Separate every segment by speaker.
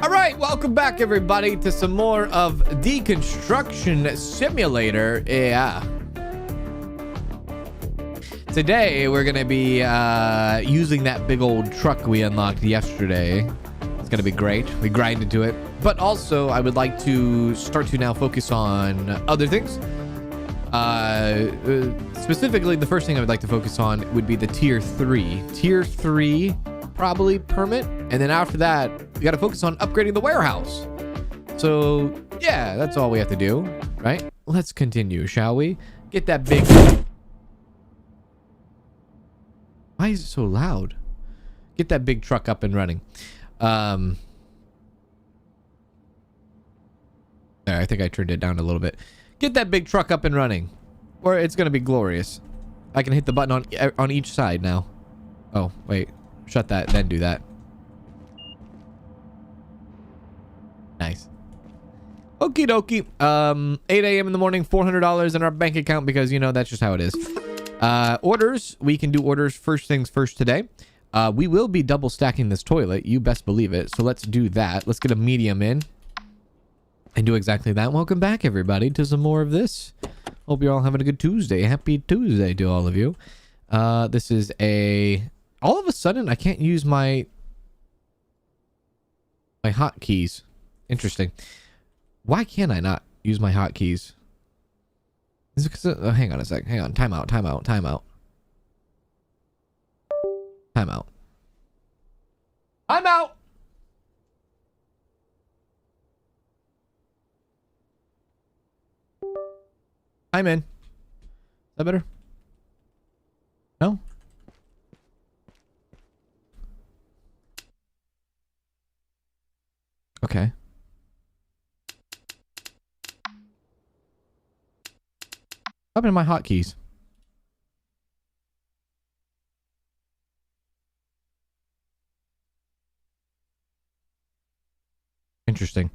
Speaker 1: All right, welcome back, everybody, to some more of Deconstruction Simulator. Yeah. Today, we're going to be using that big old truck we unlocked yesterday. It's going to be great. We grinded to it. But also, I would like to start to now focus on other things. Specifically, the first thing I would like to focus on would be the Tier 3. Tier 3, probably permit. And then after that, we got to focus on upgrading the warehouse. So, yeah, that's all we have to do, right? Let's continue, shall we? Get that big... Why is it so loud? Get that big truck up and running. There, I think I turned it down a little bit. Get that big truck up and running, or it's gonna be glorious. I can hit the button on each side now. Oh, wait. Shut that, then do that. Nice. Okie dokie. 8 a.m. in the morning, $400 in our bank account because, you know, that's just how it is. Orders. We can do orders first things first today. We will be double stacking this toilet. You best believe it. So let's do that. Let's get a medium in and do exactly that. Welcome back, everybody, to some more of this. Hope you're all having a good Tuesday. Happy Tuesday to all of you. This is a... All of a sudden, I can't use my hotkeys. Interesting. Why can't I not use my hotkeys? Is it because... hang on a sec. Hang on. Timeout. Timeout. Timeout. Timeout. I'm out. I'm in. Is that better? No? Okay. What happened to my hotkeys? Interesting.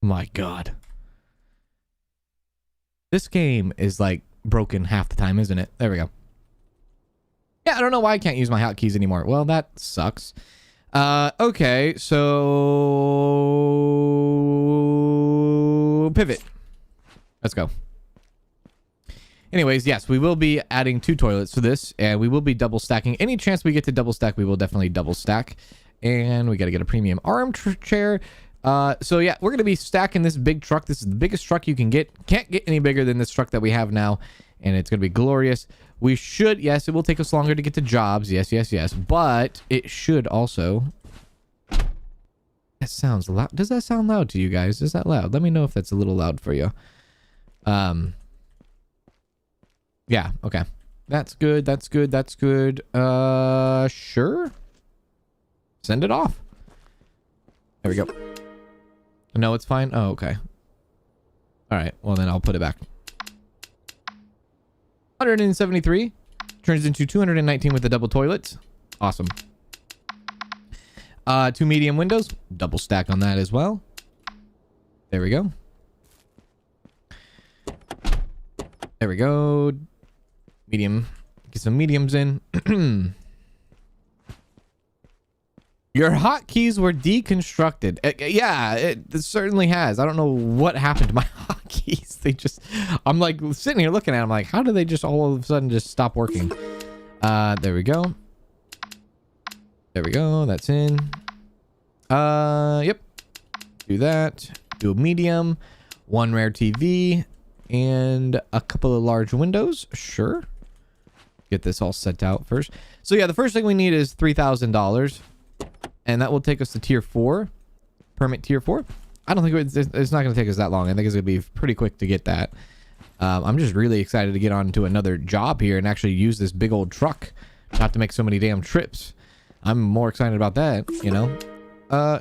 Speaker 1: My God. This game is like broken half the time, isn't it? There we go. Yeah, I don't know why I can't use my hotkeys anymore. Well, that sucks. Okay, so... Pivot. Let's go. Anyways, yes, we will be adding 2 toilets to this, and we will be double stacking. Any chance we get to double stack, we will definitely double stack. And we got to get a premium armchair. So yeah, we're going to be stacking this big truck. This is the biggest truck you can get. Can't get any bigger than this truck that we have now. And it's going to be glorious. We should, yes, it will take us longer to get to jobs. Yes, yes, yes. But it should also... That sounds loud. Does that sound loud to you guys? Is that loud? Let me know if that's a little loud for you. Yeah, okay. That's good. That's good. That's good. Sure. Send it off. There we go. No, it's fine. Oh, okay. All right. Well, then I'll put it back. 173 turns into 219 with the double toilets. Awesome. 2 medium windows. Double stack on that as well. There we go. There we go. Medium. Get some mediums in. Your hotkeys were deconstructed. Yeah, it certainly has. I don't know what happened to my hotkeys. They just... I'm like sitting here looking at them like, how do they just all of a sudden just stop working? There we go. There we go. That's in. Yep. Do that. Do a medium. 1 rare TV. And a couple of large windows. Sure. Get this all set out first. So yeah, the first thing we need is $3,000. And that will take us to tier 4. Permit tier 4. I don't think it's not going to take us that long. I think it's going to be pretty quick to get that. I'm just really excited to get on to another job here and actually use this big old truck. Not to make so many damn trips. I'm more excited about that, you know.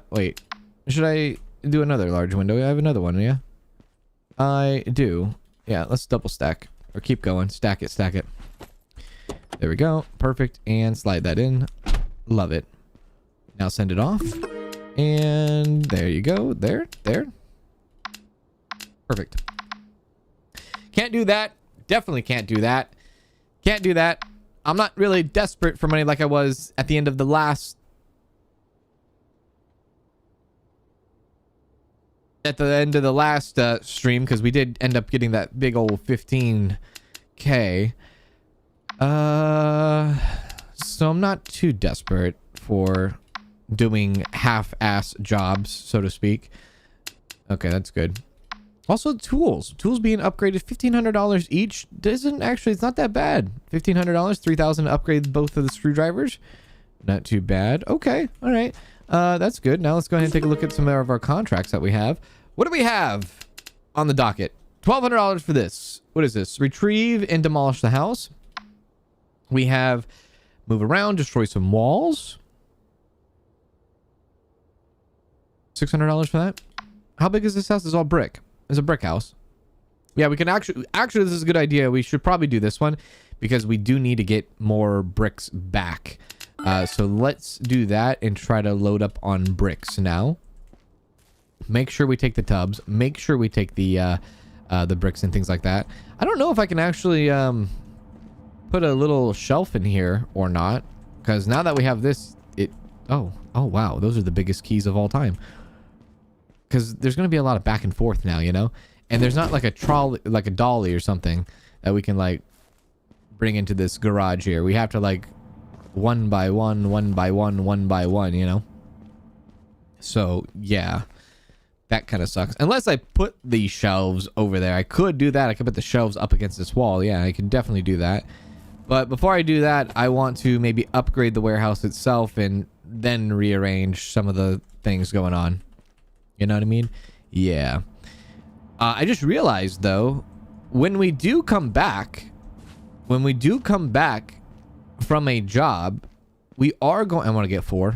Speaker 1: Wait. Should I do another large window? I have another one, yeah? I do. Yeah, let's double stack. Or keep going. Stack it, stack it. There we go. Perfect. And slide that in. Love it. Now send it off. And there you go. There. Perfect. Can't do that. Definitely can't do that. Can't do that. I'm not really desperate for money like I was at the end of the last stream, because we did end up getting that big old 15K. So I'm not too desperate for doing half-ass jobs, so to speak. Okay, that's good. Also, tools being upgraded $1,500 each doesn't actually, it's not that bad. $1,500, $3,000 to upgrade both of the screwdrivers. Not too bad. Okay, all right. That's good. Now let's go ahead and take a look at some of our contracts that we have. What do we have on the docket? $1,200 for this. What is this? Retrieve and demolish the house. We have move around, destroy some walls. $600 for that. How big is this house? It's all brick. It's a brick house. Yeah, we can actually this is a good idea. We should probably do this one because we do need to get more bricks back. So let's do that and try to load up on bricks now. Make sure we take the tubs. Make sure we take the bricks and things like that. I don't know if I can actually put a little shelf in here or not, because now that we have this, oh wow, those are the biggest keys of all time. Because there's going to be a lot of back and forth now, you know? And there's not like a trolley, like a dolly or something that we can like bring into this garage here. We have to like one by one, you know? So yeah, that kind of sucks. Unless I put these shelves over there. I could do that. I could put the shelves up against this wall. Yeah, I can definitely do that. But before I do that, I want to maybe upgrade the warehouse itself and then rearrange some of the things going on. You know what I mean? Yeah. I just realized, though, when we do come back from a job, we are going... I want to get 4.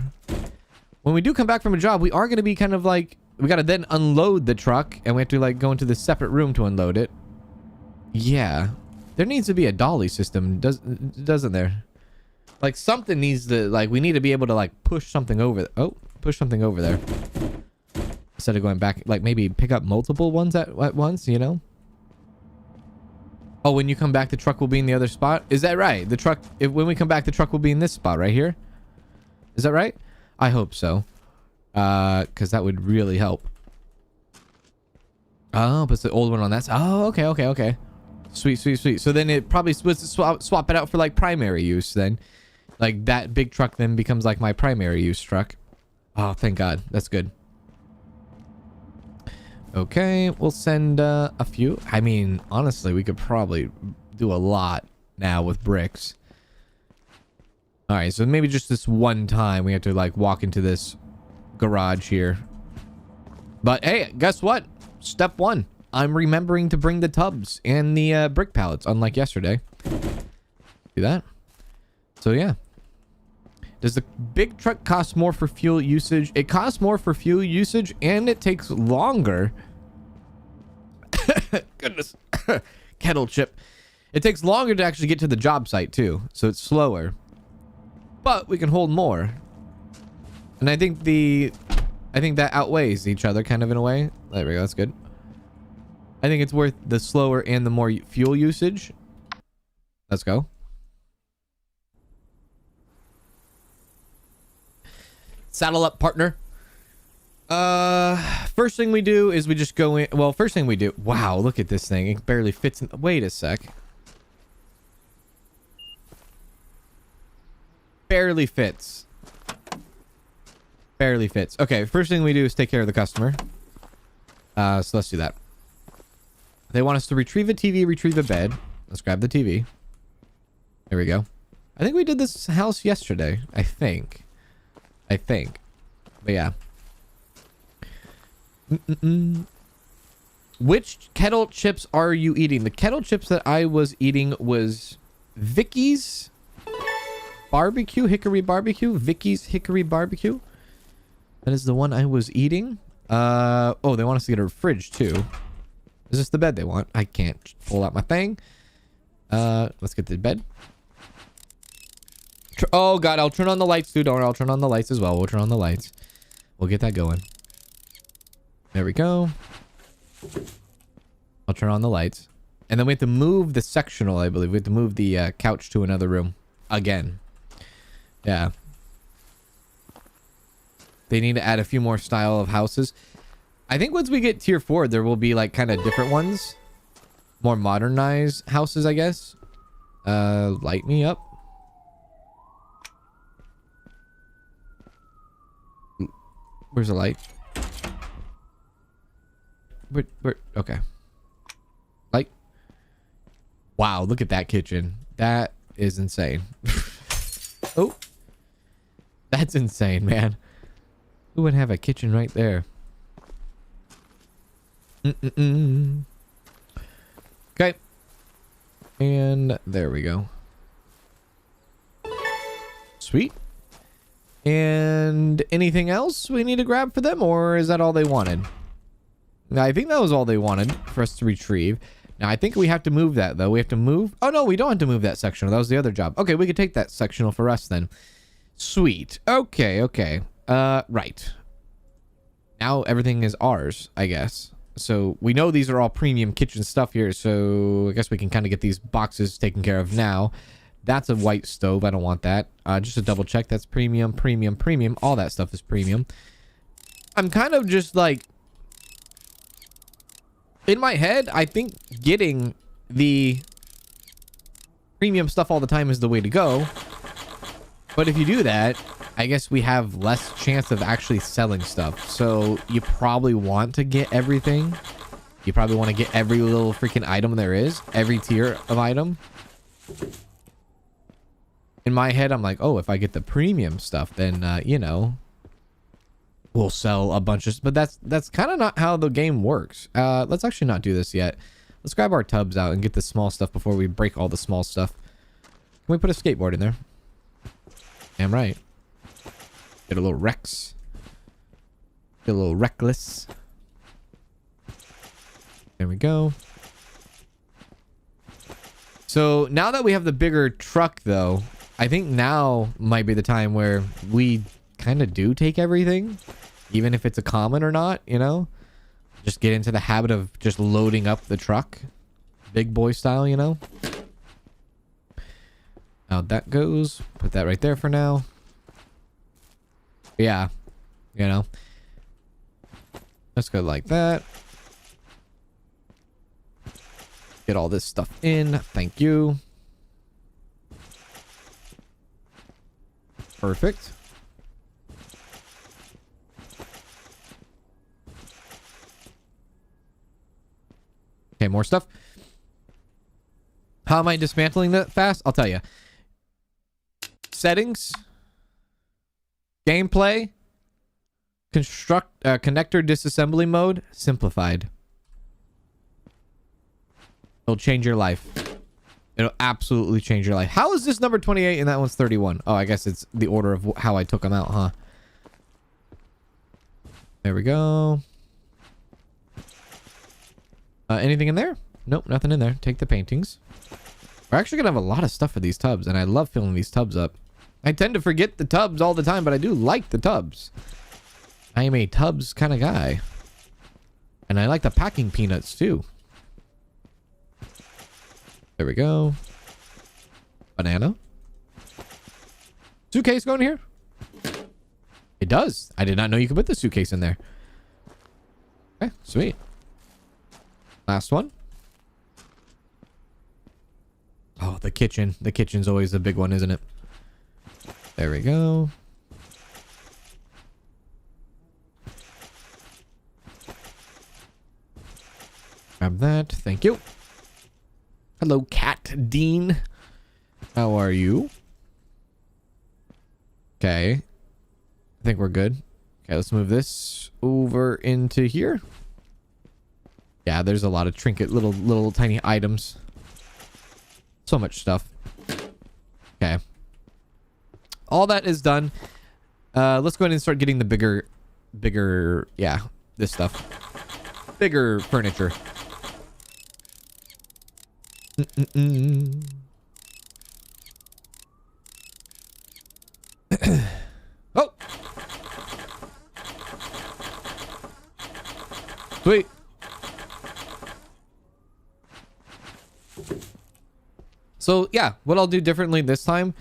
Speaker 1: When we do come back from a job, we are going to be kind of like... We got to then unload the truck, and we have to, like, go into this separate room to unload it. Yeah. There needs to be a dolly system, doesn't there? Like, something needs to... Like, we need to be able to, like, push something over... Oh, push something over there. Instead of going back, like maybe pick up multiple ones at once, you know? Oh, when you come back, the truck will be in the other spot? Is that right? The truck, when we come back, the truck will be in this spot right here? Is that right? I hope so. Because that would really help. Oh, but it's the old one on that side. Oh, okay. Sweet. So then it probably swap it out for like primary use then. Like that big truck then becomes like my primary use truck. Oh, thank God. That's good. Okay, we'll send a few. I mean, honestly, we could probably do a lot now with bricks. All right, so maybe just this one time we have to like walk into this garage here. But hey, guess what? Step 1. I'm remembering to bring the tubs and the brick pallets, unlike yesterday. Do that. So yeah. Does the big truck cost more for fuel usage? It costs more for fuel usage and it takes longer. Goodness. Kettle chip. It takes longer to actually get to the job site too. So it's slower. But we can hold more. And I think that outweighs each other kind of in a way. There we go. That's good. I think it's worth the slower and the more fuel usage. Let's go. Saddle up, partner. First thing we do is we just go in. Well, first thing we do. Wow, look at this thing. It barely fits in. Wait a sec. Barely fits. Barely fits. Okay, first thing we do is take care of the customer. So let's do that. They want us to retrieve a TV, retrieve a bed. Let's grab the TV. There we go. I think we did this house yesterday. I think. But yeah. Which kettle chips are you eating? The kettle chips that I was eating was Vicky's barbecue, hickory barbecue. Vicky's hickory barbecue. That is the one I was eating. Oh, they want us to get a fridge too. Is this the bed they want? I can't pull out my thing. Let's get the bed. Oh God, I'll turn on the lights too. Don't worry, I'll turn on the lights as well. We'll turn on the lights. We'll get that going. There we go. I'll turn on the lights. And then we have to move the sectional, I believe. We have to move the couch to another room. again. Yeah. They need to add a few more style of houses. I think once we get tier 4, there will be like kind of different ones. More modernized houses, I guess. Light me up. Where's the light? Where? Okay. Light. Wow, look at that kitchen. That is insane. Oh. That's insane, man. Who would have a kitchen right there? Okay. And there we go. Sweet. And anything else we need to grab for them, or is that all they wanted? Now, I think that was all they wanted for us to retrieve. Now, I think we have to move that, though. We have to move... Oh, no, we don't have to move that sectional. That was the other job. Okay, we could take that sectional for us, then. Sweet. Okay, okay. Right. Now, everything is ours, I guess. So, we know these are all premium kitchen stuff here, so I guess we can kind of get these boxes taken care of now. That's a white stove. I don't want that. Just to double check. That's premium, premium, premium. All that stuff is premium. I'm kind of just like... In my head, I think getting the premium stuff all the time is the way to go. But if you do that, I guess we have less chance of actually selling stuff. So you probably want to get everything. You probably want to get every little freaking item there is. Every tier of item. In my head, I'm like, oh, if I get the premium stuff, then, you know, we'll sell a bunch of... But that's kind of not how the game works. Let's actually not do this yet. Let's grab our tubs out and get the small stuff before we break all the small stuff. Can we put a skateboard in there? Damn right. Get a little Rex. Get a little reckless. There we go. So now that we have the bigger truck, though, I think now might be the time where we kind of do take everything, even if it's a common or not, you know? Just get into the habit of just loading up the truck. Big boy style, you know? Now that goes. Put that right there for now. Yeah. You know? Let's go like that. Get all this stuff in. Thank you. Perfect. Okay, more stuff. How am I dismantling that fast? I'll tell you. Settings. Gameplay. Connector disassembly mode. Simplified. It'll change your life. It'll absolutely change your life. How is this number 28 and that one's 31? Oh, I guess it's the order of how I took them out, huh? There we go. Anything in there? Nope, nothing in there. Take the paintings. We're actually gonna have a lot of stuff for these tubs, and I love filling these tubs up. I tend to forget the tubs all the time, but I do like the tubs. I am a tubs kind of guy. And I like the packing peanuts, too. There we go. Banana. Suitcase going here? It does. I did not know you could put the suitcase in there. Okay, sweet. Last one. Oh, the kitchen. The kitchen's always the big one, isn't it? There we go. Grab that. Thank you. Hello, Cat Dean. How are you? Okay. I think we're good. Okay, let's move this over into here. Yeah, there's a lot of trinket, little tiny items. So much stuff. Okay. All that is done. Let's go ahead and start getting the bigger, yeah, this stuff. Bigger furniture. Oh! Sweet. So, yeah, what I'll do differently this time,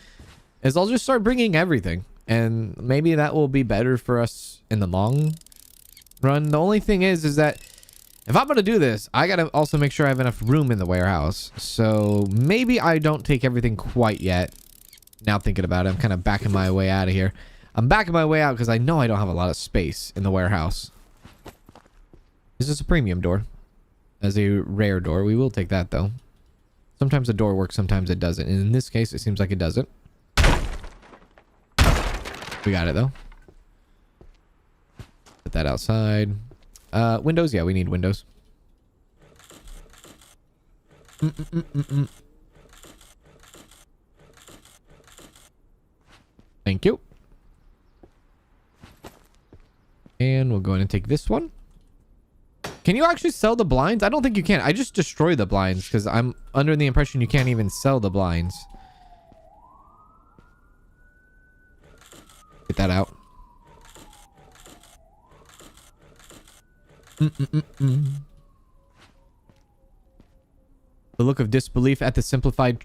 Speaker 1: is I'll just start bringing everything. And maybe that will be better for us in the long run. The only thing is that if I'm going to do this, I got to also make sure I have enough room in the warehouse. So maybe I don't take everything quite yet. Now thinking about it, I'm kind of backing my way out of here. I'm backing my way out because I know I don't have a lot of space in the warehouse. This is a premium door. As a rare door. We will take that though. Sometimes the door works, sometimes it doesn't. And in this case, it seems like it doesn't. We got it though. Put that outside. Windows? Yeah, we need windows. Thank you. And we'll go in and take this one. Can you actually sell the blinds? I don't think you can. I just destroy the blinds because I'm under the impression you can't even sell the blinds. Get that out. The look of disbelief at the simplified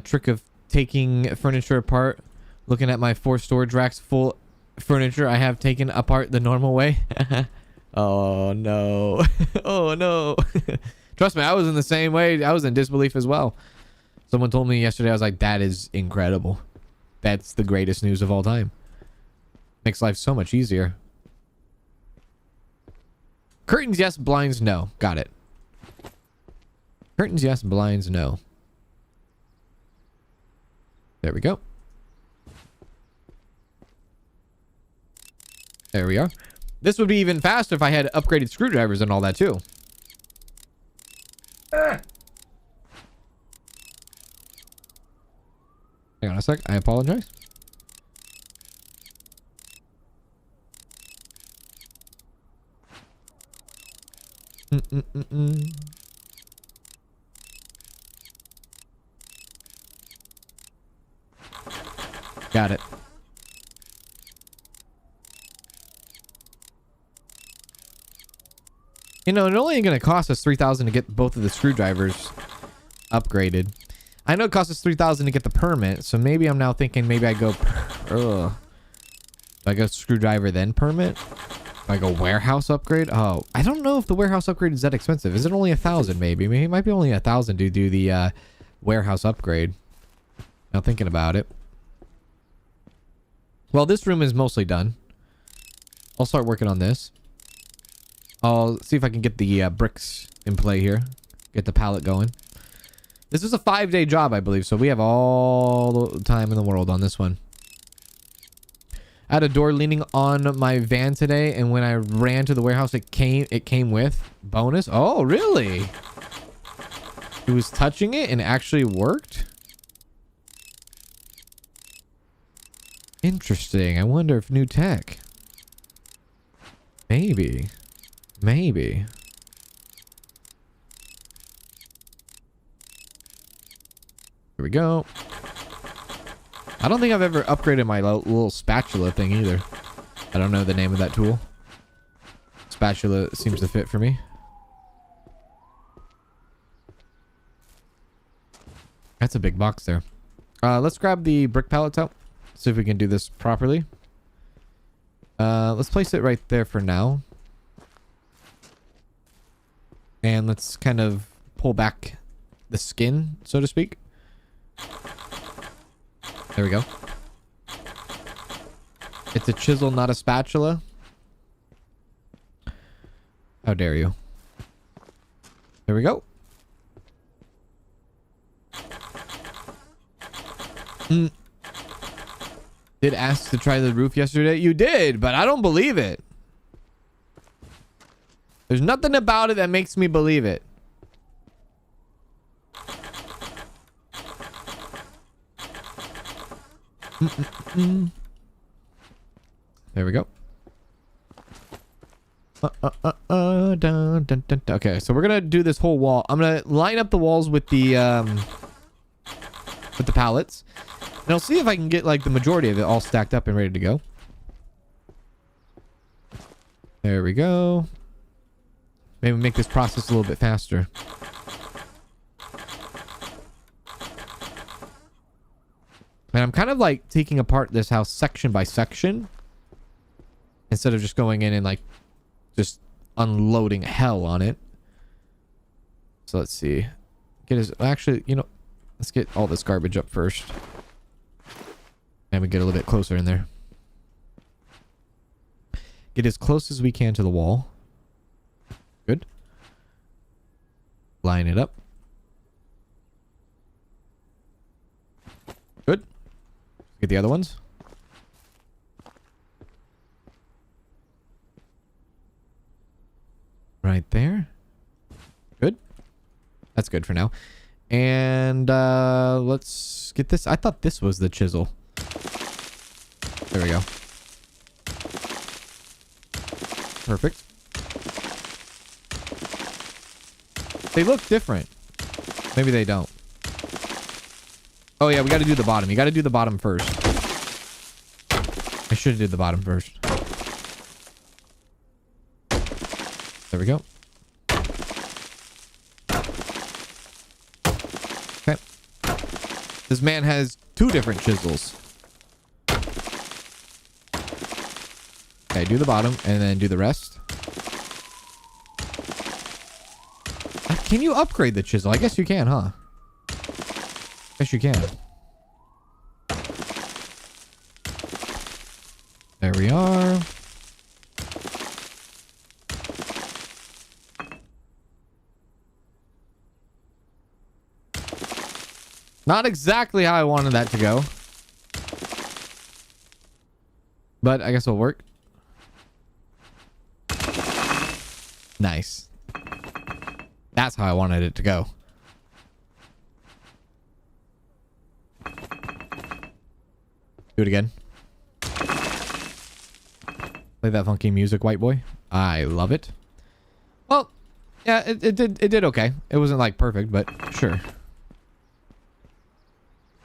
Speaker 1: trick of taking furniture apart. Looking at my 4 storage racks full furniture I have taken apart the normal way. Oh no. Oh no. Trust me, I was in the same way. I was in disbelief as well. Someone told me yesterday, I was like, that is incredible. That's the greatest news of all time. Makes life so much easier. Curtains, yes. Blinds, no. Got it. Curtains, yes. Blinds, no. There we go. There we are. This would be even faster if I had upgraded screwdrivers and all that too. Hang on a sec. I apologize. Got it. You know, it's only going to cost us $3,000 to get both of the screwdrivers upgraded. I know it costs us $3,000 to get the permit, so maybe I'm now thinking maybe I go... Do I go screwdriver then permit? Do I go warehouse upgrade? Oh, I don't know if the warehouse upgrade is that expensive. Is it only $1,000 maybe? Maybe it might be only $1,000 to do the warehouse upgrade. Now thinking about it. Well, this room is mostly done. I'll start working on this. I'll see if I can get the bricks in play here. Get the pallet going. This is a 5-day job, I believe, so we have all the time in the world on this one. I had a door leaning on my van today, and when I ran to the warehouse, it came with bonus. Oh, really? It was touching it and it actually worked? Interesting. I wonder if new tech. Maybe. Maybe. Here we go. I don't think I've ever upgraded my little spatula thing either. I don't know the name of that tool. Spatula seems to fit for me. That's a big box there. Let's grab the brick pallets out. See if we can do this properly. Let's place it right there for now. And let's kind of pull back the skin, so to speak. There we go. It's a chisel, not a spatula. How dare you? There we go. Did ask to try the roof yesterday? You did, but I don't believe it. There's nothing about it that makes me believe it. There we go. Okay, so we're gonna do this whole wall. I'm gonna line up the walls with the pallets, and I'll see if I can get like the majority of it all stacked up and ready to go. There we go. Maybe make this process a little bit faster. And I'm kind of like taking apart this house section by section instead of just going in and like just unloading hell on it. So let's see. Actually, you know, let's get all this garbage up first. And we get a little bit closer in there. Get as close as we can to the wall. Good. Line it up. Good. Get the other ones. Right there. Good. That's good for now. And let's get this. I thought this was the chisel. There we go. Perfect. They look different. Maybe they don't. Oh yeah, we got to do the bottom. You got to do the bottom first. I should have did the bottom first. There we go. Okay. This man has 2 different chisels. Okay, do the bottom and then do the rest. Can you upgrade the chisel? I guess you can, huh? Guess you can. There we are. Not exactly how I wanted that to go. But I guess it'll work. Nice. That's how I wanted it to go. Do it again. Play that funky music, white boy. I love it. Well, yeah, it did okay. It wasn't like perfect, but sure.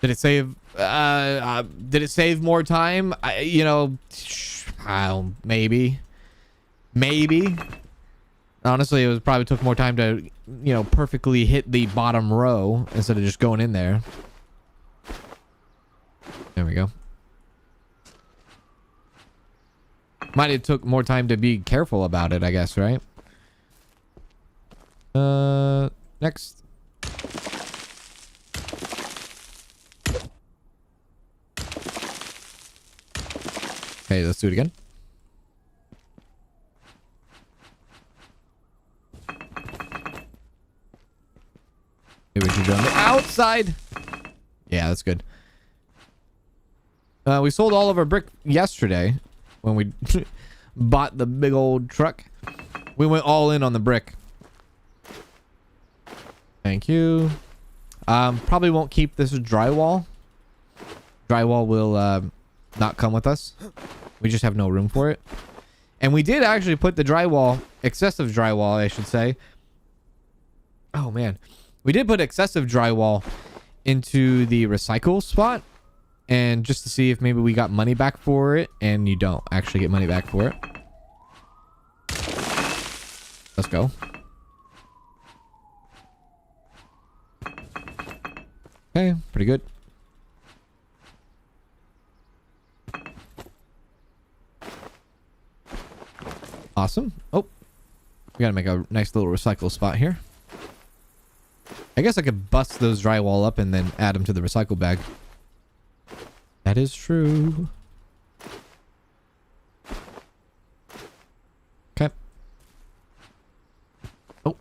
Speaker 1: Did it save? Did it save more time? You know, maybe. Honestly, it probably took more time to, you know, perfectly hit the bottom row instead of just going in there. There we go. Might have took more time to be careful about it, I guess, right? Next. Okay, let's do it again. Maybe we should go on the outside. Yeah, that's good. We sold all of our brick yesterday when we bought the big old truck. We went all in on the brick. Thank you. Probably won't keep this drywall. Drywall will not come with us. We just have no room for it. And we did actually put the drywall, excessive drywall, I should say. Oh, man. We did put excessive drywall into the recycle spot. And just to see if maybe we got money back for it. And you don't actually get money back for it. Let's go. Okay, pretty good. Awesome. Oh, we gotta make a nice little recycle spot here. I guess I could bust those drywall up and then add them to the recycle bag. That is true. Okay. Oh.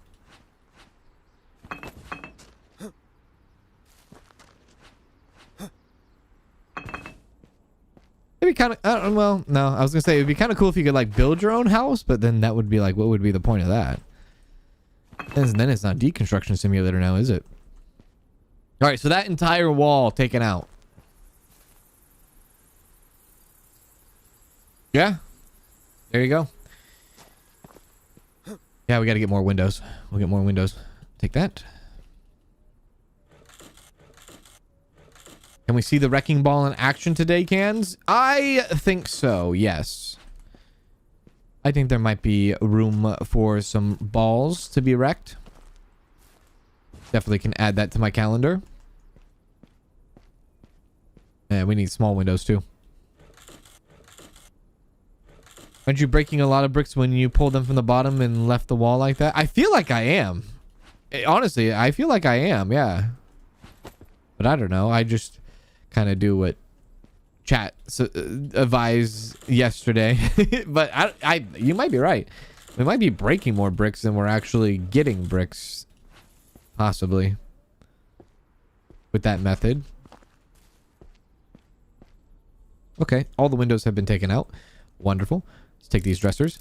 Speaker 1: It'd be kind of, well, no, I was gonna say it'd be kind of cool if you could like build your own house, but then that would be like, what would be the point of that? And then it's not Deconstruction Simulator now, is it? All right, so that entire wall taken out. Yeah, there you go. Yeah, we got to get more windows. We'll get more windows. Take that. Can we see the wrecking ball in action today, Cans? I think so, yes. I think there might be room for some balls to be wrecked. Definitely can add that to my calendar. Yeah, we need small windows too. Aren't you breaking a lot of bricks when you pulled them from the bottom and left the wall like that? I feel like I am. Honestly, I feel like I am, yeah. But I don't know. I just kind of do what chat advised yesterday. But you might be right. We might be breaking more bricks than we're actually getting bricks. Possibly. With that method. Okay, all the windows have been taken out. Wonderful. Let's take these dressers.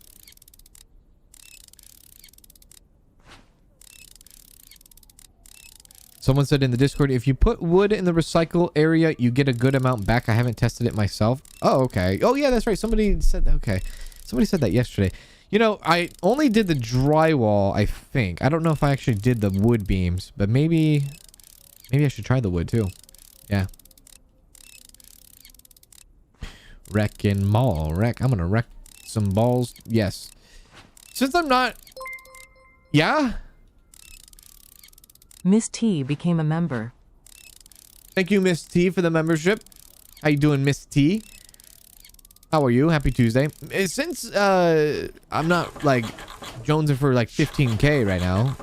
Speaker 1: Someone said in the Discord, if you put wood in the recycle area, you get a good amount back. I haven't tested it myself. Oh, okay. Oh, yeah, that's right. Somebody said that. Okay. Somebody said that yesterday. You know, I only did the drywall, I think. I don't know if I actually did the wood beams, but maybe I should try the wood too. Yeah. Wrecking mall. Wreck. I'm going to wreck some balls. Yes. Since I'm not... Yeah?
Speaker 2: Miss T became a member.
Speaker 1: Thank you, Miss T, for the membership. How you doing, Miss T? How are you? Happy Tuesday. Since I'm not like jonesing for like 15k right now,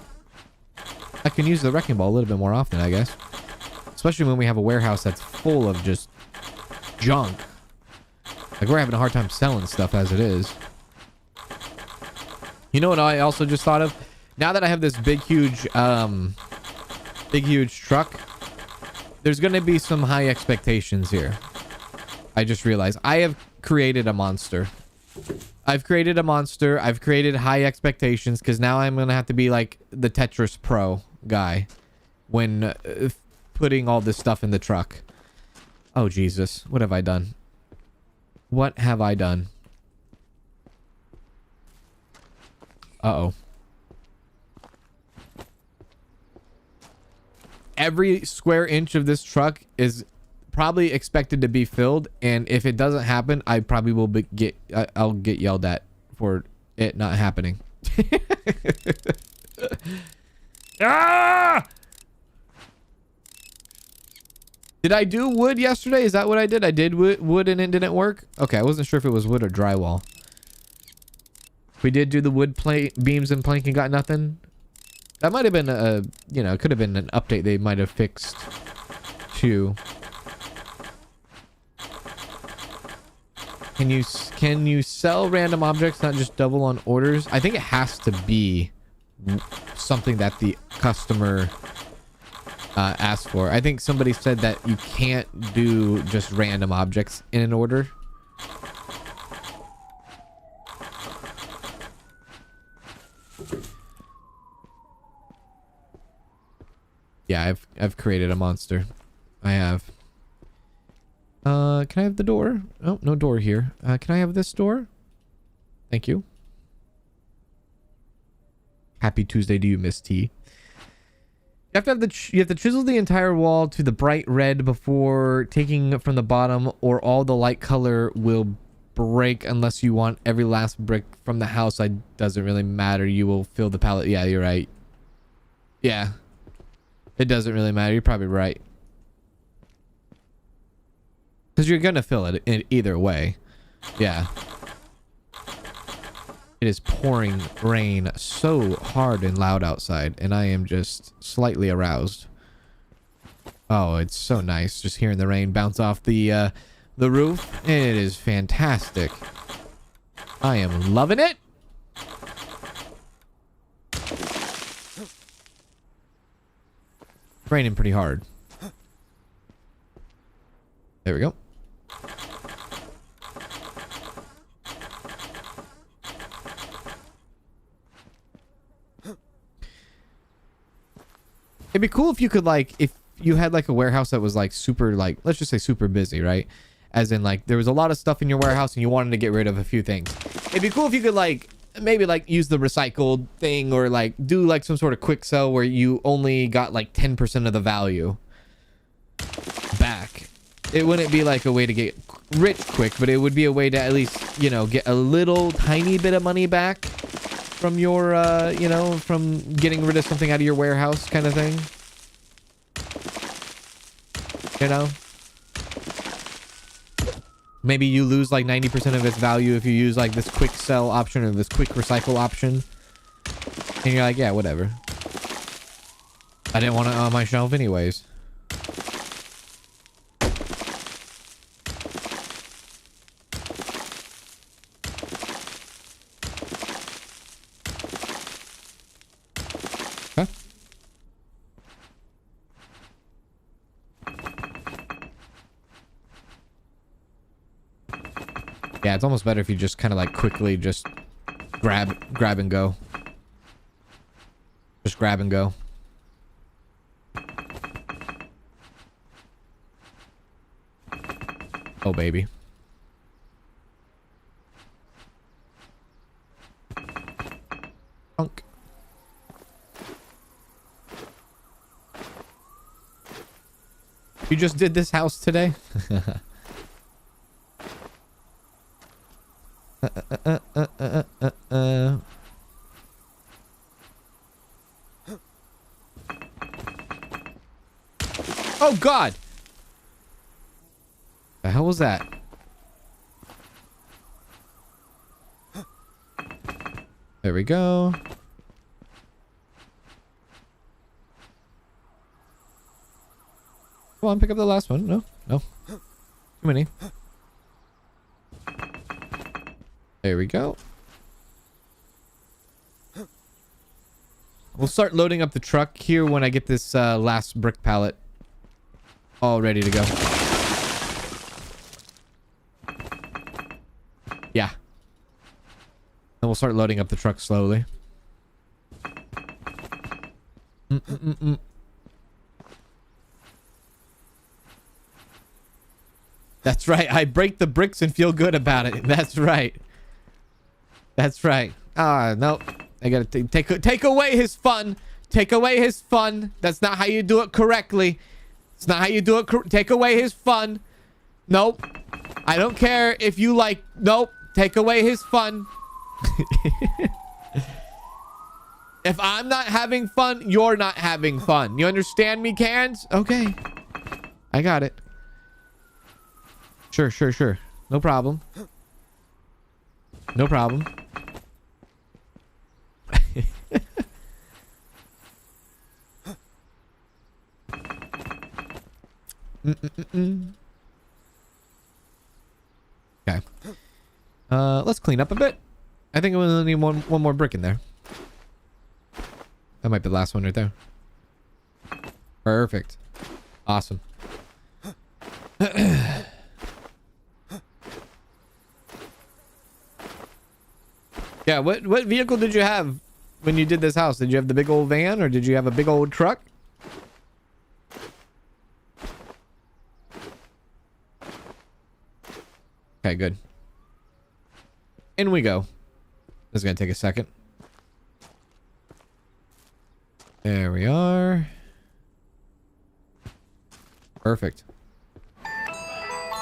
Speaker 1: I can use the wrecking ball a little bit more often, I guess. Especially when we have a warehouse that's full of just junk. Like, we're having a hard time selling stuff as it is. You know what I also just thought of? Now that I have this big huge truck, there's gonna be some high expectations here. I just realized I have created a monster. I've created high expectations because now I'm gonna have to be like the Tetris Pro guy when putting all this stuff in the truck. Oh Jesus, what have I done? What have I done? Uh-oh. Every square inch of this truck is probably expected to be filled, and if it doesn't happen, I probably will I'll get yelled at for it not happening. Ah! Did I do wood yesterday? Is that what I did? I did wood and it didn't work? Okay, I wasn't sure if it was wood or drywall. We did do the wood beams and plank and got nothing. That might have been a, you know, it could have been an update they might have fixed too. Can you sell random objects, not just double on orders? I think it has to be something that the customer asked for. I think somebody said that you can't do just random objects in an order. Yeah, I've created a monster. I have. Can I have the door? Oh, no door here. Can I have this door? Thank you. Happy Tuesday to you, Miss T. You have to have you have to chisel the entire wall to the bright red before taking it from the bottom, or all the light color will break unless you want every last brick from the house. Doesn't really matter. You will fill the pallet. Yeah, you're right. Yeah. It doesn't really matter. You're probably right. Because you're going to fill it in either way. Yeah. It is pouring rain so hard and loud outside, and I am just slightly aroused. Oh, it's so nice just hearing the rain bounce off the roof. It is fantastic. I am loving it. Raining pretty hard. There we go. It'd be cool if you could, like, if you had like a warehouse that was like super, like, let's just say super busy, right? As in, like, there was a lot of stuff in your warehouse and you wanted to get rid of a few things. It'd be cool if you could, like, maybe like use the recycled thing, or like do like some sort of quick sell where you only got like 10% of the value back. It wouldn't be like a way to get rich quick, but it would be a way to at least, you know, get a little tiny bit of money back from your, you know, from getting rid of something out of your warehouse kind of thing. You know? Maybe you lose like 90% of its value if you use like this quick sell option or this quick recycle option. And you're like, yeah, whatever. I didn't want it on my shelf anyways. Huh? Yeah, it's almost better if you just kind of like quickly just grab and go. Just grab and go. Oh, baby. Punk. You just did this house today? Oh God! The hell was that? There we go. Come on, pick up the last one. No, no. Too many. There we go. We'll start loading up the truck here when I get this last brick pallet all ready to go. Yeah. And we'll start loading up the truck slowly. That's right. I break the bricks and feel good about it. That's right. That's right. Ah, no. I gotta take away his fun. Take away his fun. That's not how you do it correctly. It's not how you do it. Take away his fun. Nope. I don't care if you like. Nope. Take away his fun. If I'm not having fun, you're not having fun. You understand me, Cans? Okay. I got it. Sure, sure, sure. No problem. No problem. Okay. Let's clean up a bit. I think we only need one more brick in there. That might be the last one right there. Perfect. Awesome. Yeah, what vehicle did you have when you did this house? Did you have the big old van or did you have a big old truck? Okay, good. In we go. This is going to take a second. There we are. Perfect.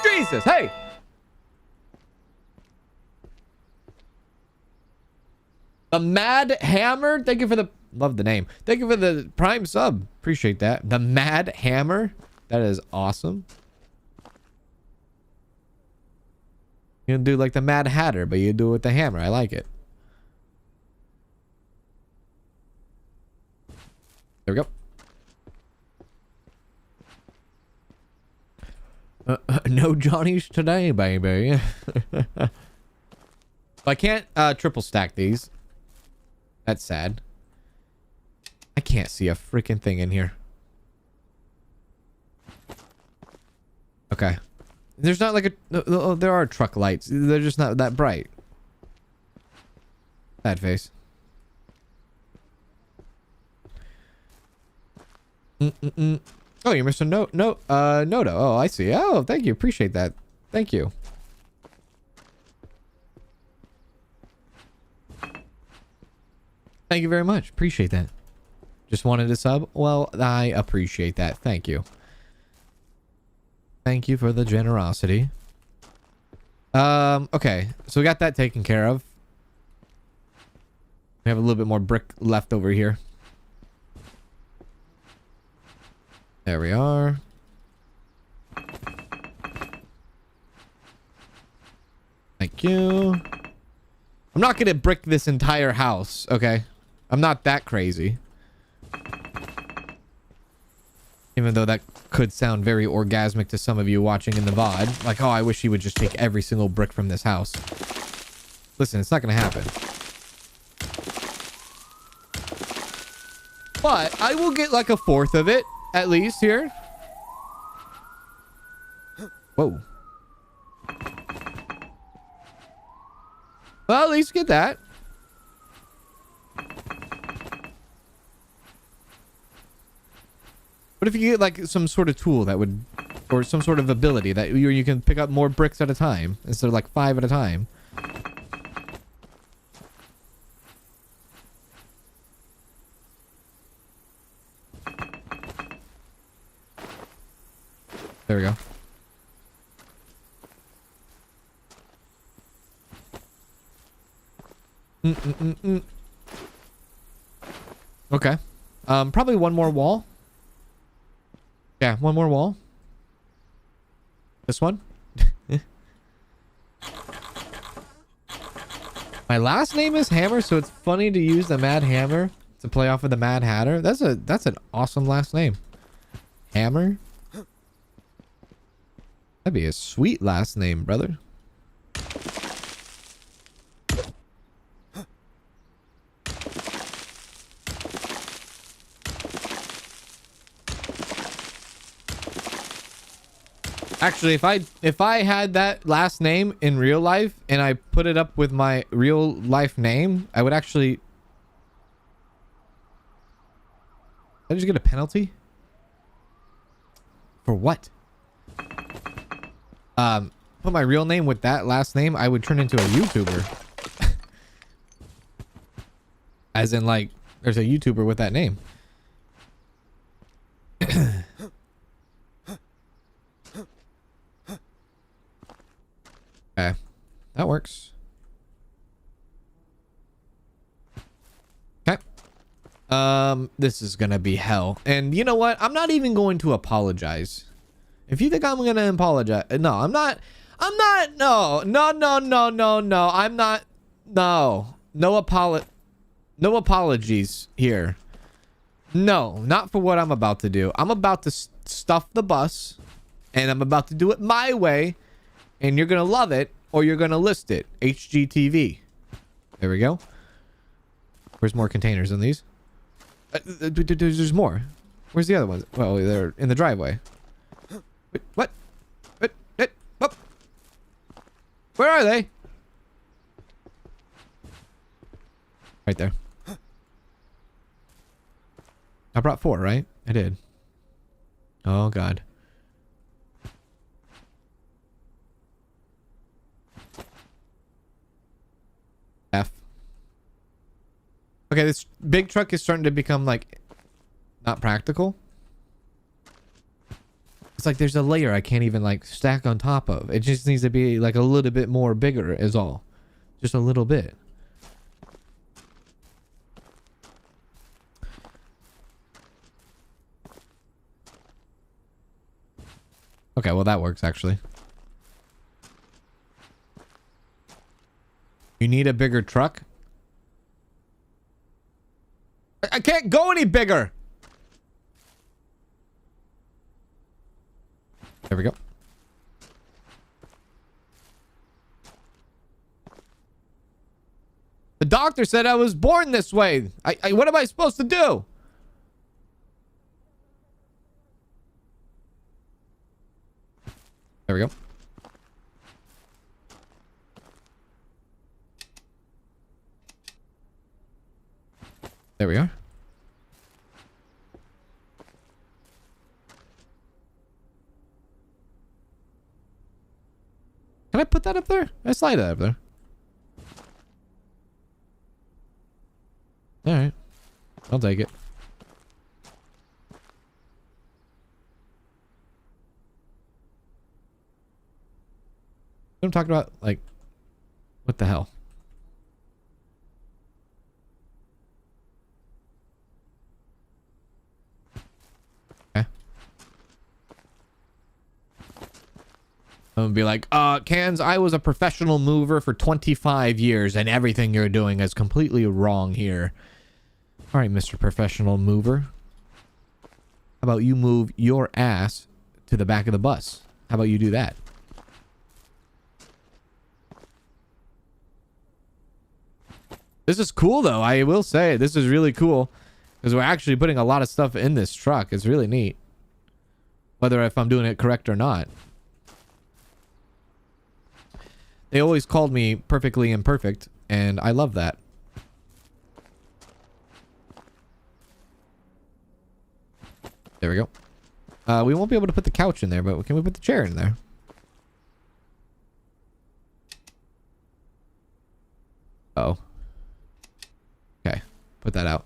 Speaker 1: Jesus, hey! The Mad Hammer. Thank you for the... Love the name. Thank you for the Prime sub. Appreciate that. The Mad Hammer. That is awesome. You can do like the Mad Hatter, but you do it with the hammer. I like it. There we go. No Johnnies today, baby. I can't triple stack these. That's sad. I can't see a freaking thing in here. Okay. There's not like a... Oh, there are truck lights. They're just not that bright. Sad face. Oh, you're Mr. Noto. Oh, I see. Oh, thank you. Appreciate that. Thank you. Thank you very much. Appreciate that. Just wanted to sub? Well, I appreciate that. Thank you. Thank you for the generosity. Okay. So we got that taken care of. We have a little bit more brick left over here. There we are. Thank you. I'm not gonna brick this entire house, okay? I'm not that crazy. Even though that could sound very orgasmic to some of you watching in the VOD. Like, oh, I wish he would just take every single brick from this house. Listen, it's not gonna happen. But I will get like a fourth of it, at least, here. Whoa. Well, at least get that. What if you get like some sort of tool that would, or some sort of ability that you can pick up more bricks at a time instead of like 5 at a time? There we go. Okay. Probably one more wall. Yeah, one more wall. This one. My last name is Hammer, so it's funny to use the Mad Hammer to play off of the Mad Hatter. That's an awesome last name. Hammer. That'd be a sweet last name, brother. Actually, if I had that last name in real life and I put it up with my real life name, I would actually... Did I just get a penalty? For what? Put my real name with that last name, I would turn into a YouTuber. As in, like, there's a YouTuber with that name. Okay, that works. Okay. This is gonna be hell. And you know what? I'm not even going to apologize. If you think I'm gonna apologize, no, I'm not. No, I'm not. No apologies here. No, not for what I'm about to do. I'm about to stuff the bus, and I'm about to do it my way. And you're going to love it, or you're going to list it. HGTV. There we go. Where's more containers than these? There's more. Where's the other ones? Well, they're in the driveway. Wait, what? What? Where are they? Right there. I brought 4, right? I did. Oh, God. F. Okay, this big truck is starting to become like not practical. It's like there's a layer I can't even like stack on top of. It just needs to be like a little bit more bigger is all. Just a little bit. Okay, well that works actually. You need a bigger truck? I can't go any bigger. There we go. The doctor said I was born this way. What am I supposed to do? There we go. There we are. Can I put that up there? I slide that up there. All right. I'll take it. I'm talking about, like, what the hell? I'm gonna be like, Cans, I was a professional mover for 25 years and everything you're doing is completely wrong here. All right, Mr. Professional Mover. How about you move your ass to the back of the bus? How about you do that? This is cool, though. I will say this is really cool because we're actually putting a lot of stuff in this truck. It's really neat. Whether if I'm doing it correct or not. They always called me perfectly imperfect, and I love that. There we go. We won't be able to put the couch in there, but can we put the chair in there? Oh. Okay. Put that out.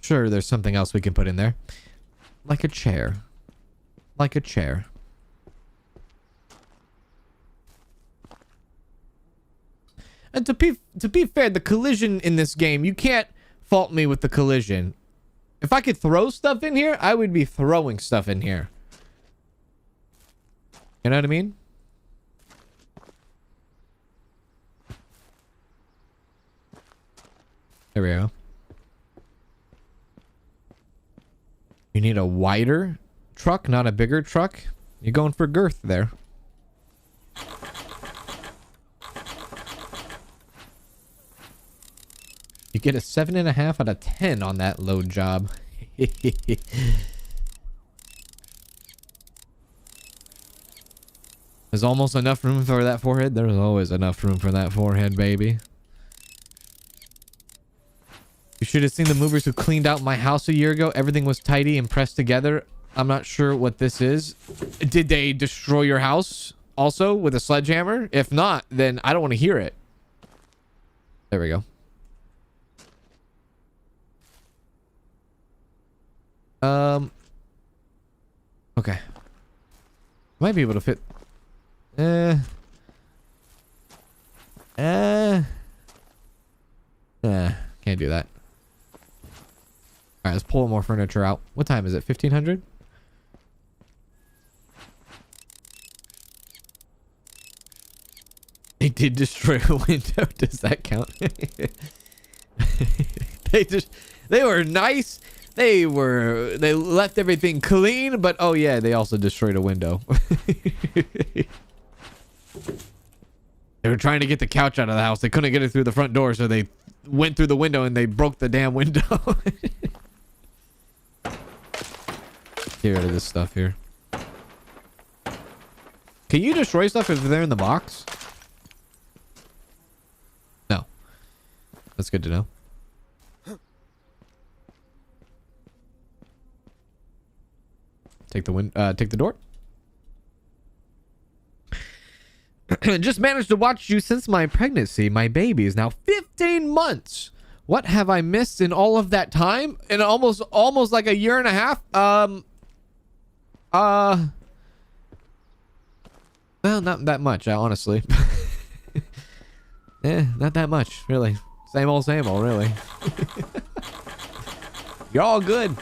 Speaker 1: Sure, there's something else we can put in there. Like a chair. Like a chair. And to be fair, the collision in this game, you can't fault me with the collision. If I could throw stuff in here, I would be throwing stuff in here. You know what I mean? There we go. You need a wider truck, not a bigger truck. You're going for girth there. You get a 7.5 out of 10 on that load job. There's almost enough room for that forehead. There's always enough room for that forehead, baby. You should have seen the movers who cleaned out my house a year ago. Everything was tidy and pressed together. I'm not sure what this is. Did they destroy your house also with a sledgehammer? If not, then I don't want to hear it. There we go. Okay. Might be able to fit. Can't do that. Alright, let's pull more furniture out. What time is it? 1500? They did destroy a window. Does that count? They were nice. They left everything clean, but oh yeah, they also destroyed a window. They were trying to get the couch out of the house. They couldn't get it through the front door, so they went through the window and they broke the damn window. Get rid of this stuff here. Can you destroy stuff if they're in the box? No. That's good to know. Take the door. Just managed to watch you since my pregnancy. My baby is now 15 months. What have I missed in all of that time? In almost like a year and a half? Well, not that much, honestly. Not that much, really. Same old, really. You're all good.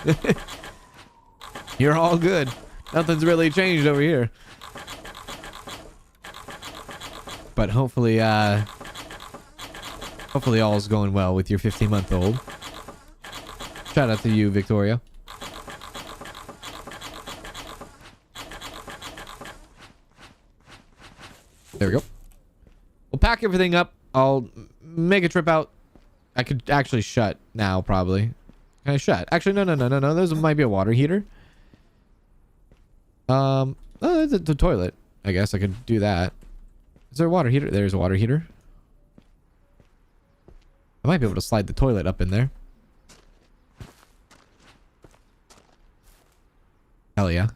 Speaker 1: You're all good. Nothing's really changed over here. But hopefully all's going well with your 15-month-old. Shout out to you, Victoria. There we go. We'll pack everything up. I'll make a trip out. I could actually shut now, probably. Can I shut? Actually, no. There's might be a water heater. Oh, the toilet. I guess I could do that. Is there a water heater? There's a water heater. I might be able to slide the toilet up in there. Hell yeah.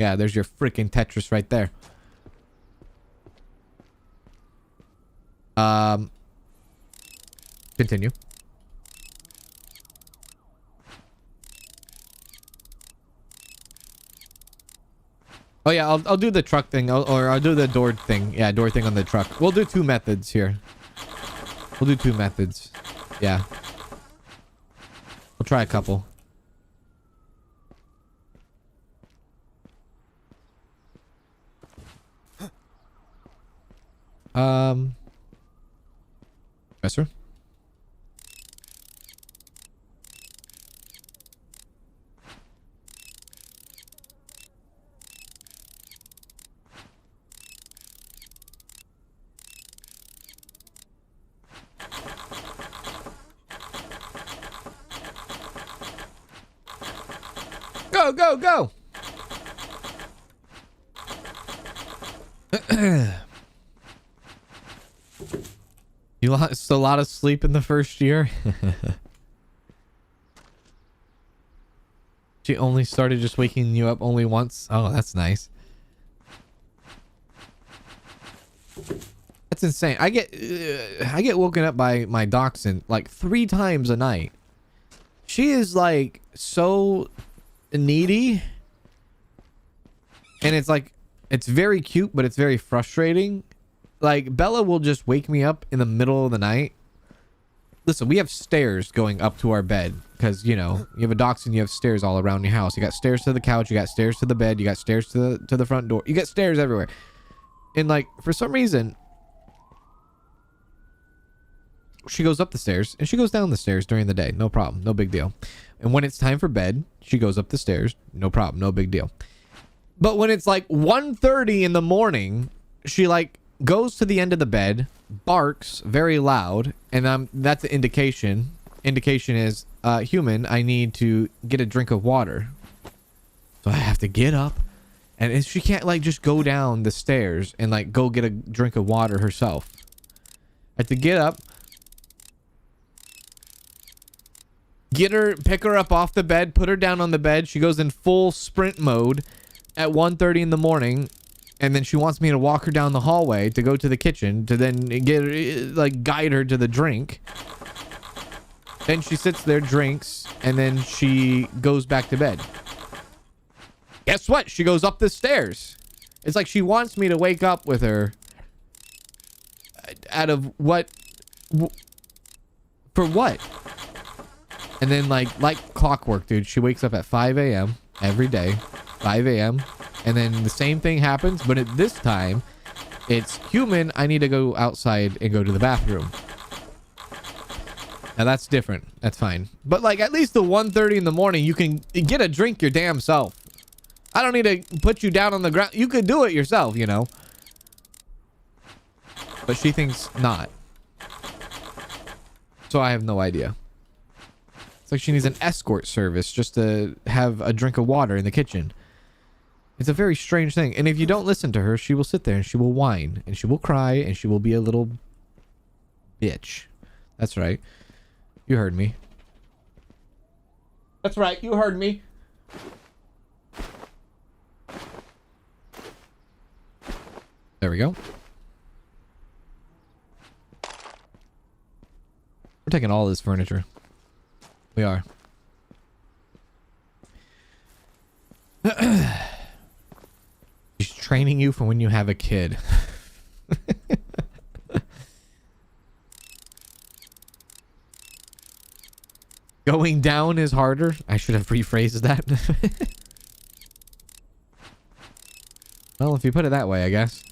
Speaker 1: Yeah, there's your freaking Tetris right there. Continue. Oh yeah, I'll do the truck thing, or I'll do the door thing. Yeah, door thing on the truck. We'll do two methods here. We'll do two methods. Yeah. try a couple. Yes, sir. Go, go, go. You lost a lot of sleep in the first year. She only started just waking you up only once. Oh, that's nice. That's insane. I get woken up by my dachshund like 3 times a night. She is like so needy, and it's like, it's very cute, but it's very frustrating. Like, Bella will just wake me up in the middle of the night. Listen, we have stairs going up to our bed because, you know, you have a dachshund, you have stairs all around your house. You got stairs to the couch, you got stairs to the bed, you got stairs to the front door. You got stairs everywhere. And like, for some reason, she goes up the stairs and she goes down the stairs during the day. No problem. No big deal. And when it's time for bed, she goes up the stairs. No problem. No big deal. But when it's like 1:30 in the morning, she like goes to the end of the bed, barks very loud, and that's an indication. Indication is, human, I need to get a drink of water. So I have to get up, and she can't like just go down the stairs and like go get a drink of water herself. I have to get up, pick her up off the bed, put her down on the bed. She goes in full sprint mode at 1:30 in the morning, and then she wants me to walk her down the hallway to go to the kitchen to then guide her to the drink. Then she sits there, drinks, and then she goes back to bed. Guess what? She goes up the stairs. It's like she wants me to wake up with her out of what? For what? And then like clockwork, dude, she wakes up at 5 a.m. every day. 5 a.m. And then the same thing happens, but at this time, it's human, I need to go outside and go to the bathroom. Now that's different. That's fine. But like, at least the 1:30 in the morning, you can get a drink your damn self. I don't need to put you down on the ground. You could do it yourself, you know. But she thinks not. So I have no idea. It's like she needs an escort service just to have a drink of water in the kitchen. It's a very strange thing. And if you don't listen to her, she will sit there and she will whine and she will cry and she will be a little bitch. That's right. You heard me. That's right. You heard me. There we go. We're taking all this furniture. We are. She's training you for when you have a kid. Going down is harder. I should have rephrased that. Well, if you put it that way, I guess.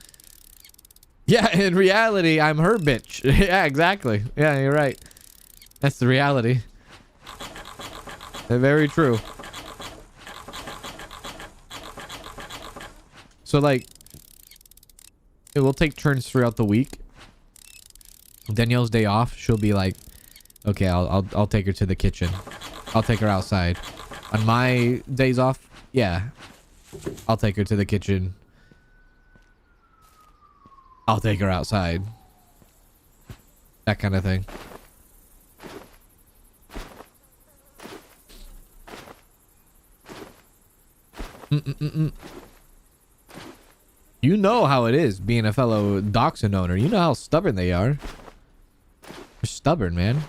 Speaker 1: Yeah, in reality, I'm her bitch. Yeah, exactly. Yeah, you're right. That's the reality. Very true. So like, it will take turns throughout the week. Danielle's day off, she'll be like, okay, I'll take her to the kitchen. I'll take her outside. On my days off, yeah, I'll take her to the kitchen. I'll take her outside. That kind of thing. You know how it is being a fellow dachshund owner. You know how stubborn they are. They're stubborn, man.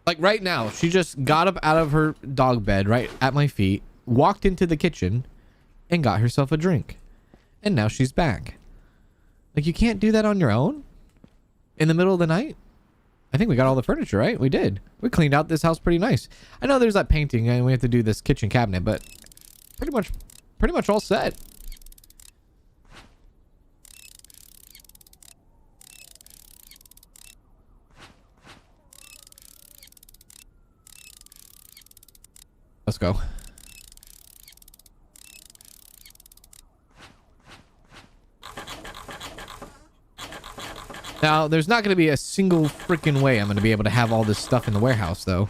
Speaker 1: Like right now, she just got up out of her dog bed right at my feet, walked into the kitchen, and got herself a drink. And now she's back. Like, you can't do that on your own? In the middle of the night? I think we got all the furniture, right? We did. We cleaned out this house pretty nice. I know there's that painting and we have to do this kitchen cabinet, but pretty much all set. Let's go. Now, there's not going to be a single freaking way I'm going to be able to have all this stuff in the warehouse, though.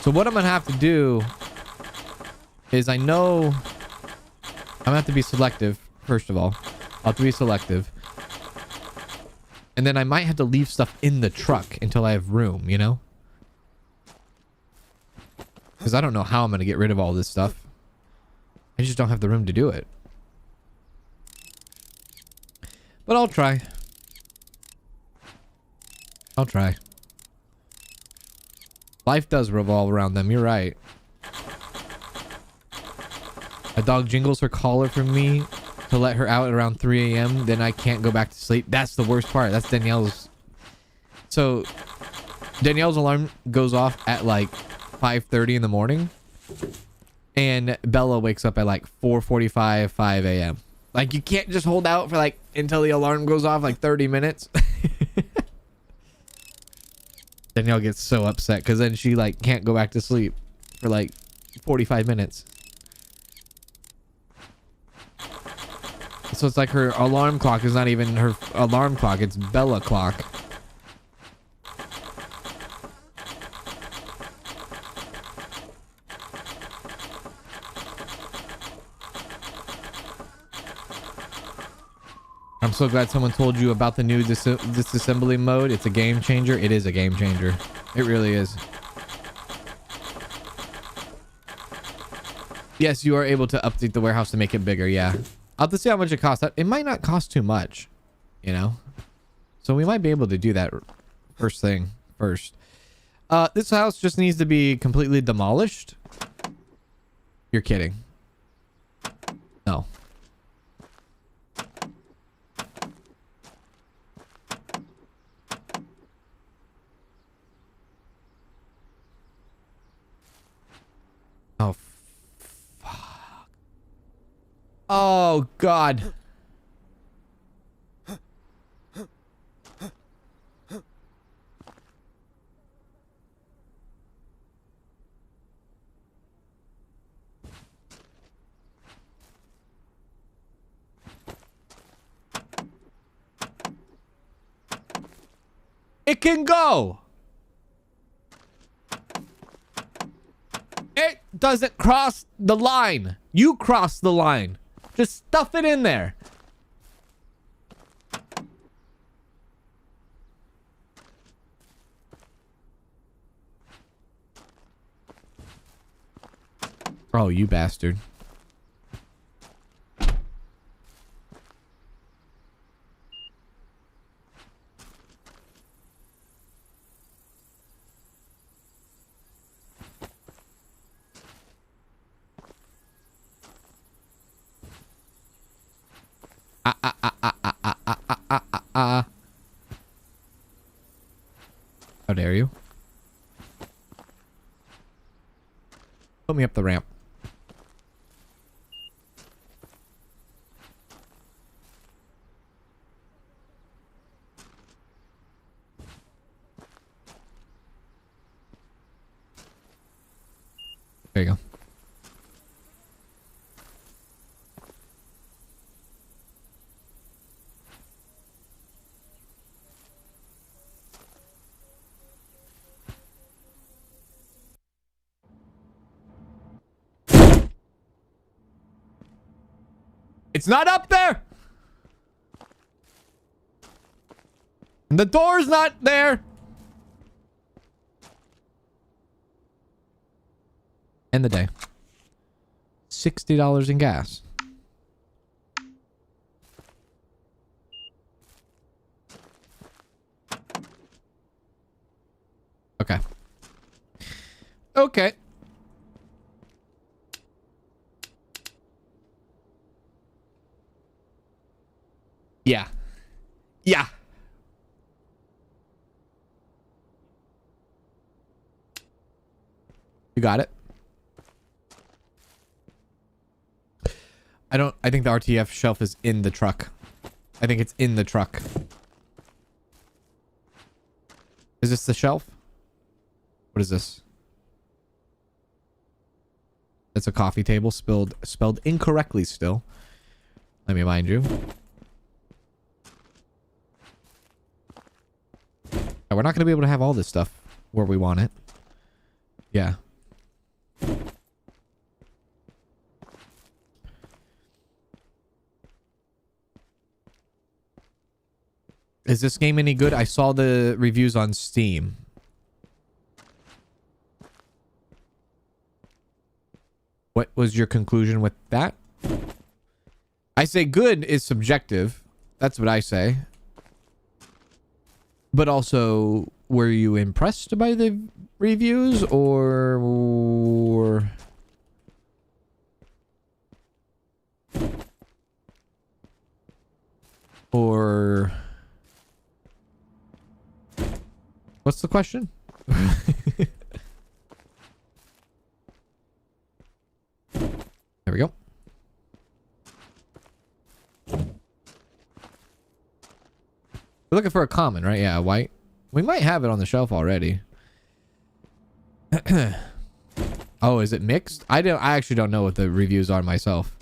Speaker 1: So what I'm going to have to do is I know I'm going to have to be selective, first of all. I'll have to be selective. And then I might have to leave stuff in the truck until I have room, you know? Because I don't know how I'm going to get rid of all this stuff. I just don't have the room to do it. But I'll try. I'll try. Life does revolve around them. You're right. A dog jingles her collar for me to let her out around 3 a.m. Then I can't go back to sleep. That's the worst part. That's Danielle's. So Danielle's alarm goes off at like 5:30 in the morning. And Bella wakes up at like 4:45, 5 a.m. Like you can't just hold out for like until the alarm goes off like 30 minutes. Danielle gets so upset because then she like can't go back to sleep for like 45 minutes. So it's like her alarm clock is not even her alarm clock. It's Bella clock. I'm so glad someone told you about the new disassembly mode. It's a game changer. It is a game changer. It really is. Yes, you are able to update the warehouse to make it bigger. Yeah. I'll have to see how much it costs. It might not cost too much, you know? So we might be able to do that first thing first. This house just needs to be completely demolished. You're kidding. No. Oh, fuck. Oh, God. It can go. It doesn't cross the line. You cross the line. Just stuff it in there. Oh, you bastard. How dare you? Put me up the ramp. There you go. It's not up there. And the door's not there. End the day. $60 in gas. Okay. Okay. Yeah. Yeah. You got it. I think the RTF shelf is in the truck. I think it's in the truck. Is this the shelf? What is this? It's a coffee table spelled incorrectly still. Let me mind you. We're not going to be able to have all this stuff where we want it. Yeah. Is this game any good? I saw the reviews on Steam. What was your conclusion with that? I say good is subjective. That's what I say. But also, were you impressed by the reviews or... What's the question? There we go. We're looking for a common, right? Yeah, white. We might have it on the shelf already. Oh, is it mixed? I actually don't know what the reviews are myself.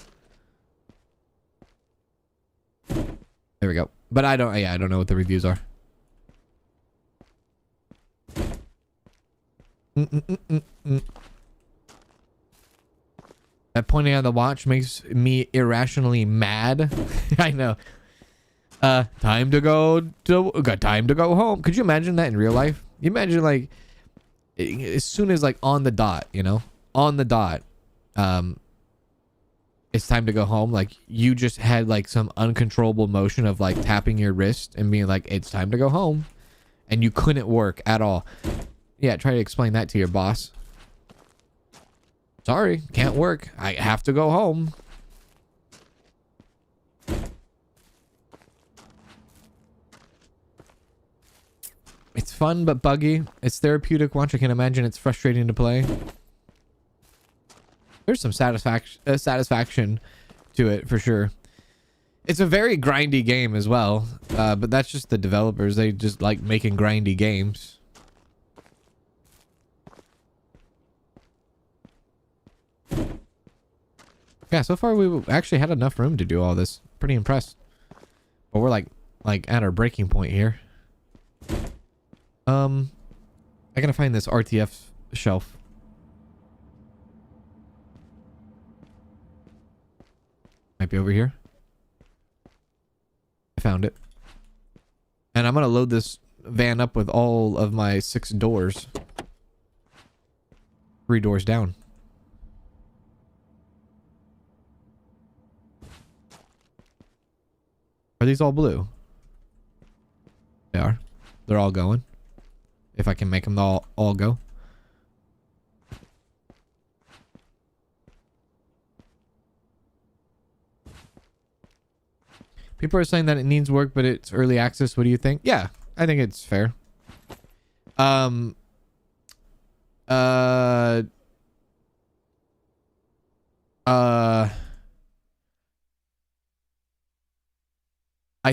Speaker 1: There we go. But I don't know what the reviews are. That pointing at the watch makes me irrationally mad. I know. Got time to go home. Could you imagine that in real life? You imagine like as soon as like on the dot, you know, on the dot, it's time to go home. Like you just had like some uncontrollable motion of like tapping your wrist and being like, it's time to go home, and you couldn't work at all. Yeah, try to explain that to your boss. Sorry, can't work. I have to go home. It's fun but buggy. It's therapeutic. Once I can imagine it's frustrating to play. There's some satisfaction to it for sure. It's a very grindy game as well, but that's just the developers. They just like making grindy games. Yeah, so far we actually had enough room to do all this. Pretty impressed. But we're like at our breaking point here. I gotta find this RTF shelf. Might be over here. I found it. And I'm gonna load this van up with all of my 6 doors. 3 doors down. Are these all blue? They are. They're all going. If I can make them all go. People are saying that it needs work, but it's early access. What do you think? Yeah, I think it's fair. I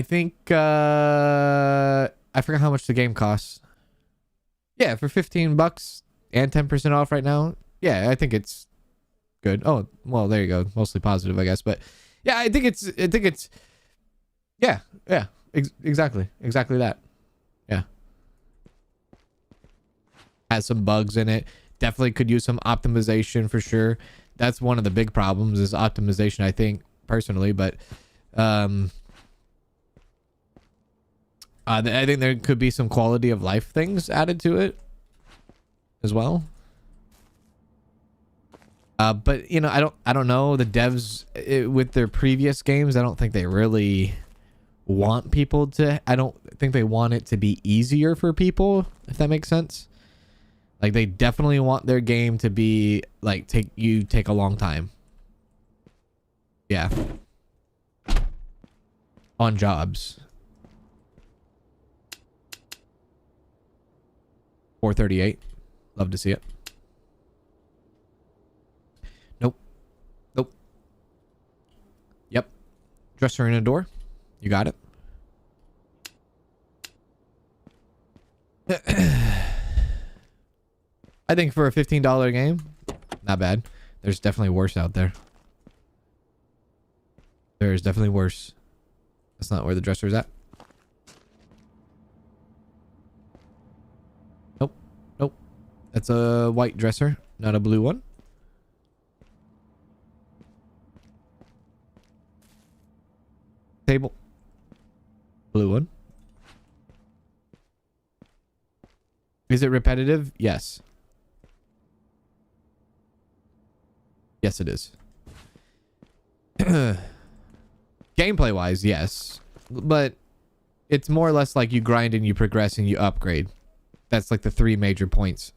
Speaker 1: think I forgot how much the game costs. Yeah, for $15 and 10% off right now. Yeah, I think it's good. Oh, well, there you go. Mostly positive, I guess. But yeah, I think it's yeah, exactly that. Yeah, has some bugs in it. Definitely could use some optimization for sure. That's one of the big problems is optimization, I think, personally. But I think there could be some quality of life things added to it as well. But you know, I don't know the devs with their previous games. I don't think they really want people to. I don't think they want it to be easier for people, if that makes sense. Like they definitely want their game to be like take a long time. Yeah. On jobs. 438. Love to see it. Dresser and a door. You got it. I think for a $15 game, not bad. There's definitely worse out there. There's definitely worse. That's not where the dresser is at. Nope. Nope. That's a white dresser, not a blue one. Table. Blue one. Is it repetitive? Yes. Yes, it is. Gameplay wise, yes. But it's more or less like you grind and you progress and you upgrade. That's like the 3 major points.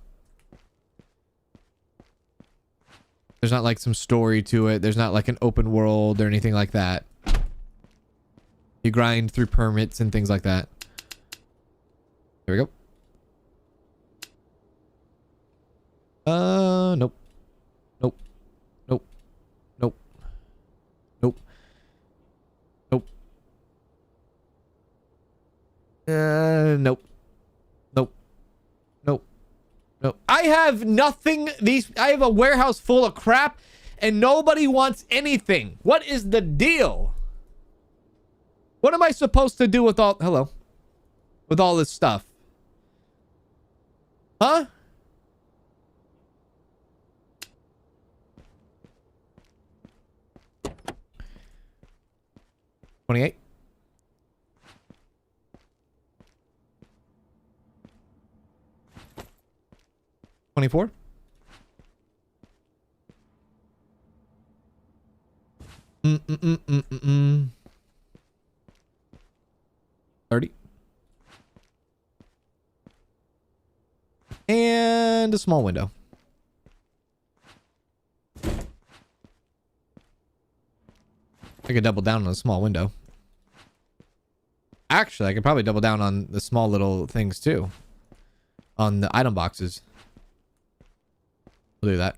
Speaker 1: There's not like some story to it. There's not like an open world or anything like that. You grind through permits and things like that. There we go. Nope. Nope. Nope. Nope. Nope. Nope. Nope. Nope. Nope. Nope. I have nothing. I have a warehouse full of crap and nobody wants anything. What is the deal? What am I supposed to do with all... Hello. With all this stuff? Huh? $28. $24. $30. And a small window. I could double down on a small window. Actually, I could probably double down on the small little things too. On the item boxes. We'll do that.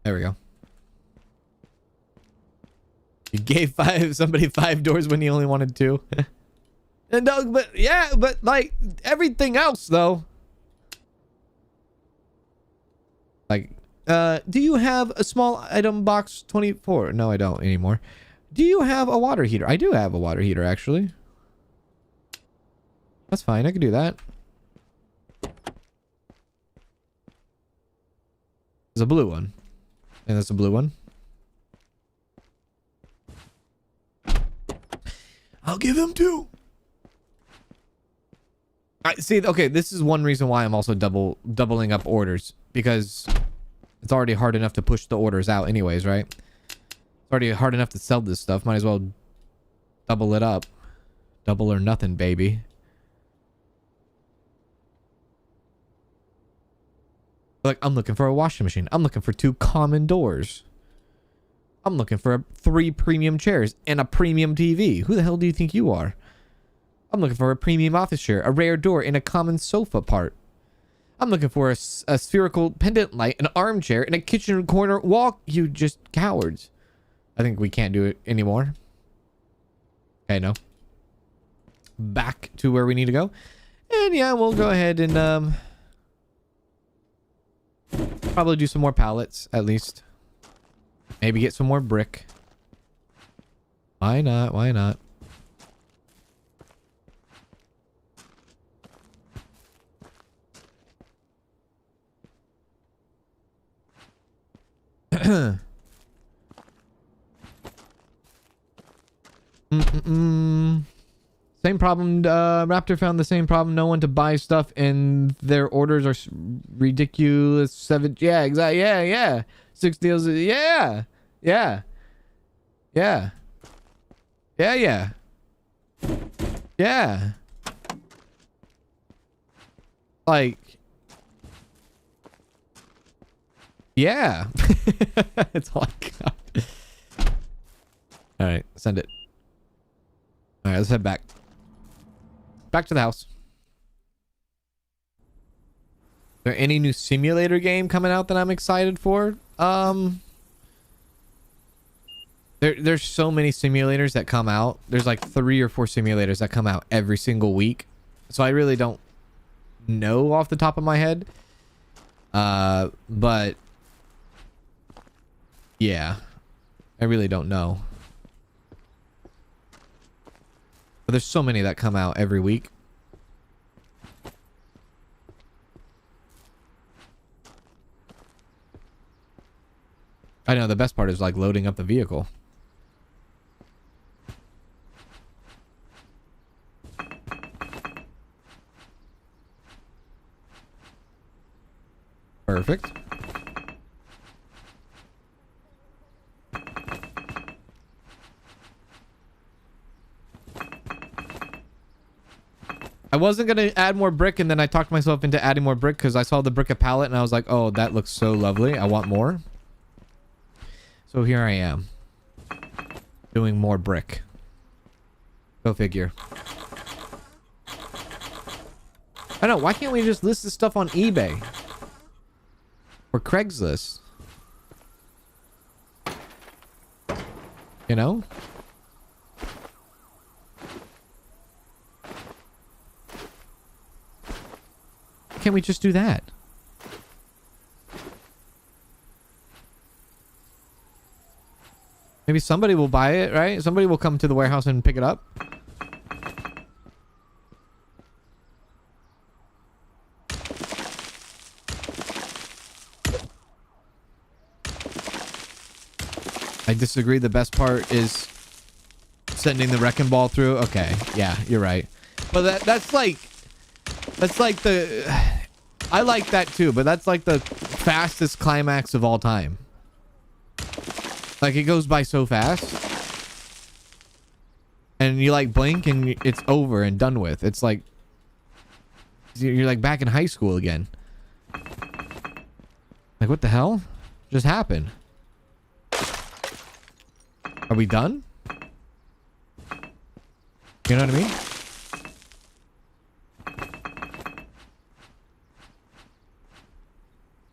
Speaker 1: There we go. You gave somebody 5 doors when you only wanted 2. And no, but yeah, but like everything else though. Like, do you have a small item box 24? No, I don't anymore. Do you have a water heater? I do have a water heater actually. That's fine. I can do that. There's a blue one. And that's a blue one. I'll give him 2. I see. Okay, this is one reason why I'm also doubling up orders, because it's already hard enough to push the orders out anyways, right? It's already hard enough to sell this stuff. Might as well double it up. Double or nothing, baby. Like, I'm looking for a washing machine. I'm looking for 2 common doors. I'm looking for 3 premium chairs and a premium TV. Who the hell do you think you are? I'm looking for a premium office chair, a rare door, and a common sofa part. I'm looking for a spherical pendant light, an armchair, and a kitchen corner wall. You just cowards. I think we can't do it anymore. Okay, no. Back to where we need to go. And yeah, we'll go ahead and probably do some more pallets, at least. Maybe get some more brick. Why not? Why not? Same problem. Raptor found the same problem. No one to buy stuff, and their orders are ridiculous. 7. Yeah, exactly. Yeah, yeah. 6 deals. Yeah, yeah, yeah, yeah, yeah, yeah. Like, yeah. It's all I got. All right, send it. All right, let's head back. Back to the house. Is there any new simulator game coming out that I'm excited for? There's so many simulators that come out. There's like 3 or 4 simulators that come out every single week. So I really don't know off the top of my head. But yeah, I really don't know. But there's so many that come out every week. I know the best part is like loading up the vehicle. Perfect. I wasn't going to add more brick, and then I talked myself into adding more brick because I saw the brick palette and I was like, oh, that looks so lovely. I want more. So here I am. Doing more brick. Go figure. I know, why can't we just list this stuff on eBay? Or Craigslist? You know? Can't we just do that? Maybe somebody will buy it, right? Somebody will come to the warehouse and pick it up. I disagree. The best part is sending the wrecking ball through. Okay, yeah, you're right. But that's like the... I like that too, but that's like the fastest climax of all time. Like, it goes by so fast. And you like blink and it's over and done with. It's like... You're like back in high school again. Like, what the hell just happened? Are we done? You know what I mean?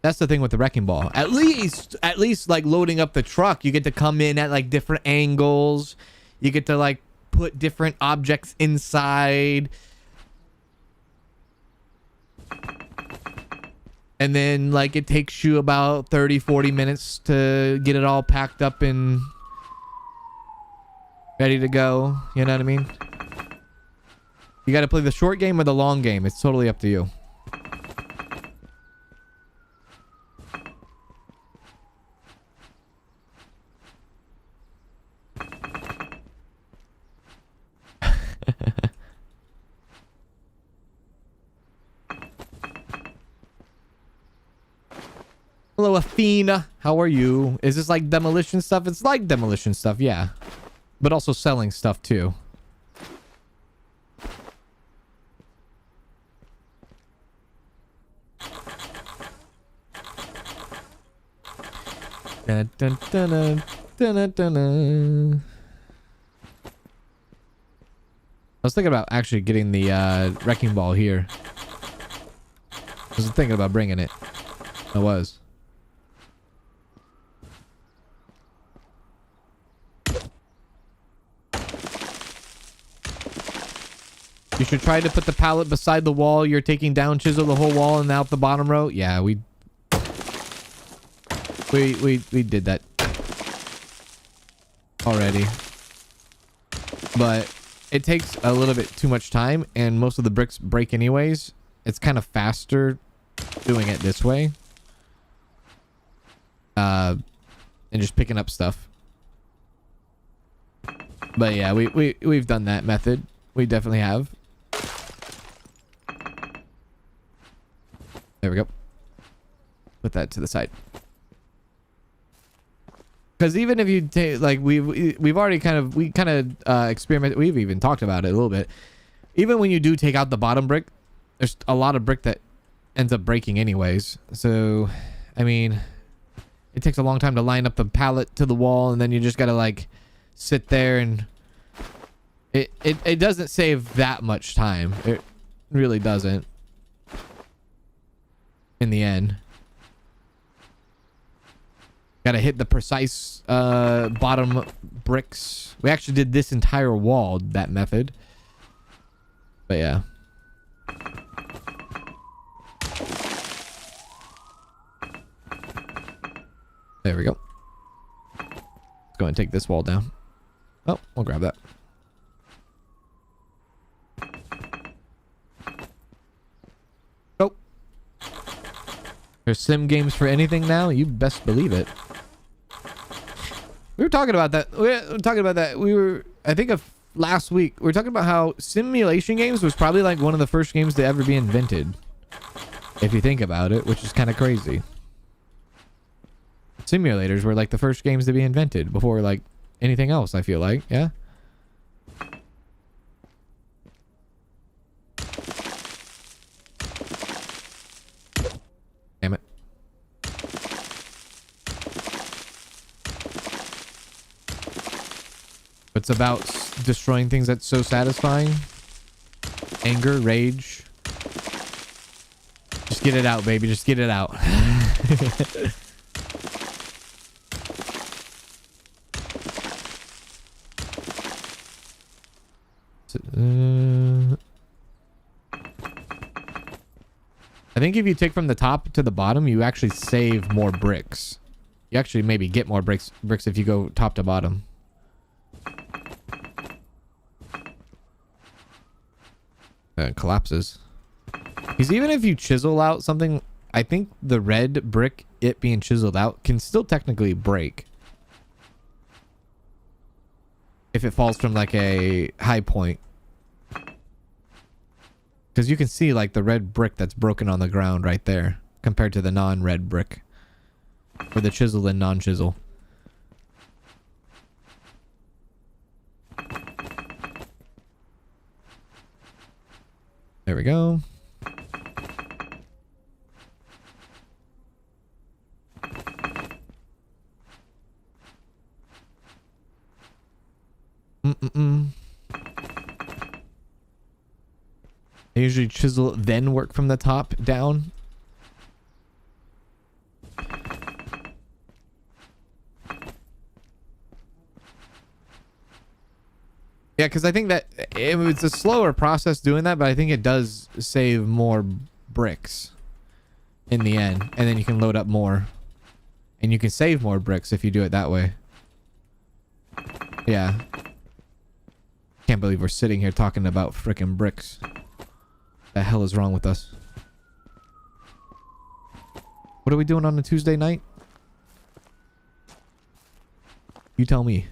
Speaker 1: That's the thing with the wrecking ball. At least like loading up the truck, you get to come in at like different angles. You get to like put different objects inside. And then like it takes you about 30-40 minutes to get it all packed up and ready to go. You know what I mean? You got to play the short game or the long game. It's totally up to you. Hello, Athena. How are you? Is this like demolition stuff? It's like demolition stuff, yeah. But also selling stuff too. Dun, dun, dun, dun, dun, dun, dun. I was thinking about actually getting the wrecking ball here. I was thinking about bringing it. I was. You should try to put the pallet beside the wall you're taking down, chisel the whole wall and out the bottom row. Yeah, we did that already. But it takes a little bit too much time and most of the bricks break anyways. It's kind of faster doing it this way. And just picking up stuff. But yeah, we've done that method. We definitely have. There we go. Put that to the side. Because even if you take, like, we've already kind of experimented. We've even talked about it a little bit. Even when you do take out the bottom brick, there's a lot of brick that ends up breaking anyways. So, I mean, it takes a long time to line up the pallet to the wall, and then you just gotta like sit there, and it doesn't save that much time. It really doesn't. In the end, Gotta hit the precise bottom bricks. We actually did this entire wall that method. But yeah. There we go. Let's go and take this wall down. Oh, we'll grab that. Oh. There's sim games for anything now? You best believe it. We were talking about that. I think last week, we were talking about how simulation games was probably like one of the first games to ever be invented. If you think about it, which is kind of crazy. Simulators were like the first games to be invented before like anything else, I feel like. Yeah. Damn it. It's about destroying things that's so satisfying. Anger, rage. Just get it out, baby. Just get it out. I think if you take from the top to the bottom, you actually save more bricks. You actually maybe get more bricks if you go top to bottom. It collapses. Because even if you chisel out something, I think the red brick, it being chiseled out, can still technically break. If it falls from like a high point. Because you can see like the red brick that's broken on the ground right there. Compared to the non-red brick. Or the chisel and non-chisel. There we go. I usually chisel, then work from the top down. Yeah, because I think that it's a slower process doing that, but I think it does save more bricks in the end. And then you can load up more. And you can save more bricks if you do it that way. Yeah. Can't believe we're sitting here talking about frickin' bricks. The hell is wrong with us? What are we doing on a Tuesday night? You tell me.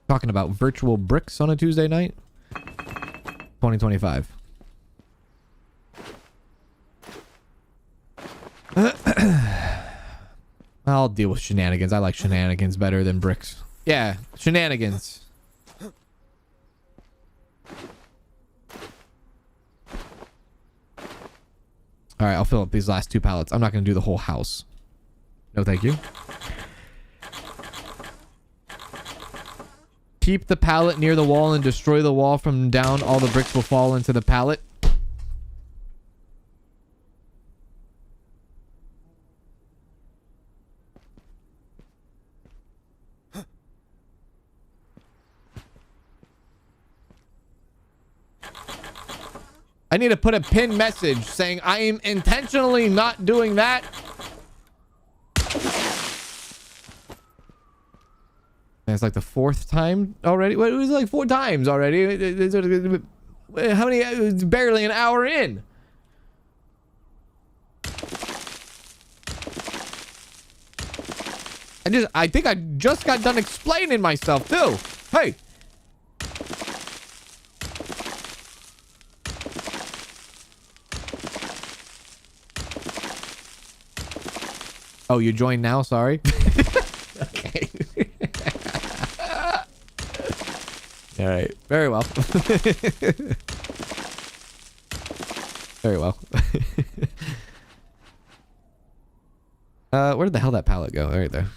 Speaker 1: Talking about virtual bricks on a Tuesday night? 2025. I'll deal with shenanigans. I like shenanigans better than bricks. Yeah, shenanigans. All right, I'll fill up these last 2 pallets. I'm not going to do the whole house. No, thank you. Keep the pallet near the wall and destroy the wall from down. All the bricks will fall into the pallet. I need to put a pin message saying I am intentionally not doing that. And it's like the 4th time already. Well, it was like 4 times already. How many? It's barely an hour in. I think I just got done explaining myself too. Hey. Oh, you joined now? Sorry. Okay. All right. Very well. Very well. Where did the hell that pallet go? Right there.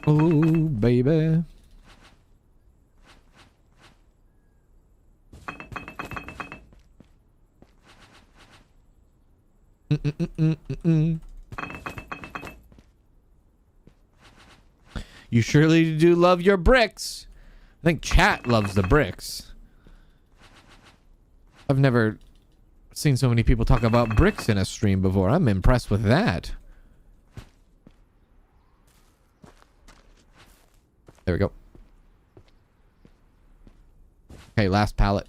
Speaker 1: Oh, baby. You surely do love your bricks. I think chat loves the bricks. I've never seen so many people talk about bricks in a stream before. I'm impressed with that. There we go. Okay, last pallet.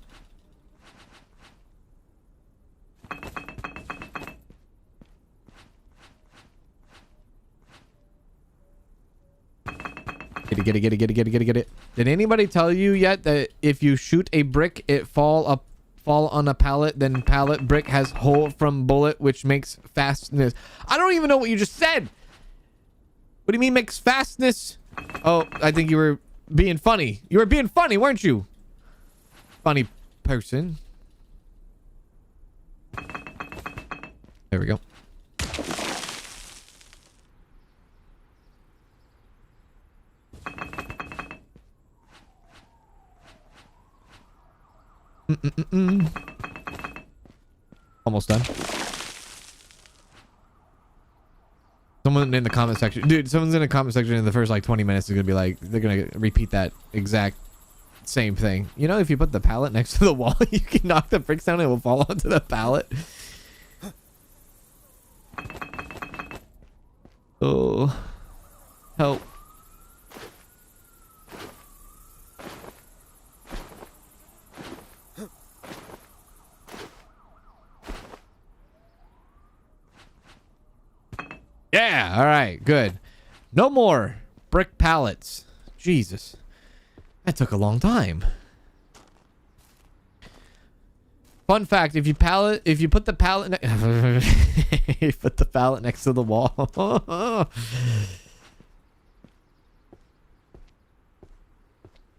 Speaker 1: Get it. Did anybody tell you yet that if you shoot a brick, it fall on a pallet, then pallet brick has hole from bullet, which makes fastness? I don't even know what you just said. What do you mean makes fastness? Oh, I think you were being funny. You were being funny, weren't you? Funny person. There we go. Almost done. Someone in the comment section, dude, someone's in the comment section in the first like 20 minutes is gonna be like, they're gonna repeat that exact same thing. You know, if you put the pallet next to the wall, you can knock the bricks down and it will fall onto the pallet. Oh, help. Yeah, all right, good. No more brick pallets. Jesus. That took a long time. Fun fact, if you put the pallet you put the pallet next to the wall.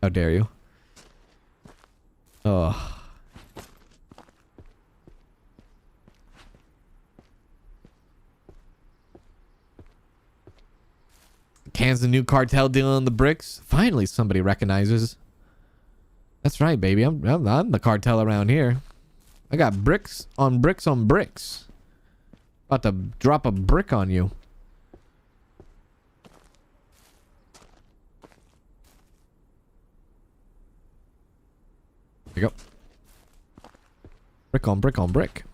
Speaker 1: How dare you? Oh. Can's the new cartel deal on the bricks. Finally, somebody recognizes. That's right, baby. I'm the cartel around here. I got bricks on bricks on bricks. About to drop a brick on you. There you go. Brick on brick on brick.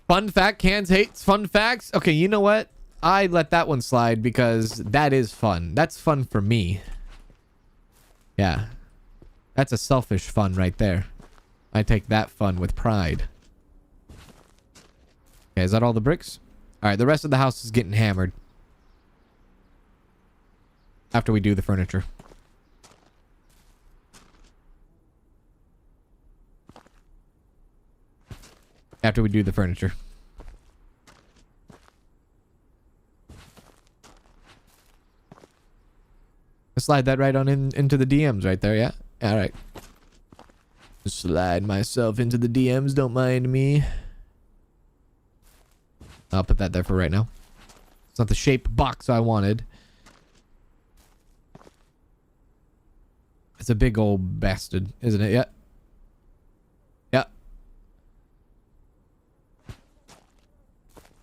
Speaker 1: Fun fact, Cans hates fun facts. Okay, you know what? I let that one slide because that is fun. That's fun for me. Yeah. That's a selfish fun right there. I take that fun with pride. Okay, is that all the bricks? Alright, the rest of the house is getting hammered. After we do the furniture. After we do the furniture. Slide that right on into the DMs right there, yeah? Alright. Slide myself into the DMs, don't mind me. I'll put that there for right now. It's not the shape box I wanted. It's a big old bastard, isn't it? Yeah. Yeah.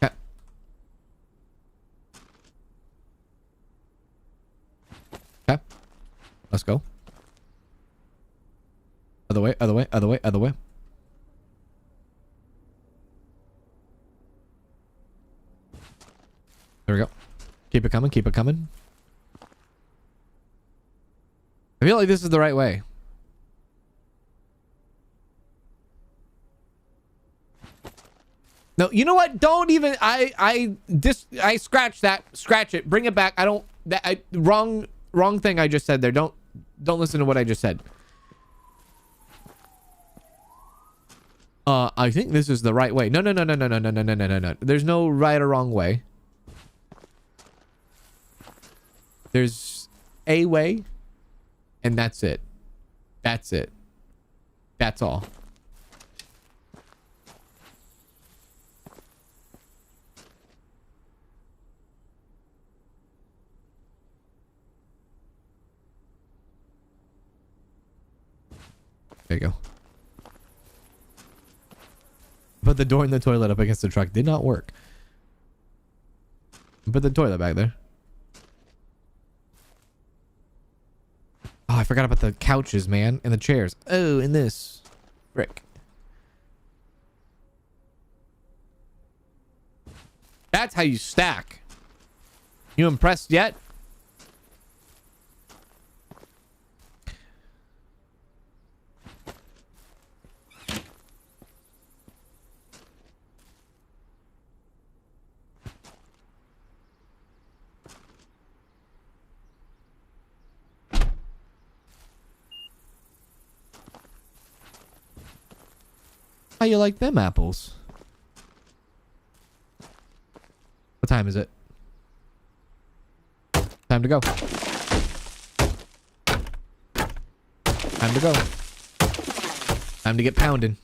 Speaker 1: Okay. Okay. Let's go. Other way, other way, other way, other way. There we go. Keep it coming, keep it coming. I feel like this is the right way. No, you know what? Don't even I scratch that. Scratch it. Bring it back. I don't wrong thing I just said there. Don't listen to what I just said. I think this is the right way. No. There's no right or wrong way. There's a way, and that's it. That's it. That's all. There you go. Put the door in the toilet up against the truck. Did not work. Put the toilet back there. Oh, I forgot about the couches, man. And the chairs. Oh, and this. Frick. That's how you stack. You impressed yet? How you like them apples? What time is it? Time to go. Time to go. Time to get pounding.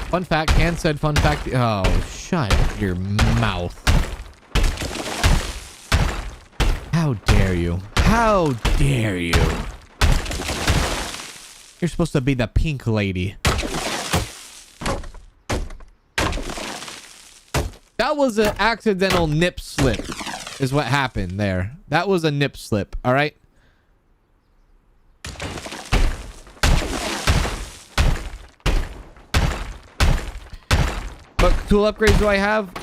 Speaker 1: Fun fact. Han said fun fact. Oh, shut your mouth. How dare you? How dare you? You're supposed to be the pink lady. That was an accidental nip slip, is what happened there. That was a nip slip, all right? What tool upgrades do I have?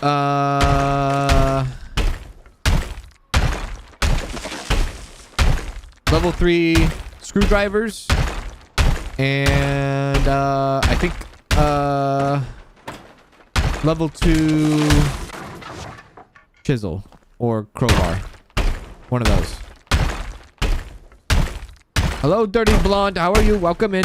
Speaker 1: Level 3 screwdrivers. And I think level 2 chisel or crowbar. One of those. Hello, Dirty Blonde. How are you? Welcome in.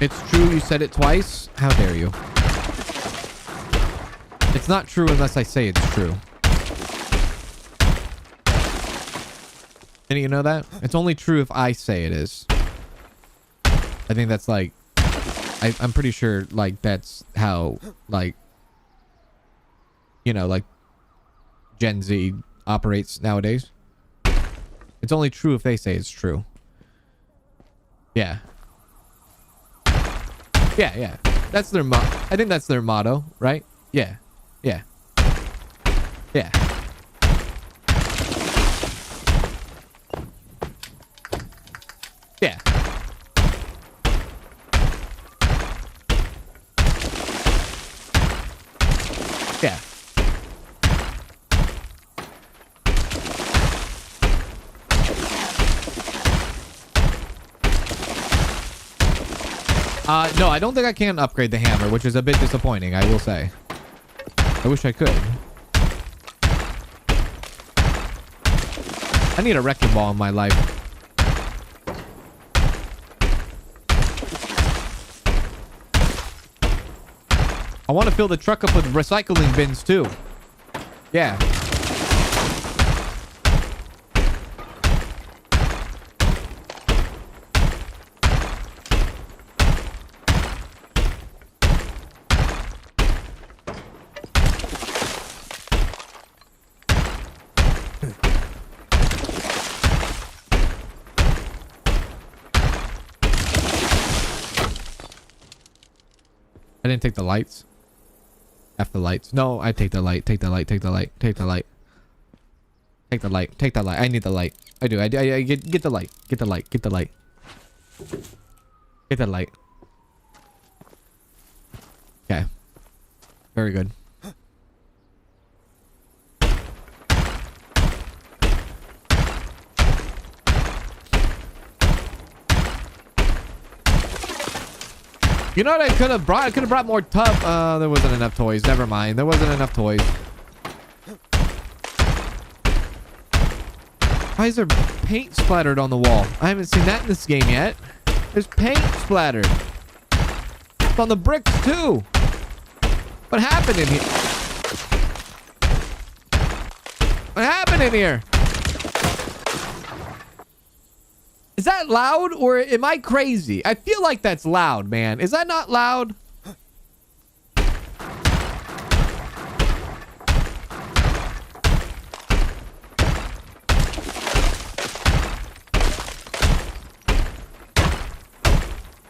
Speaker 1: It's true you said it twice? How dare you? It's not true unless I say it's true. Didn't you know that? It's only true if I say it is. I think that's like... I'm pretty sure, like, that's how, like... You know, like... Gen Z operates nowadays. It's only true if they say it's true. Yeah. Yeah, yeah. That's their I think that's their motto, right? Yeah. Yeah. Yeah. Yeah. Yeah. No, I don't think I can upgrade the hammer, which is a bit disappointing, I will say. I wish I could. I need a wrecking ball in my life. I want to fill the truck up with recycling bins too. Yeah. I didn't take the lights. F the lights. No, I take the light. Take the light. Take the light. Take the light. Take the light. Take the light. I need the light. I do. I get the light. Get the light. Get the light. Get the light. Okay. Very good. You know what I could have brought? I could have brought more there wasn't enough toys. Never mind. There wasn't enough toys. Why is there paint splattered on the wall? I haven't seen that in this game yet. There's paint splattered. It's on the bricks too. What happened in here? What happened in here? Is that loud or am I crazy? I feel like that's loud, man. Is that not loud?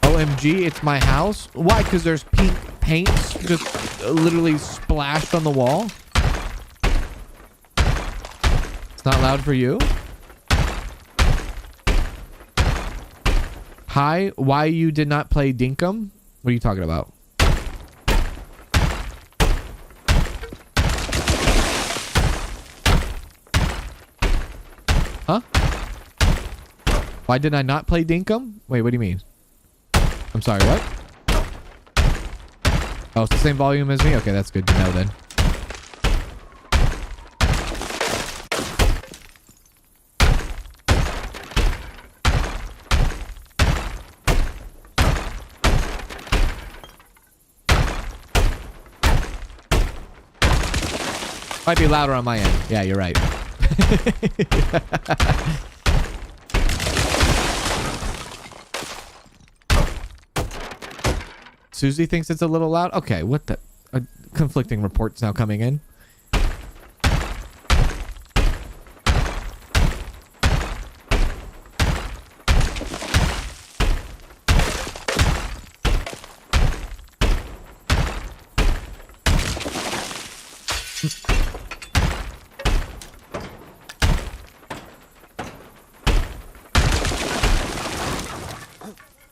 Speaker 1: OMG, it's my house. Why? Because there's pink paints just literally splashed on the wall. It's not loud for you? Hi, why you did not play Dinkum? What are you talking about? Huh? Why did I not play Dinkum? Wait, what do you mean? I'm sorry, what? Oh, it's the same volume as me? Okay, that's good to know then. Might be louder on my end. Yeah, you're right. Susie thinks it's a little loud. Okay, what the... conflicting reports now coming in.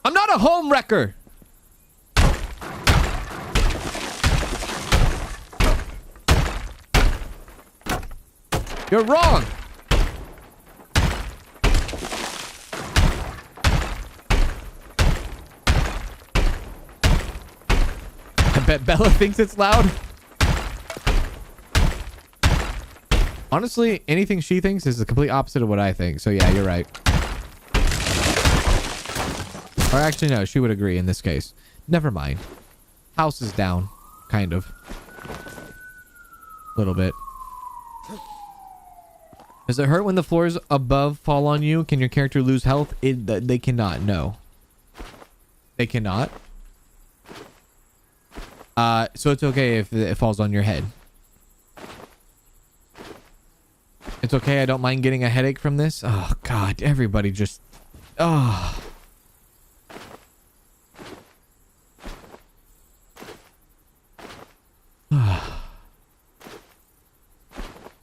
Speaker 1: I'm not a home wrecker. You're wrong. I bet Bella thinks it's loud. Honestly, anything she thinks is the complete opposite of what I think. So yeah, you're right. Or actually, no, she would agree in this case. Never mind. House is down. Kind of. A little bit. Does it hurt when the floors above fall on you? Can your character lose health? They cannot. No. They cannot. So it's okay if it falls on your head. It's okay. I don't mind getting a headache from this. Oh, God. Everybody just... Oh...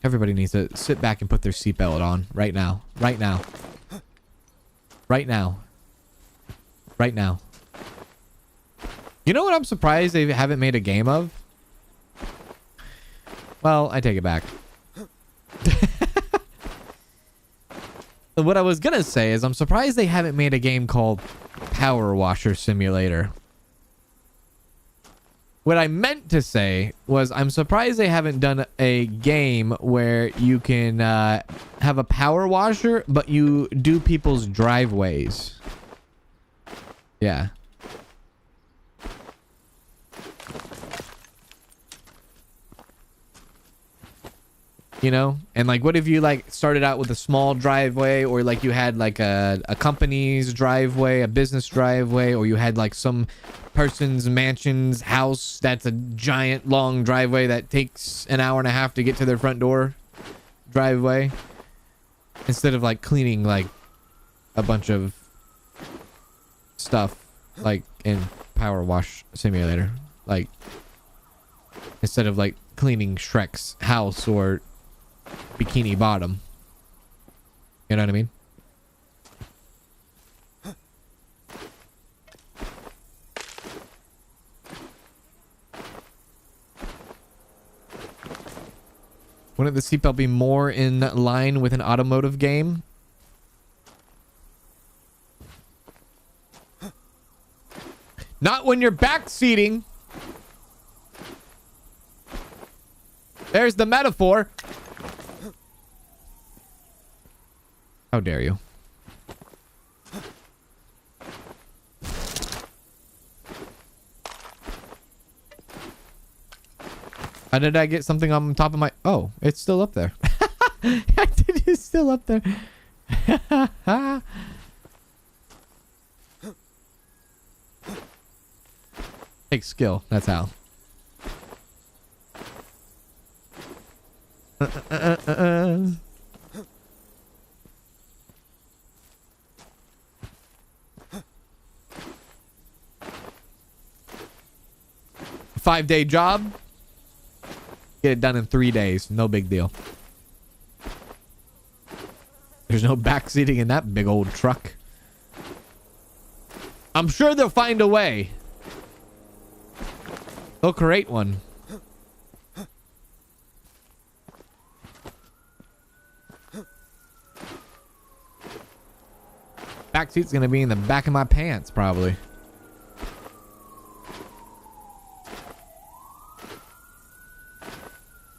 Speaker 1: Everybody needs to sit back and put their seatbelt on right now. Right now. Right now. Right now. You know what I'm surprised they haven't made a game of? Well, I take it back. What I was gonna say is I'm surprised they haven't made a game called Power Washer Simulator. What I meant to say was I'm surprised they haven't done a game where you can have a power washer, but you do people's driveways. Yeah. You know? And like, what if you like started out with a small driveway, or like you had like a company's driveway, a business driveway, or you had like some person's mansion's house that's a giant long driveway that takes an hour and a half to get to their front door driveway, instead of like cleaning like a bunch of stuff like in Power Wash Simulator, like instead of like cleaning Shrek's house or Bikini Bottom, you know what I mean? Wouldn't the seatbelt be more in line with an automotive game? Not when you're backseating. There's the metaphor. How dare you? How did I get something on top of my... Oh, it's still up there. It's still up there. Takes skill. That's how. 5-day job. Get it done in 3 days. No big deal. There's no backseating in that big old truck. I'm sure they'll find a way. They'll create one. Backseat's gonna be in the back of my pants, probably.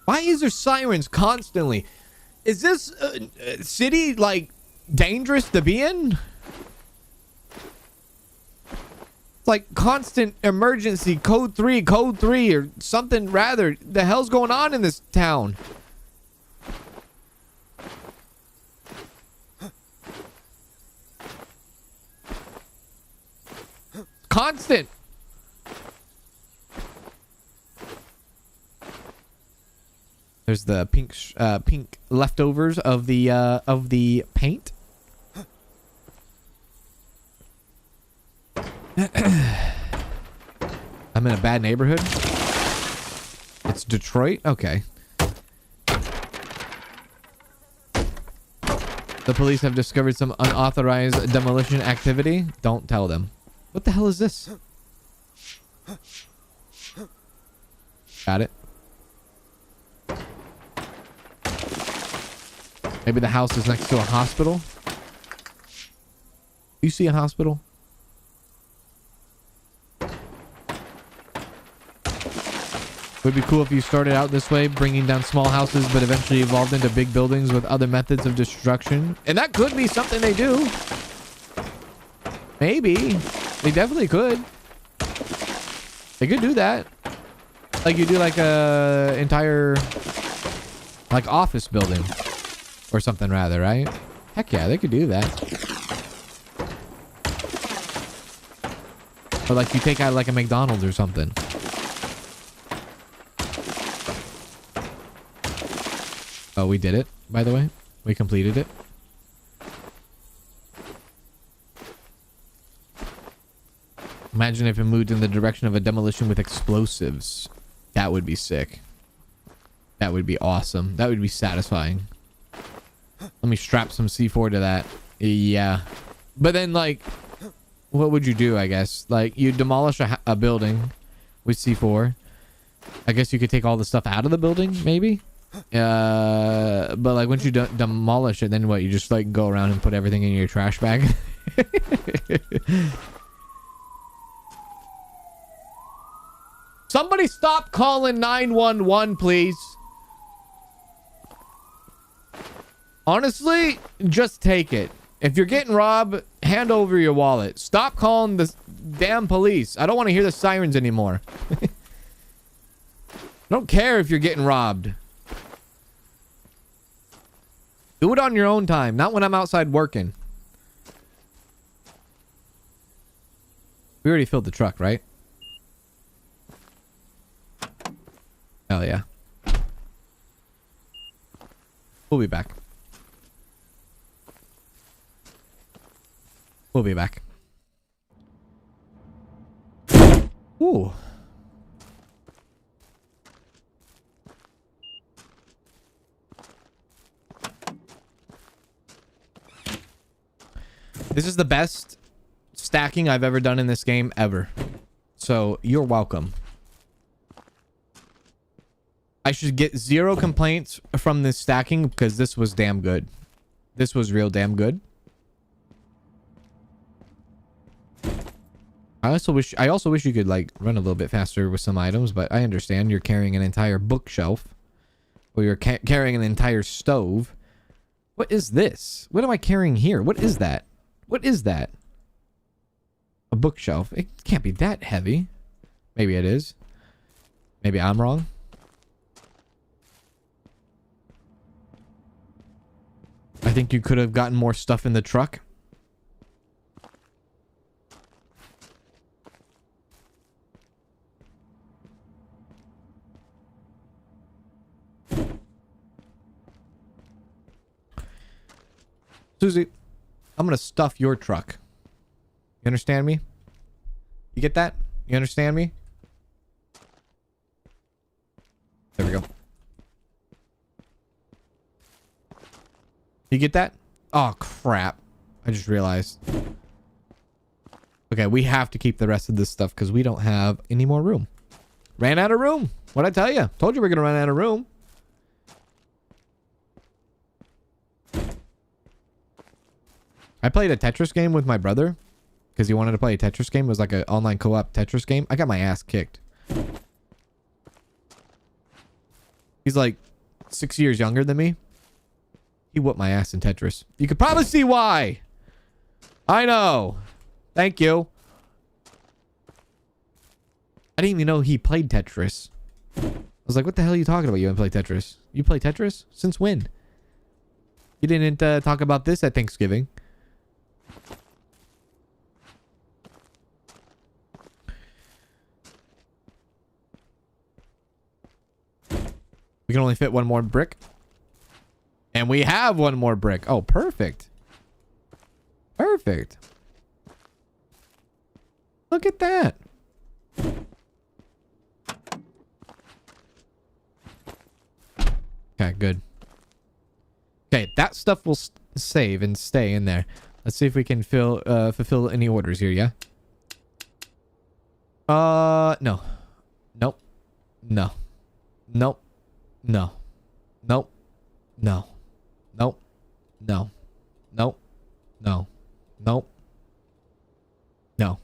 Speaker 1: Why is there sirens constantly? Is this city, like, dangerous to be in? It's like constant emergency, code 3, or something rather. The hell's going on in this town? Constant. There's the pink leftovers of the paint. I'm in a bad neighborhood. It's Detroit. Okay. The police have discovered some unauthorized demolition activity. Don't tell them. What the hell is this? Got it. Maybe the house is next to a hospital. You see a hospital? Would be cool if you started out this way, bringing down small houses, but eventually evolved into big buildings with other methods of destruction. And that could be something they do. Maybe. They definitely could. They could do that. Like you do like a entire like office building. Or something rather, right? Heck yeah, they could do that. Or like you take out like a McDonald's or something. Oh, we did it, by the way. We completed it. Imagine if it moved in the direction of a demolition with explosives. That would be sick. That would be awesome. That would be satisfying. Let me strap some C4 to that. Yeah. But then, like, what would you do, I guess? Like, you demolish a building with C4. I guess you could take all the stuff out of the building, maybe? But, like, once you demolish it, then what? You just, like, go around and put everything in your trash bag? Somebody stop calling 911, please. Honestly, just take it. If you're getting robbed, hand over your wallet. Stop calling the damn police. I don't want to hear the sirens anymore. I don't care if you're getting robbed. Do it on your own time, not when I'm outside working. We already filled the truck, right? Hell yeah. We'll be back. We'll be back. Ooh. This is the best stacking I've ever done in this game ever. So, you're welcome. I should get 0 complaints from this stacking because this was damn good. This was real damn good. I also wish you could like run a little bit faster with some items, but I understand you're carrying an entire bookshelf or you're carrying an entire stove. What is this? What am I carrying here? What is that? What is that? A bookshelf. It can't be that heavy. Maybe it is. Maybe I'm wrong. I think you could have gotten more stuff in the truck. Susie, I'm gonna stuff your truck. You understand me? You get that? You understand me? There we go. You get that? Oh, crap. I just realized. Okay, we have to keep the rest of this stuff because we don't have any more room. Ran out of room. What'd I tell you? Told you we're going to run out of room. I played a Tetris game with my brother because he wanted to play a Tetris game. It was like an online co-op Tetris game. I got my ass kicked. He's like 6 years younger than me. He whooped my ass in Tetris. You could probably see why. I know. Thank you. I didn't even know he played Tetris. I was like, what the hell are you talking about? You haven't played Tetris. You play Tetris? Since when? You didn't talk about this at Thanksgiving. We can only fit one more brick. And we have one more brick. Oh, perfect. Perfect. Look at that. Okay, good. Okay, that stuff will save and stay in there. Let's see if we can fulfill any orders here, yeah? No. Nope. No. Nope. No. Nope. No. Nope. No. Nope. No. Nope. No.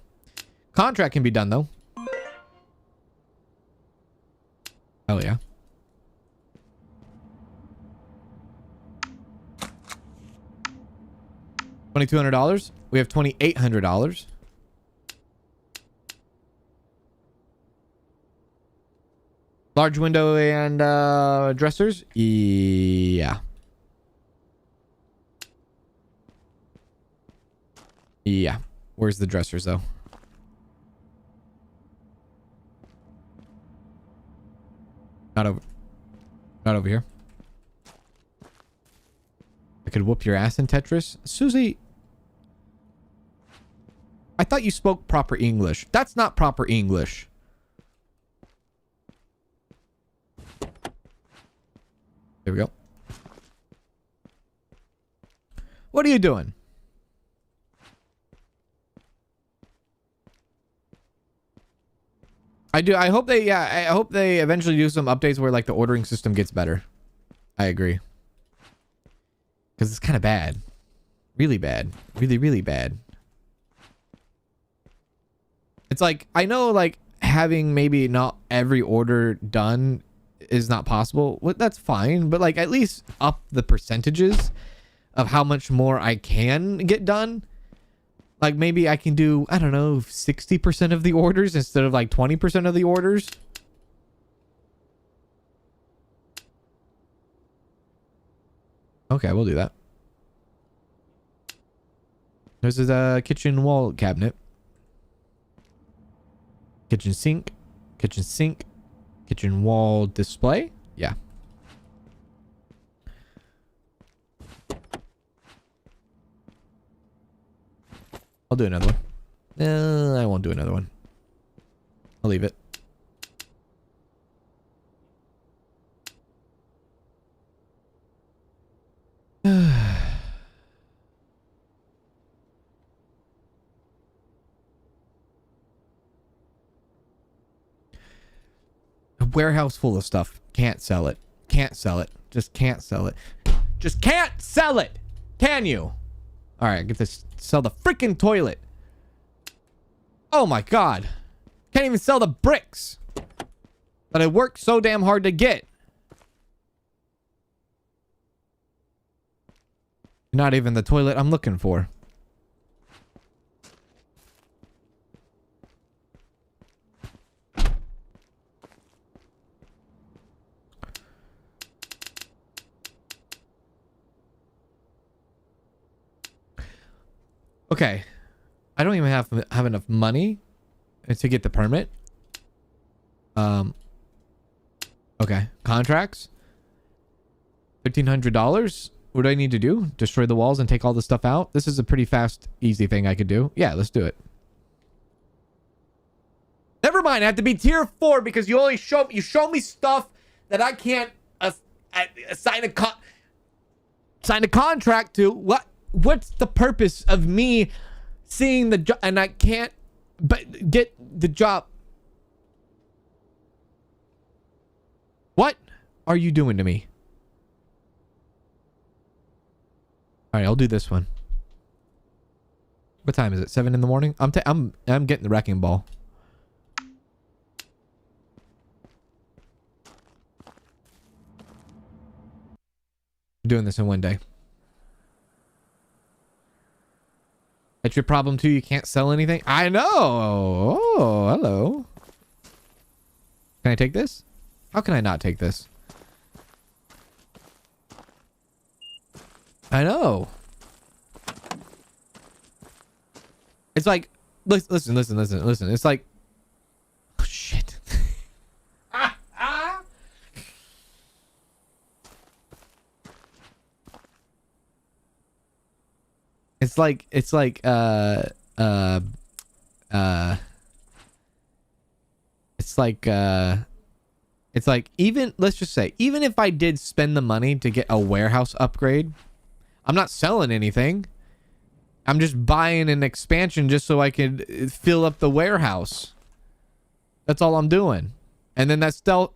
Speaker 1: Contract can be done, though. Hell yeah. $2,200. We have $2,800. Large window and dressers. Yeah. Yeah. Where's the dressers, though? Not over here. I could whoop your ass in Tetris. Susie, I thought you spoke proper English. That's not proper English. There we go. What are you doing? I hope they eventually do some updates where like the ordering system gets better. I agree. Because it's kind of bad. Really bad. Really, really bad. It's like, I know like having maybe not every order done is not possible. Well, that's fine. But like at least up the percentages of how much more I can get done. Like maybe I can do, I don't know, 60% of the orders instead of like 20% of the orders. Okay, we'll do that. This is a kitchen wall cabinet. Kitchen sink. Kitchen sink. Kitchen wall display. Yeah. I'll do another one. I won't do another one. I'll leave it. A warehouse full of stuff. Can't sell it. Can't sell it. Just can't sell it. Just can't sell it. Can you? All right, get this. Sell the freaking toilet. Oh my god. Can't even sell the bricks that I worked so damn hard to get. Not even the toilet I'm looking for. Okay. I don't even have enough money to get the permit. Okay. Contracts. $1,300. What do I need to do? Destroy the walls and take all the stuff out? This is a pretty fast, easy thing I could do. Yeah, let's do it. Never mind, I have to be tier 4 because you only show me stuff that I can't sign a contract to. What's the purpose of me seeing the job and I can't get the job? What are you doing to me? All right, I'll do this one. What time is it? 7 in the morning? I'm getting the wrecking ball. I'm doing this in one day. That's your problem too. You can't sell anything. I know. Oh, hello. Can I take this? How can I not take this? I know. It's like, listen. It's like, oh, shit. It's like, even, let's just say, even if I did spend the money to get a warehouse upgrade, I'm not selling anything. I'm just buying an expansion just so I could fill up the warehouse. That's all I'm doing. And then that stuff,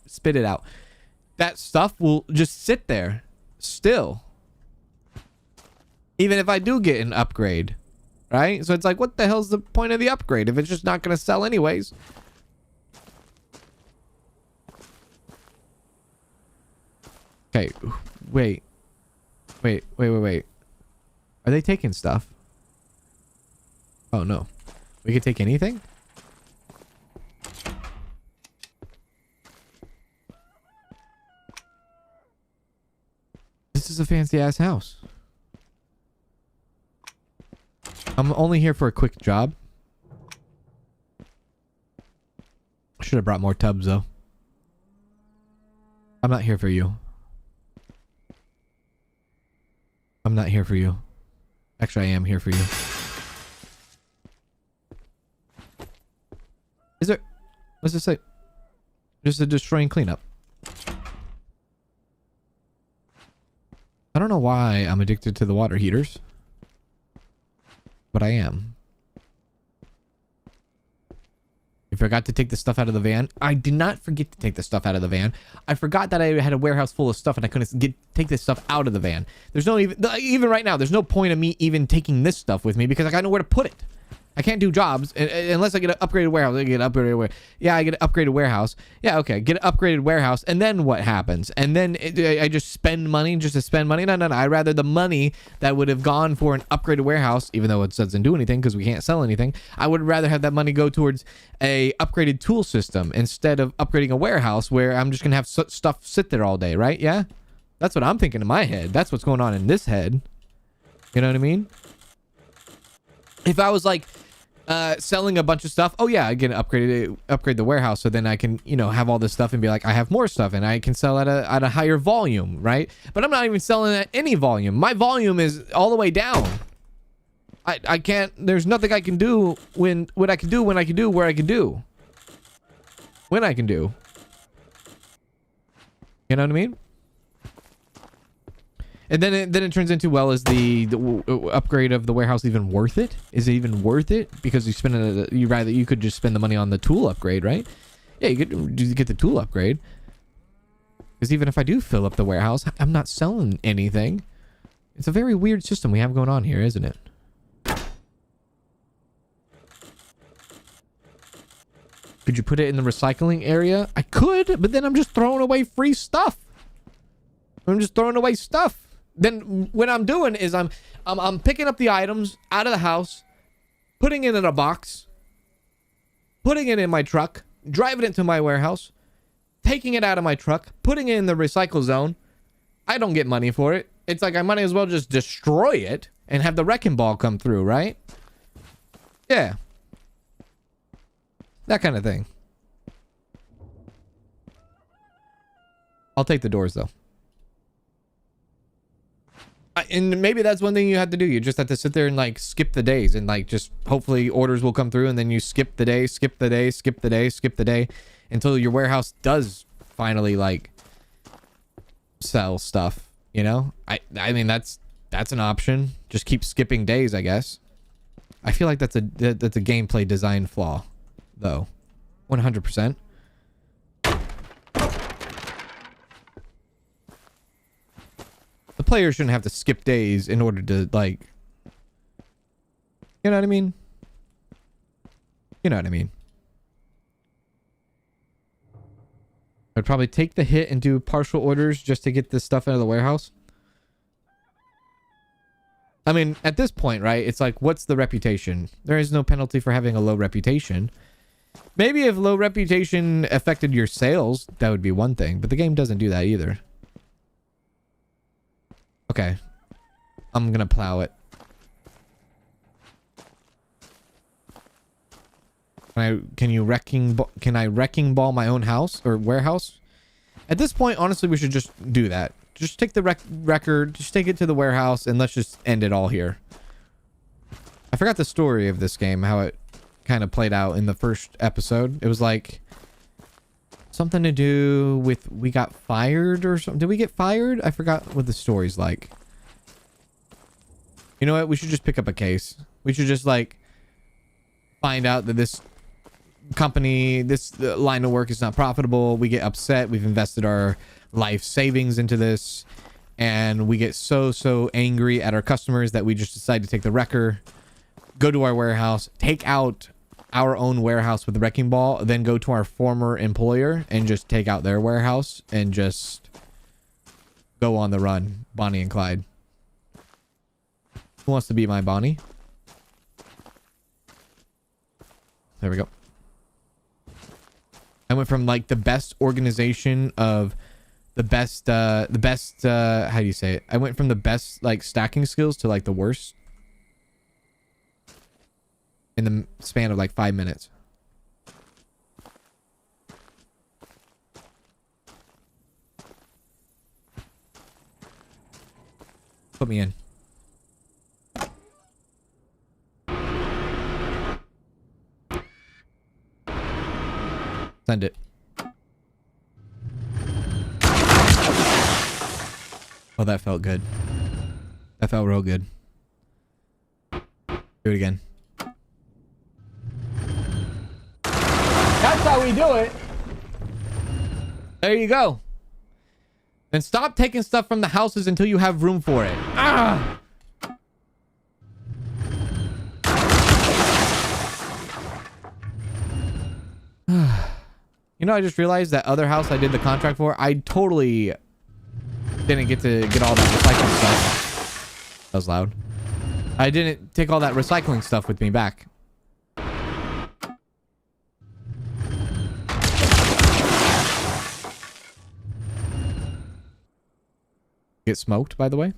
Speaker 1: spit it out. That stuff will just sit there still. Even if I do get an upgrade. Right? So it's like, what the hell's the point of the upgrade if it's just not going to sell anyways? Okay, wait. Are they taking stuff? Oh, no. We could take anything? This is a fancy-ass house. I'm only here for a quick job. Should have brought more tubs, though. I'm not here for you. I'm not here for you. Actually, I am here for you. Is there... What's this say? Just a destroying cleanup. I don't know why I'm addicted to the water heaters. But I am. I forgot to take the stuff out of the van. I did not forget to take the stuff out of the van. I forgot that I had a warehouse full of stuff and I couldn't take this stuff out of the van. There's no even right now, there's no point of me even taking this stuff with me because I got nowhere to put it. I can't do jobs unless I get an upgraded warehouse. I get an upgraded warehouse. Yeah, I get an upgraded warehouse. Yeah, okay. Get an upgraded warehouse. And then what happens? And then I just spend money just to spend money? No. I'd rather the money that would have gone for an upgraded warehouse, even though it doesn't do anything because we can't sell anything, I would rather have that money go towards a upgraded tool system instead of upgrading a warehouse where I'm just going to have stuff sit there all day, right? Yeah? That's what I'm thinking in my head. That's what's going on in this head. You know what I mean? If I was like selling a bunch of stuff, oh yeah, I can upgrade the warehouse so then I can, you know, have all this stuff and be like, I have more stuff and I can sell at a higher volume, right? But I'm not even selling at any volume. My volume is all the way down. I can't, there's nothing I can do when I can do where I can do. When I can do. You know what I mean? And then it turns into, well, is the upgrade of the warehouse even worth it? Is it even worth it? Because you could just spend the money on the tool upgrade, right? Yeah, you could get the tool upgrade. Because even if I do fill up the warehouse, I'm not selling anything. It's a very weird system we have going on here, isn't it? Could you put it in the recycling area? I could, but then I'm just throwing away free stuff. I'm just throwing away stuff. Then what I'm doing is I'm picking up the items out of the house, putting it in a box, putting it in my truck, driving it to my warehouse, taking it out of my truck, putting it in the recycle zone. I don't get money for it. It's like I might as well just destroy it and have the wrecking ball come through, right? Yeah. That kind of thing. I'll take the doors though. And maybe that's one thing you have to do. You just have to sit there and like skip the days and like just hopefully orders will come through, and then you skip the day, skip the day, skip the day, skip the day until your warehouse does finally like sell stuff, you know? I mean that's an option. Just keep skipping days, I guess. I feel like that's a gameplay design flaw though. 100%. The player shouldn't have to skip days in order to, like... You know what I mean? You know what I mean. I'd probably take the hit and do partial orders just to get this stuff out of the warehouse. I mean, at this point, right? It's like, what's the reputation? There is no penalty for having a low reputation. Maybe if low reputation affected your sales, that would be one thing. But the game doesn't do that either. Okay. I'm gonna plow it. Can I wrecking ball my own house or warehouse? At this point, honestly, we should just do that. Just take the record, just take it to the warehouse, and let's just end it all here. I forgot the story of this game, how it kind of played out in the first episode. It was like something to do with we got fired or something. Did we get fired? I forgot what the story's like. You know what? We should just pick up a case. We should just like find out that this company, this line of work is not profitable. We get upset. We've invested our life savings into this, and we get so angry at our customers that we just decide to take the wrecker, go to our warehouse, take out our own warehouse with the wrecking ball, then go to our former employer and just take out their warehouse and just go on the run. Bonnie and Clyde. Who wants to be my Bonnie? There we go. I went from like the best organization of the best how do you say it? I went from the best like stacking skills to like the worst in the span of like 5 minutes. Put me in. Send it. Oh, that felt good. That felt real good. Do it again. That's how we do it. There you go. Then stop taking stuff from the houses until you have room for it. Ah! You know, I just realized that other house I did the contract for, I totally didn't get to get all that recycling stuff. That was loud. I didn't take all that recycling stuff with me back. Get smoked, by the way.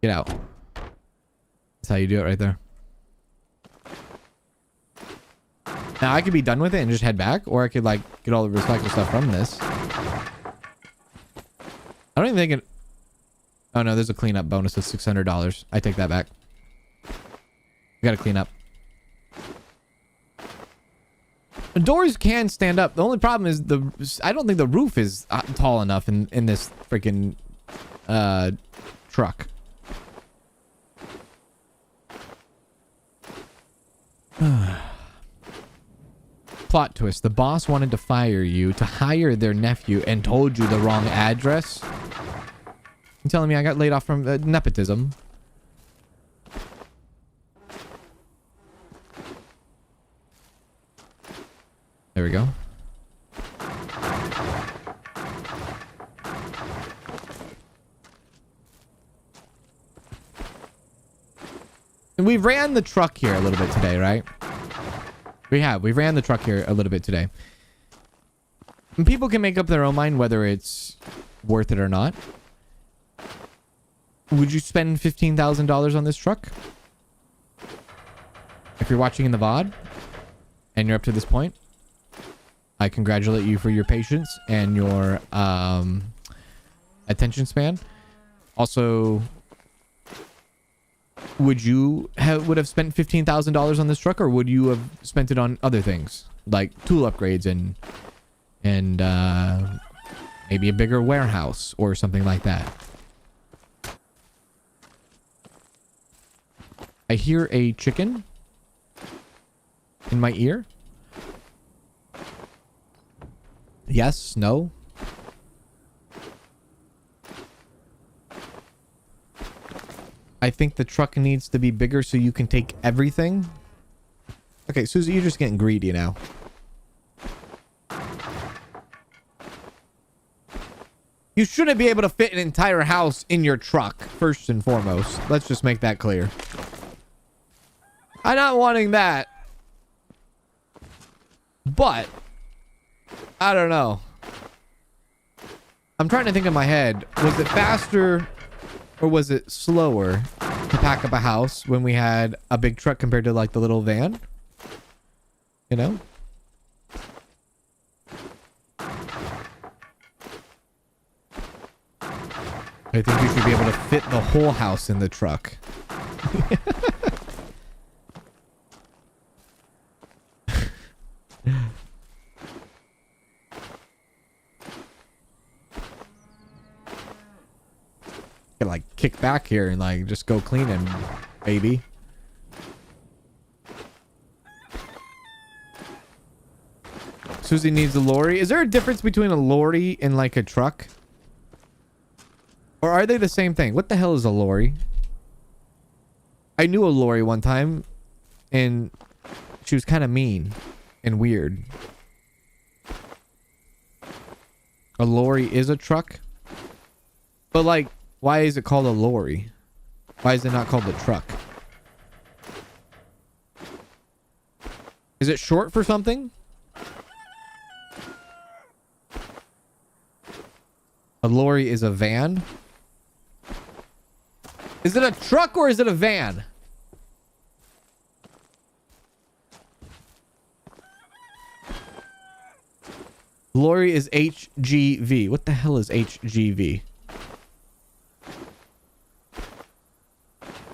Speaker 1: Get out. That's how you do it right there. Now I could be done with it and just head back, or I could like get all the recycled stuff from this. I don't even think it... Oh no, there's a cleanup bonus of $600. I take that back. We gotta clean up. The doors can stand up. The only problem is I don't think the roof is tall enough in this freaking truck. Plot twist. The boss wanted to fire you to hire their nephew and told you the wrong address. You telling me I got laid off from nepotism? There we go. And we ran the truck here a little bit today, right? We ran the truck here a little bit today. And people can make up their own mind whether it's worth it or not. Would you spend $15,000 on this truck? If you're watching in the VOD and you're up to this point, I congratulate you for your patience and your attention span. Also, would have spent $15,000 on this truck, or would you have spent it on other things like tool upgrades and maybe a bigger warehouse or something like that? I hear a chicken in my ear. Yes, no. I think the truck needs to be bigger so you can take everything. Okay, Susie, you're just getting greedy now. You shouldn't be able to fit an entire house in your truck, first and foremost. Let's just make that clear. I'm not wanting that. But I don't know. I'm trying to think in my head. Was it faster or was it slower to pack up a house when we had a big truck compared to like the little van? You know? I think you should be able to fit the whole house in the truck. Can like kick back here and like just go cleaning, baby. Susie needs a lorry. Is there a difference between a lorry and like a truck? Or are they the same thing? What the hell is a lorry? I knew a lorry one time and she was kind of mean and weird. A lorry is a truck? But like, why is it called a lorry? Why is it not called a truck? Is it short for something? A lorry is a van? Is it a truck or is it a van? Lorry is HGV. What the hell is HGV?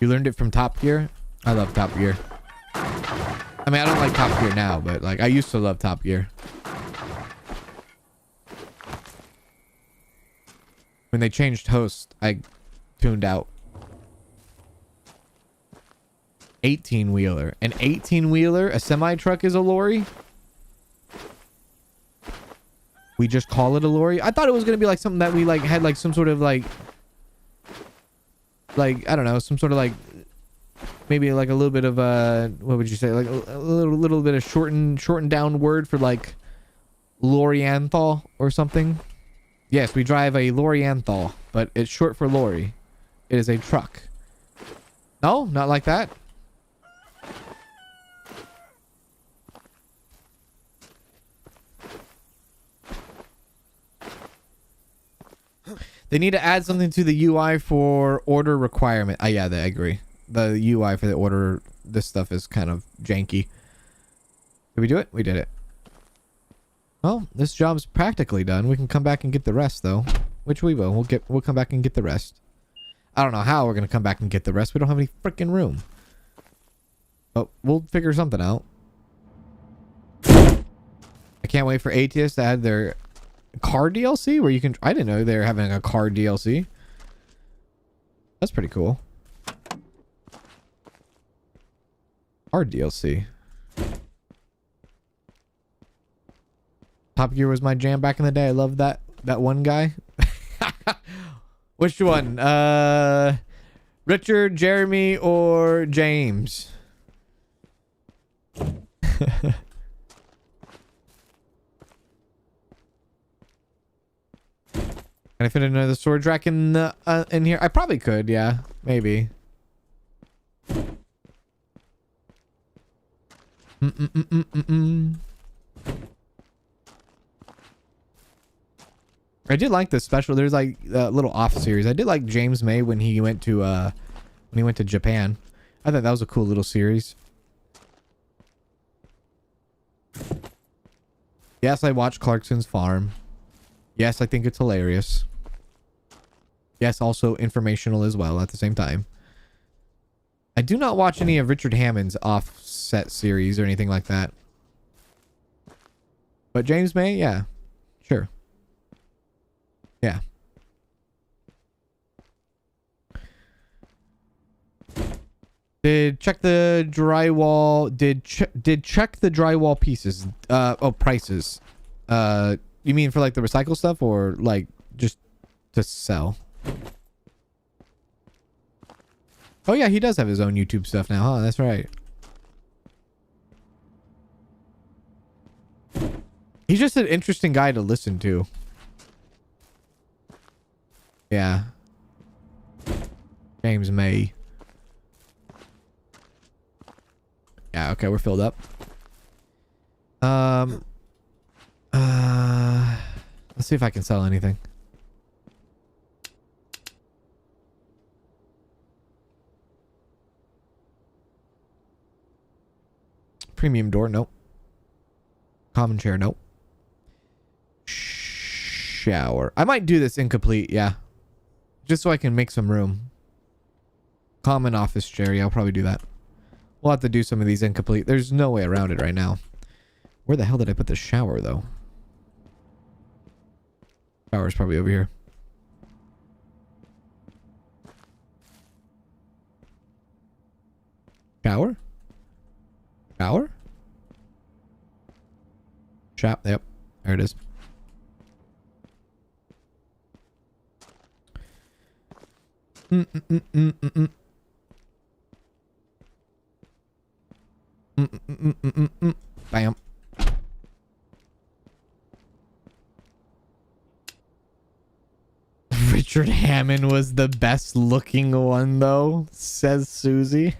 Speaker 1: You learned it from Top Gear? I love Top Gear. I mean, I don't like Top Gear now, but like I used to love Top Gear. When they changed host, I tuned out. 18-wheeler. An 18-wheeler? A semi-truck is a lorry? We just call it a lorry? I thought it was going to be like something that we like had like some sort of like I don't know, some sort of like maybe like a little bit of what would you say, like a little bit of shortened down word for like Lorienthal or something. Yes, we drive a Lorienthal, but it's short for lorry. It is a truck. No, not like that. They need to add something to the UI for order requirement. Yeah, I agree. The UI for the order, this stuff is kind of janky. Did we do it? We did it. Well, this job's practically done. We can come back and get the rest, though. Which we will. We'll come back and get the rest. I don't know how we're gonna come back and get the rest. We don't have any freaking room. But we'll figure something out. I can't wait for ATS to add their car DLC where you can... I didn't know they were having a car DLC. That's pretty cool. Car DLC. Top Gear was my jam back in the day. I love that one guy. Which one? Richard, Jeremy, or James? Can I fit another storage rack in the in here? I probably could, yeah. Maybe. I did like this special. There's like a little off series. I did like James May when he went to Japan. I thought that was a cool little series. Yes, I watched Clarkson's Farm. Yes, I think it's hilarious. Yes, also informational as well at the same time. I do not watch any of Richard Hammond's offset series or anything like that. But James May, yeah. Sure. Yeah. Did check the drywall. Did check the drywall pieces. Prices. You mean for like the recycle stuff or like just to sell? Oh yeah, he does have his own YouTube stuff now, huh? That's right. He's just an interesting guy to listen to. Yeah. James May. Yeah, okay, we're filled up. Let's see if I can sell anything. Premium door, nope. Common chair, nope. Shower. I might do this incomplete, yeah. Just so I can make some room. Common office chair, yeah, I'll probably do that. We'll have to do some of these incomplete. There's no way around it right now. Where the hell did I put the shower, though? Shower's probably over here. Shower? Shower? Shop. Yep. There it is. Bam. Richard Hammond was the best looking one, though, says Susie.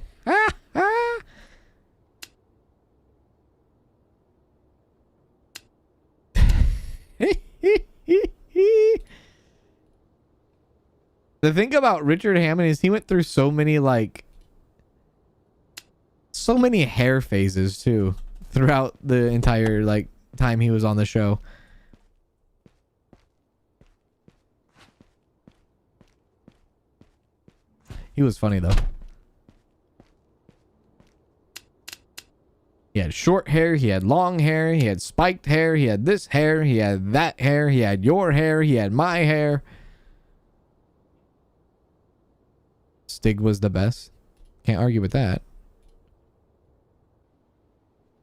Speaker 1: The thing about Richard Hammond is he went through so many hair phases too throughout the entire time he was on the show. He was funny though. He had short hair, he had long hair, he had spiked hair, he had this hair, he had that hair, he had your hair, he had my hair. Stig was the best. Can't argue with that.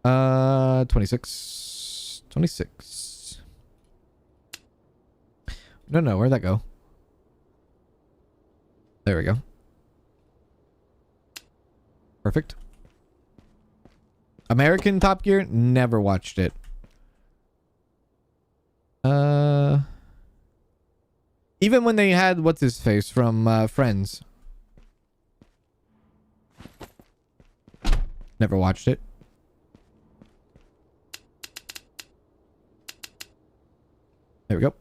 Speaker 1: 26. 26. No, where'd that go? There we go. Perfect. American Top Gear? Never watched it. Even when they had what's his face from Friends. Never watched it. There we go.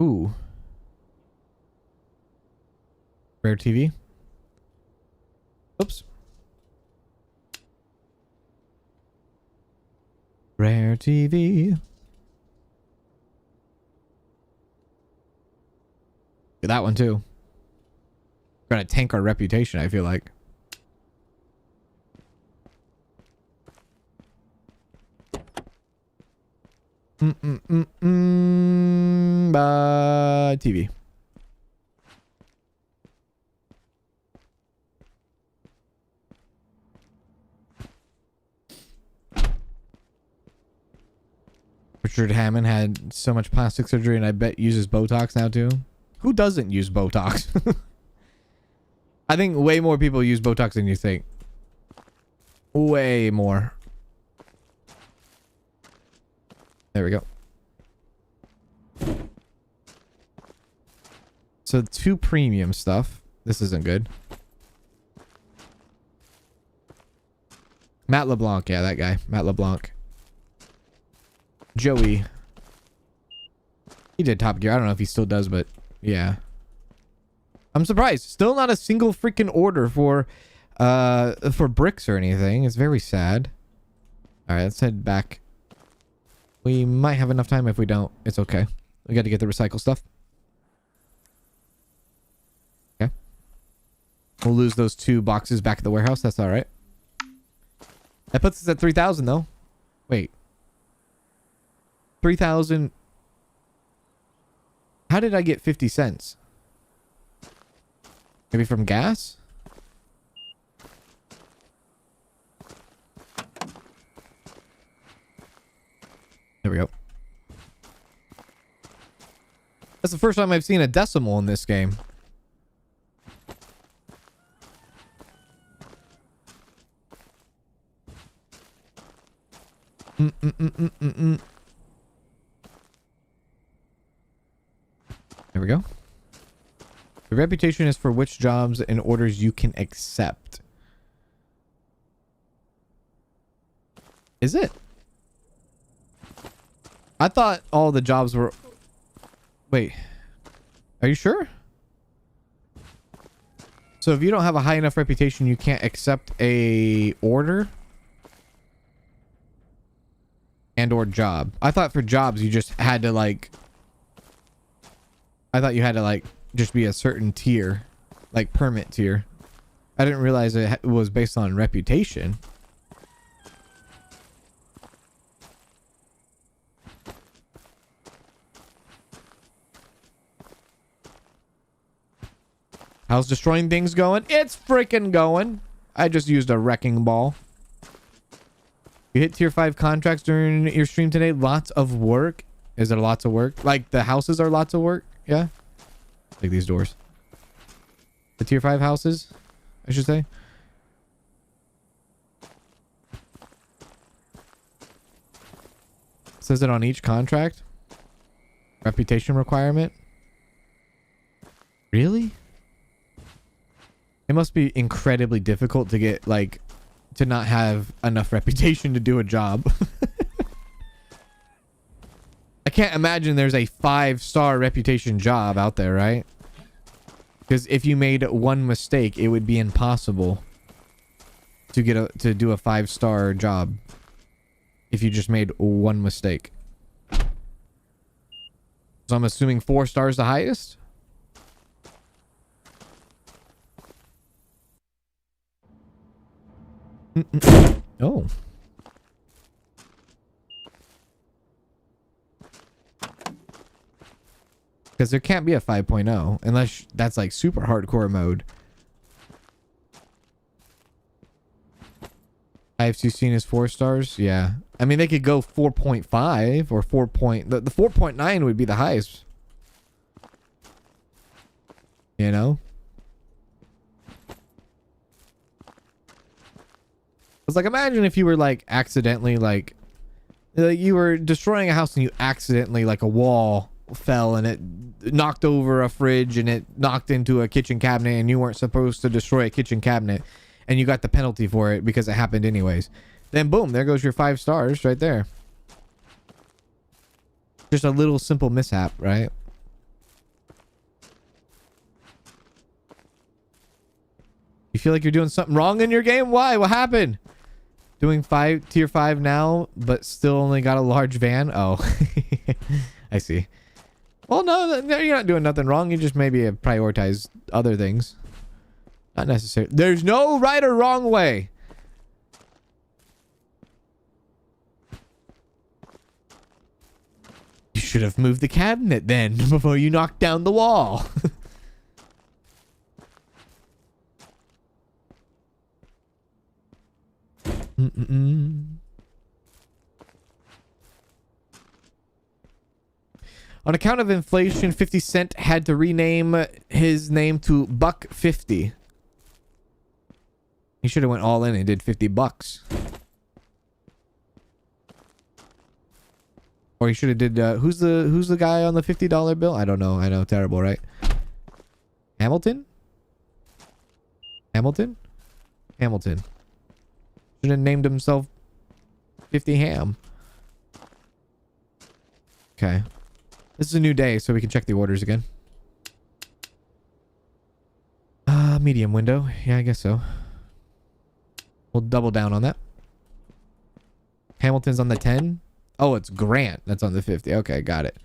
Speaker 1: Ooh. Rare TV. Oops. Rare TV. Get that one too. Gonna tank our reputation, I feel like. TV. Richard Hammond had so much plastic surgery and I bet uses Botox now too. Who doesn't use Botox? I think way more people use Botox than you think. Way more. There we go. So 2 premium stuff. This isn't good. Matt LeBlanc. Yeah, that guy. Matt LeBlanc. Joey. He did Top Gear. I don't know if he still does, but yeah. I'm surprised. Still not a single freaking order for bricks or anything. It's very sad. All right, let's head back. We might have enough time. If we don't, it's okay. We got to get the recycle stuff. Okay. We'll lose those 2 boxes back at the warehouse. That's all right. That puts us at 3,000 though. Wait. 3,000. How did I get 50 cents? Maybe from gas? There we go. That's the first time I've seen a decimal in this game. There we go. The reputation is for which jobs and orders you can accept. Is it? I thought all the jobs were... Wait. Are you sure? So if you don't have a high enough reputation, you can't accept a order? And or job. I thought for jobs you just had to like... I thought you had to like just be a certain tier. Like permit tier. I didn't realize it was based on reputation. How's destroying things going? It's freaking going. I just used a wrecking ball. You hit tier 5 contracts during your stream today. Lots of work. Is there lots of work? Like the houses are lots of work? Yeah. Like these doors. The tier 5 houses, I should say. Says it on each contract. Reputation requirement. Really? It must be incredibly difficult to get like to not have enough reputation to do a job. I can't imagine there's a 5-star reputation job out there, right? Because if you made one mistake, it would be impossible to get to do a 5-star job if you just made one mistake. So I'm assuming 4 stars the highest? Oh. Because there can't be a 5.0 unless that's like super hardcore mode. I've seen is 4 stars. Yeah. I mean, they could go 4.5 or 4. The 4.9 would be the highest. You know? It's like, imagine if you were like accidentally like you were destroying a house and you accidentally like a wall fell and it knocked over a fridge and it knocked into a kitchen cabinet and you weren't supposed to destroy a kitchen cabinet and you got the penalty for it because it happened anyways. Then boom, there goes your 5 stars right there. Just a little simple mishap, right? You feel like you're doing something wrong in your game? Why? What happened? Doing tier 5 now, but still only got a large van? Oh, I see. Well, no, you're not doing nothing wrong. You just maybe have prioritized other things. Not necessary. There's no right or wrong way. You should have moved the cabinet then before you knocked down the wall. On account of inflation, 50 Cent had to rename his name to Buck50. He should have went all in and did 50 bucks. Or he should have did who's the guy on the $50 bill? I don't know. I know, terrible, right? Hamilton? Hamilton? Hamilton. Should have named himself 50 Ham. Okay. This is a new day, so we can check the orders again. Medium window. Yeah, I guess so. We'll double down on that. Hamilton's on the 10. Oh, it's Grant that's on the 50. Okay, got it.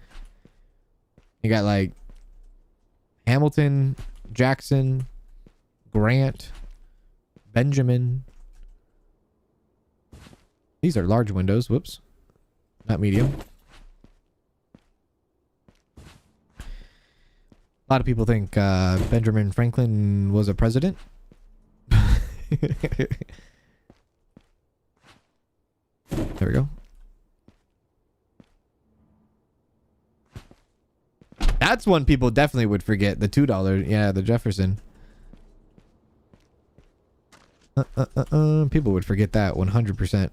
Speaker 1: You got like Hamilton, Jackson, Grant, Benjamin. These are large windows. Whoops. Not medium. A lot of people think Benjamin Franklin was a president. There we go. That's one people definitely would forget. The $2. Yeah, the Jefferson. People would forget that 100%.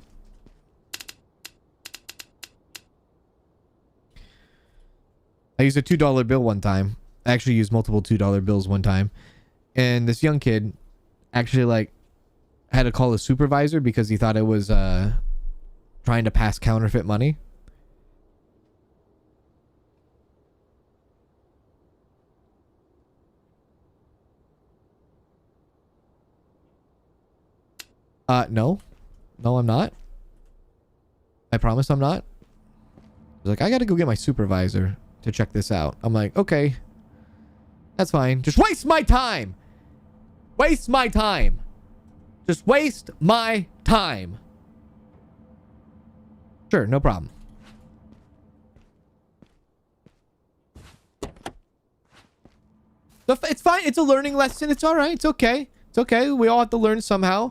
Speaker 1: I used a $2 bill one time. I actually used multiple $2 bills one time. And this young kid actually like had to call a supervisor because he thought it was trying to pass counterfeit money. No. No, I'm not. I promise I'm not. He's like, I gotta go get my supervisor to check this out. I'm like, okay. That's fine. Just waste my time. Waste my time. Just waste my time. Sure, no problem. It's fine. It's a learning lesson. It's all right. It's okay. It's okay. We all have to learn somehow.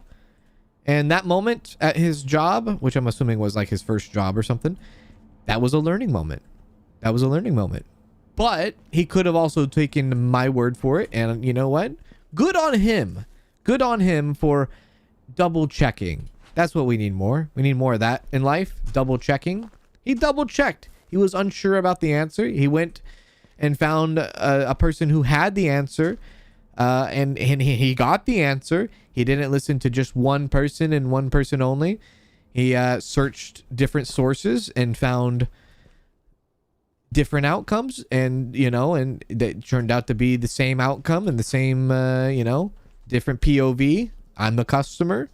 Speaker 1: And that moment at his job, which I'm assuming was like his first job or something, that was a learning moment. That was a learning moment. But he could have also taken my word for it. And you know what? Good on him. Good on him for double checking. That's what we need more. We need more of that in life. Double checking. He double checked. He was unsure about the answer. He went and found a person who had the answer. And he got the answer. He didn't listen to just one person and one person only. He searched different sources and found different outcomes, and and that turned out to be the same outcome and the same different POV. I'm the customer.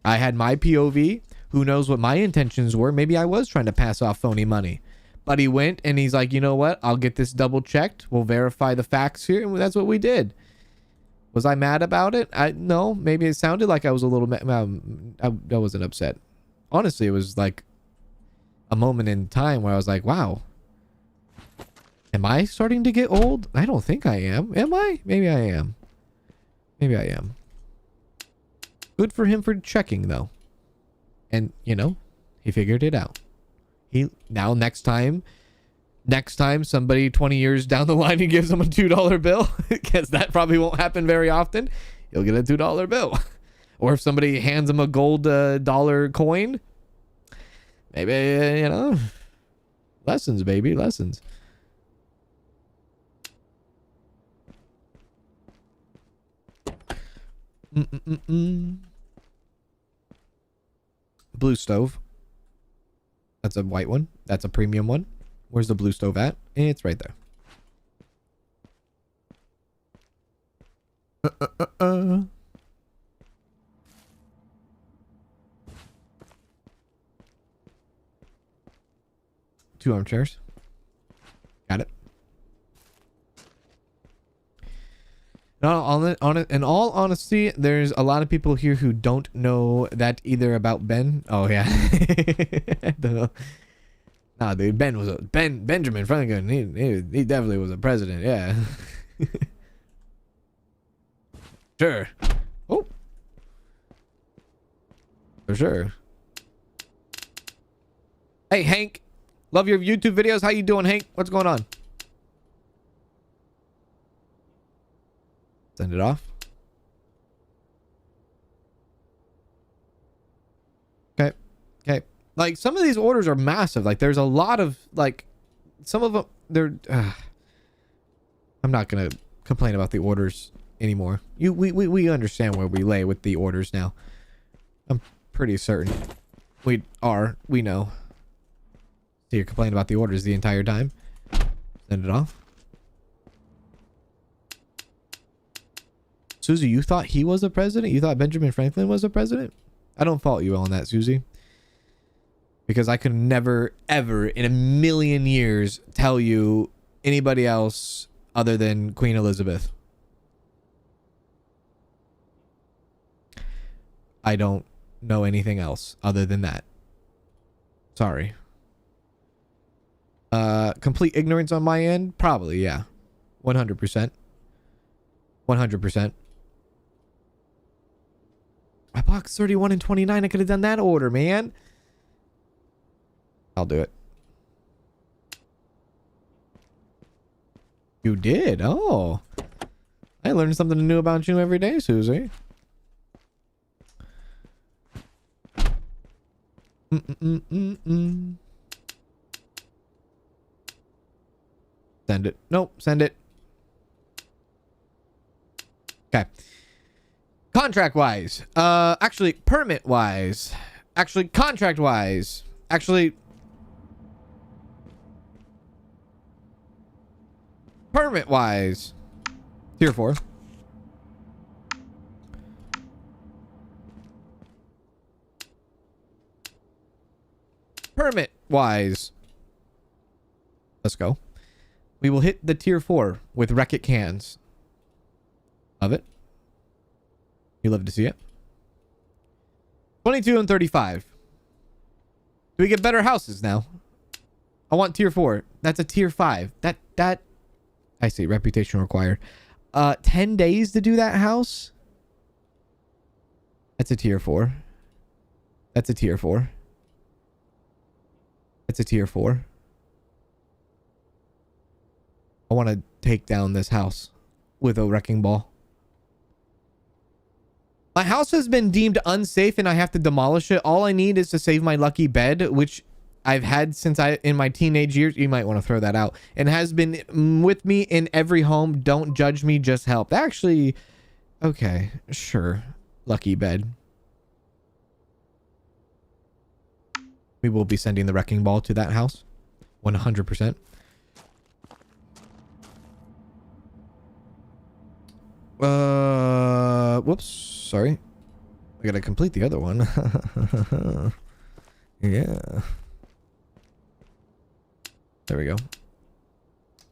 Speaker 1: I had my POV. Who knows what my intentions were? Maybe I was trying to pass off phony money. But he went and he's like, you know what? I'll get this double checked. We'll verify the facts here. And that's what we did. Was I mad about it? No. Maybe it sounded like I was a little I wasn't upset. Honestly, it was like a moment in time where I was like, wow. Am I starting to get old? I don't think I am. Am I? Maybe I am. Maybe I am. Good for him for checking, though. And, he figured it out. Now next time somebody 20 years down the line, he gives him a $2 bill, because that probably won't happen very often. He'll get a $2 bill. Or if somebody hands him a gold dollar coin, maybe, lessons, baby, lessons. Blue stove. That's a white one. That's a premium one. Where's the blue stove at? It's right there. Two armchairs. Got it. No, in all honesty, there's a lot of people here who don't know that either about Ben. Oh yeah, I don't know. Nah, dude, Benjamin Franklin. He definitely was a president. Yeah. Sure. Oh, for sure. Hey Hank, love your YouTube videos. How you doing, Hank? What's going on? Send it off. Okay. Okay. Like, some of these orders are massive. Like, there's a lot of, like, some of them, they're, I'm not going to complain about the orders anymore. We understand where we lay with the orders now. I'm pretty certain. We know. So you're complaining about the orders the entire time. Send it off. Susie, you thought he was a president? You thought Benjamin Franklin was a president? I don't fault you on that, Susie. Because I could never, ever in a million years tell you anybody else other than Queen Elizabeth. I don't know anything else other than that. Sorry. Complete ignorance on my end? Probably, yeah. 100%. 100%. I box 31 and 29. I could have done that order, man. I'll do it. You did? Oh. I learned something new about you every day, Susie. Send it. Nope, send it. Okay. Contract-wise. Actually, permit-wise. Actually, contract-wise. Actually... permit-wise. Tier 4. Permit-wise. Let's go. We will hit the tier 4 with Wreck-It cans. Love it. You love to see it. 22 and 35. Do we get better houses now? I want tier 4. That's a tier 5. That I see. Reputation required. 10 days to do that house? That's a tier 4. That's a tier 4. That's a tier 4. I want to take down this house with a wrecking ball. My house has been deemed unsafe and I have to demolish it. All I need is to save my lucky bed, which I've had since in my teenage years. You might want to throw that out. And has been with me in every home. Don't judge me, just help. Actually, okay, sure. Lucky bed. We will be sending the wrecking ball to that house. 100%. Whoops. Sorry. I gotta complete the other one. Yeah. There we go.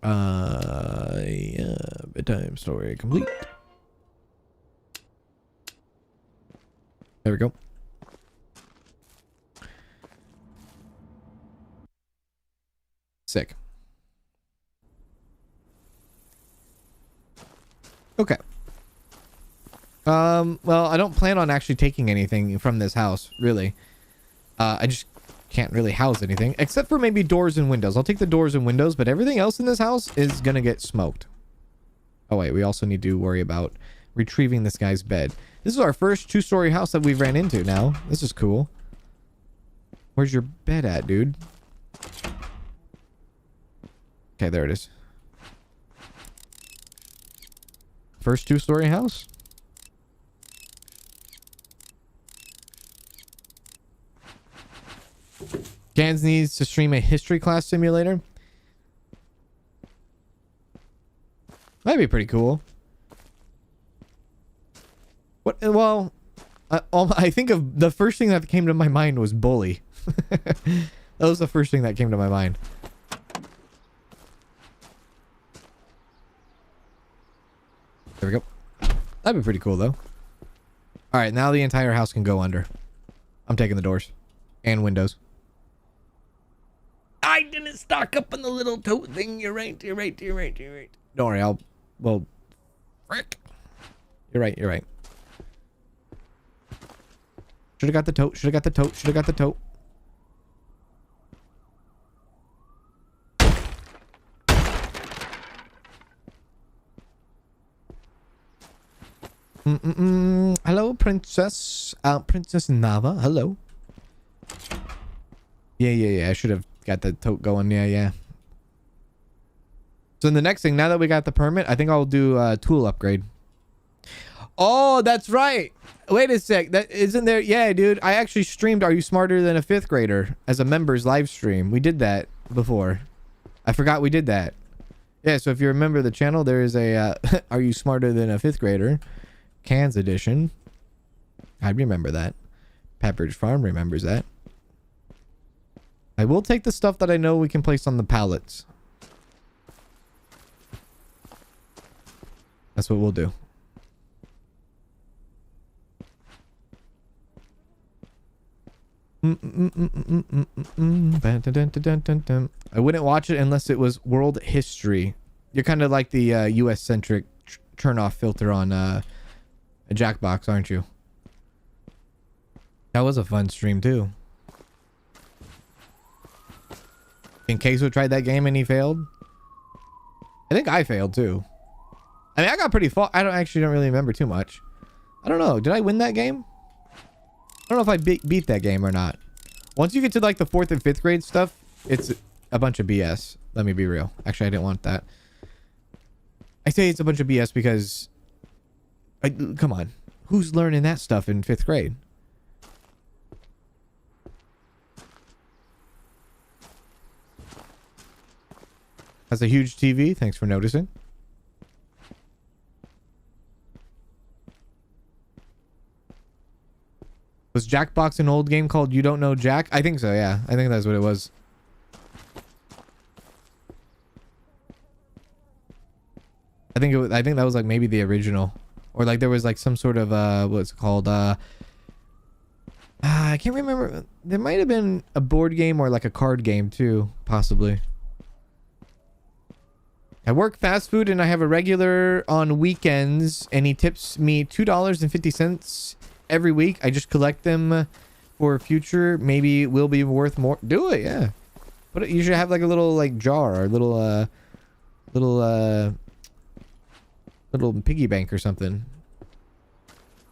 Speaker 1: Yeah. Bedtime story complete. There we go. Sick. Okay. Well, I don't plan on actually taking anything from this house, really. I just can't really house anything, except for maybe doors and windows. I'll take the doors and windows, but everything else in this house is gonna get smoked. Oh, wait, we also need to worry about retrieving this guy's bed. This is our first two-story house that we've ran into now. This is cool. Where's your bed at, dude? Okay, there it is. First two-story house. Gans needs to stream a history class simulator. That'd be pretty cool. What? Well, I think of the first thing that came to my mind was bully. That was the first thing that came to my mind. There we go. That'd be pretty cool, though. All right, now the entire house can go under. I'm taking the doors and windows. I didn't stock up on the little tote thing. You're right. You're right. You're right. You're right. Don't worry. Well, frick. You're right. You're right. Should have got the tote. Should have got the tote. Should have got the tote. Hello, Princess. Princess Nava. Hello. Yeah. I should have got the tote going. Yeah. So the next thing, now that we got the permit, I think I'll do a tool upgrade. Oh, that's right. Wait a sec. That isn't there. Yeah, dude. I actually streamed Are You Smarter Than a Fifth Grader as a members live stream. We did that before. I forgot we did that. Yeah, so if you remember the channel, there is a Are You Smarter Than a Fifth Grader Cans edition. I remember that. Pepperidge Farm remembers that. I will take the stuff that I know we can place on the pallets. That's what we'll do. I wouldn't watch it unless it was world history. You're kind of like the US centric turn off filter on a Jackbox, aren't you? That was a fun stream too. In Queso tried that game and he failed. I think I failed too. I mean, I got pretty far. I don't really remember too much. I don't know. Did I win that game? I don't know if I beat that game or not. Once you get to like the 4th and 5th grade stuff, it's a bunch of BS. Let me be real. Actually, I didn't want that. I say it's a bunch of BS because... come on. Who's learning that stuff in 5th grade? Has a huge TV. Thanks for noticing. Was Jackbox an old game called You Don't Know Jack? I think so, yeah. I think that's what it was. I think that was like maybe the original. Or like there was like some sort of what's it called? I can't remember. There might have been a board game or like a card game too, possibly. I work fast food and I have a regular on weekends and he tips me $2.50 every week. I just collect them for future. Maybe it will be worth more. Do it, yeah. But you should have like a little like jar or little piggy bank or something.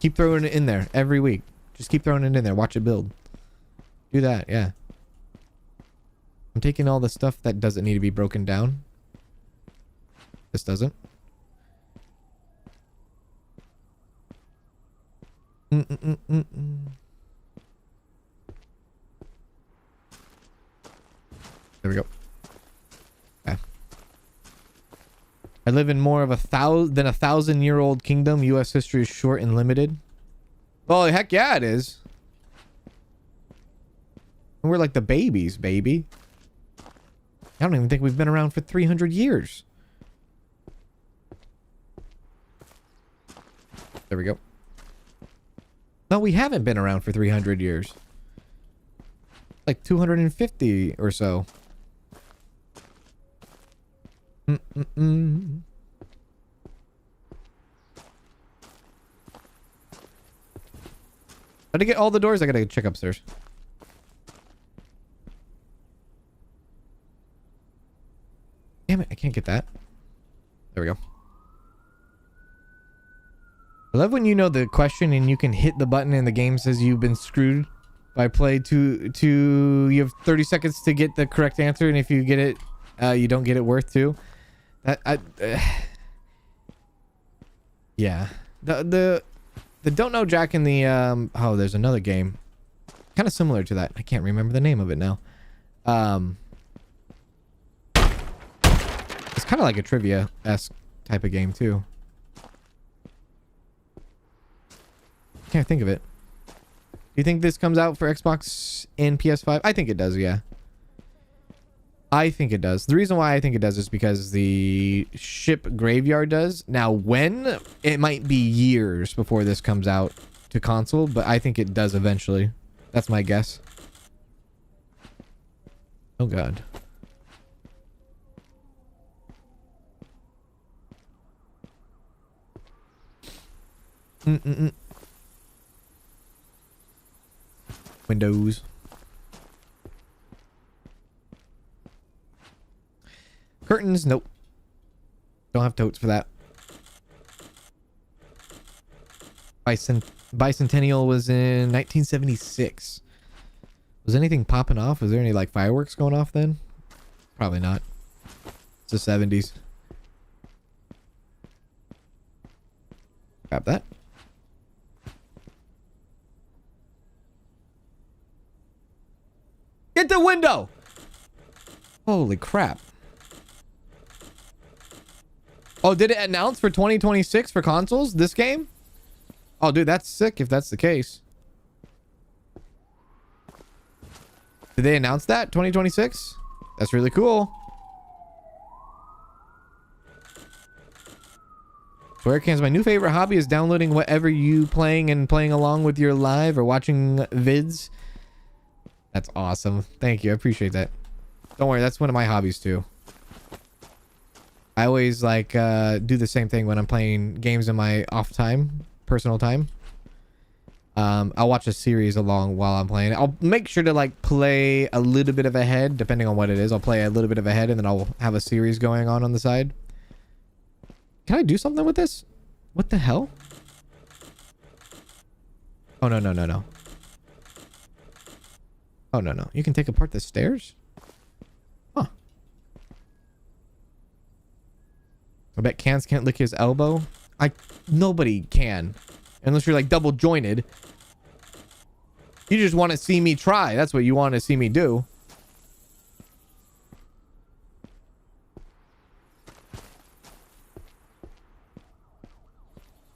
Speaker 1: Keep throwing it in there every week. Just keep throwing it in there. Watch it build. Do that, yeah. I'm taking all the stuff that doesn't need to be broken down. This doesn't. There we go. Okay. I live in more of a 1,000-year-old kingdom. U.S. history is short and limited. Well, heck yeah, it is. We're like the babies, baby. I don't even think we've been around for 300 years. There we go. No, we haven't been around for 300 years. Like 250 or so. How to get all the doors? I gotta check upstairs. Damn it, I can't get that. There we go. I love when you know the question and you can hit the button and the game says you've been screwed by play to you have 30 seconds to get the correct answer, and if you get it, you don't get it worth 2. Yeah. The Don't Know Jack in the oh, there's another game kind of similar to that. I can't remember the name of it now. It's kind of like a trivia-esque type of game too. Can't think of it. Do you think this comes out for Xbox and PS5? I think it does, yeah. I think it does. The reason why I think it does is because the ship graveyard does. Now, when? It might be years before this comes out to console, but I think it does eventually. That's my guess. Oh, God. Windows. Curtains, nope. Don't have totes for that. Bicentennial was in 1976. Was anything popping off? Was there any like fireworks going off then? Probably not. It's the 70s. Grab that. the window. Holy crap. Oh, did it announce for 2026 for consoles, this game? Oh, dude, that's sick if that's the case. Did they announce that? 2026? That's really cool. Swearcans, my new favorite hobby is downloading whatever you playing and playing along with your live or watching vids. That's awesome. Thank you. I appreciate that. Don't worry, that's one of my hobbies too. I always like do the same thing when I'm playing games in my off time, personal time. I'll watch a series along while I'm playing. I'll make sure to like play a little bit of ahead, depending on what it is. I'll play a little bit of ahead and then I'll have a series going on the side. Can I do something with this? What the hell? Oh, no, no, no, no. Oh, no, no. You can take apart the stairs? Huh. I bet Cans can't lick his elbow. Nobody can. Unless you're like double jointed. You just want to see me try. That's what you want to see me do.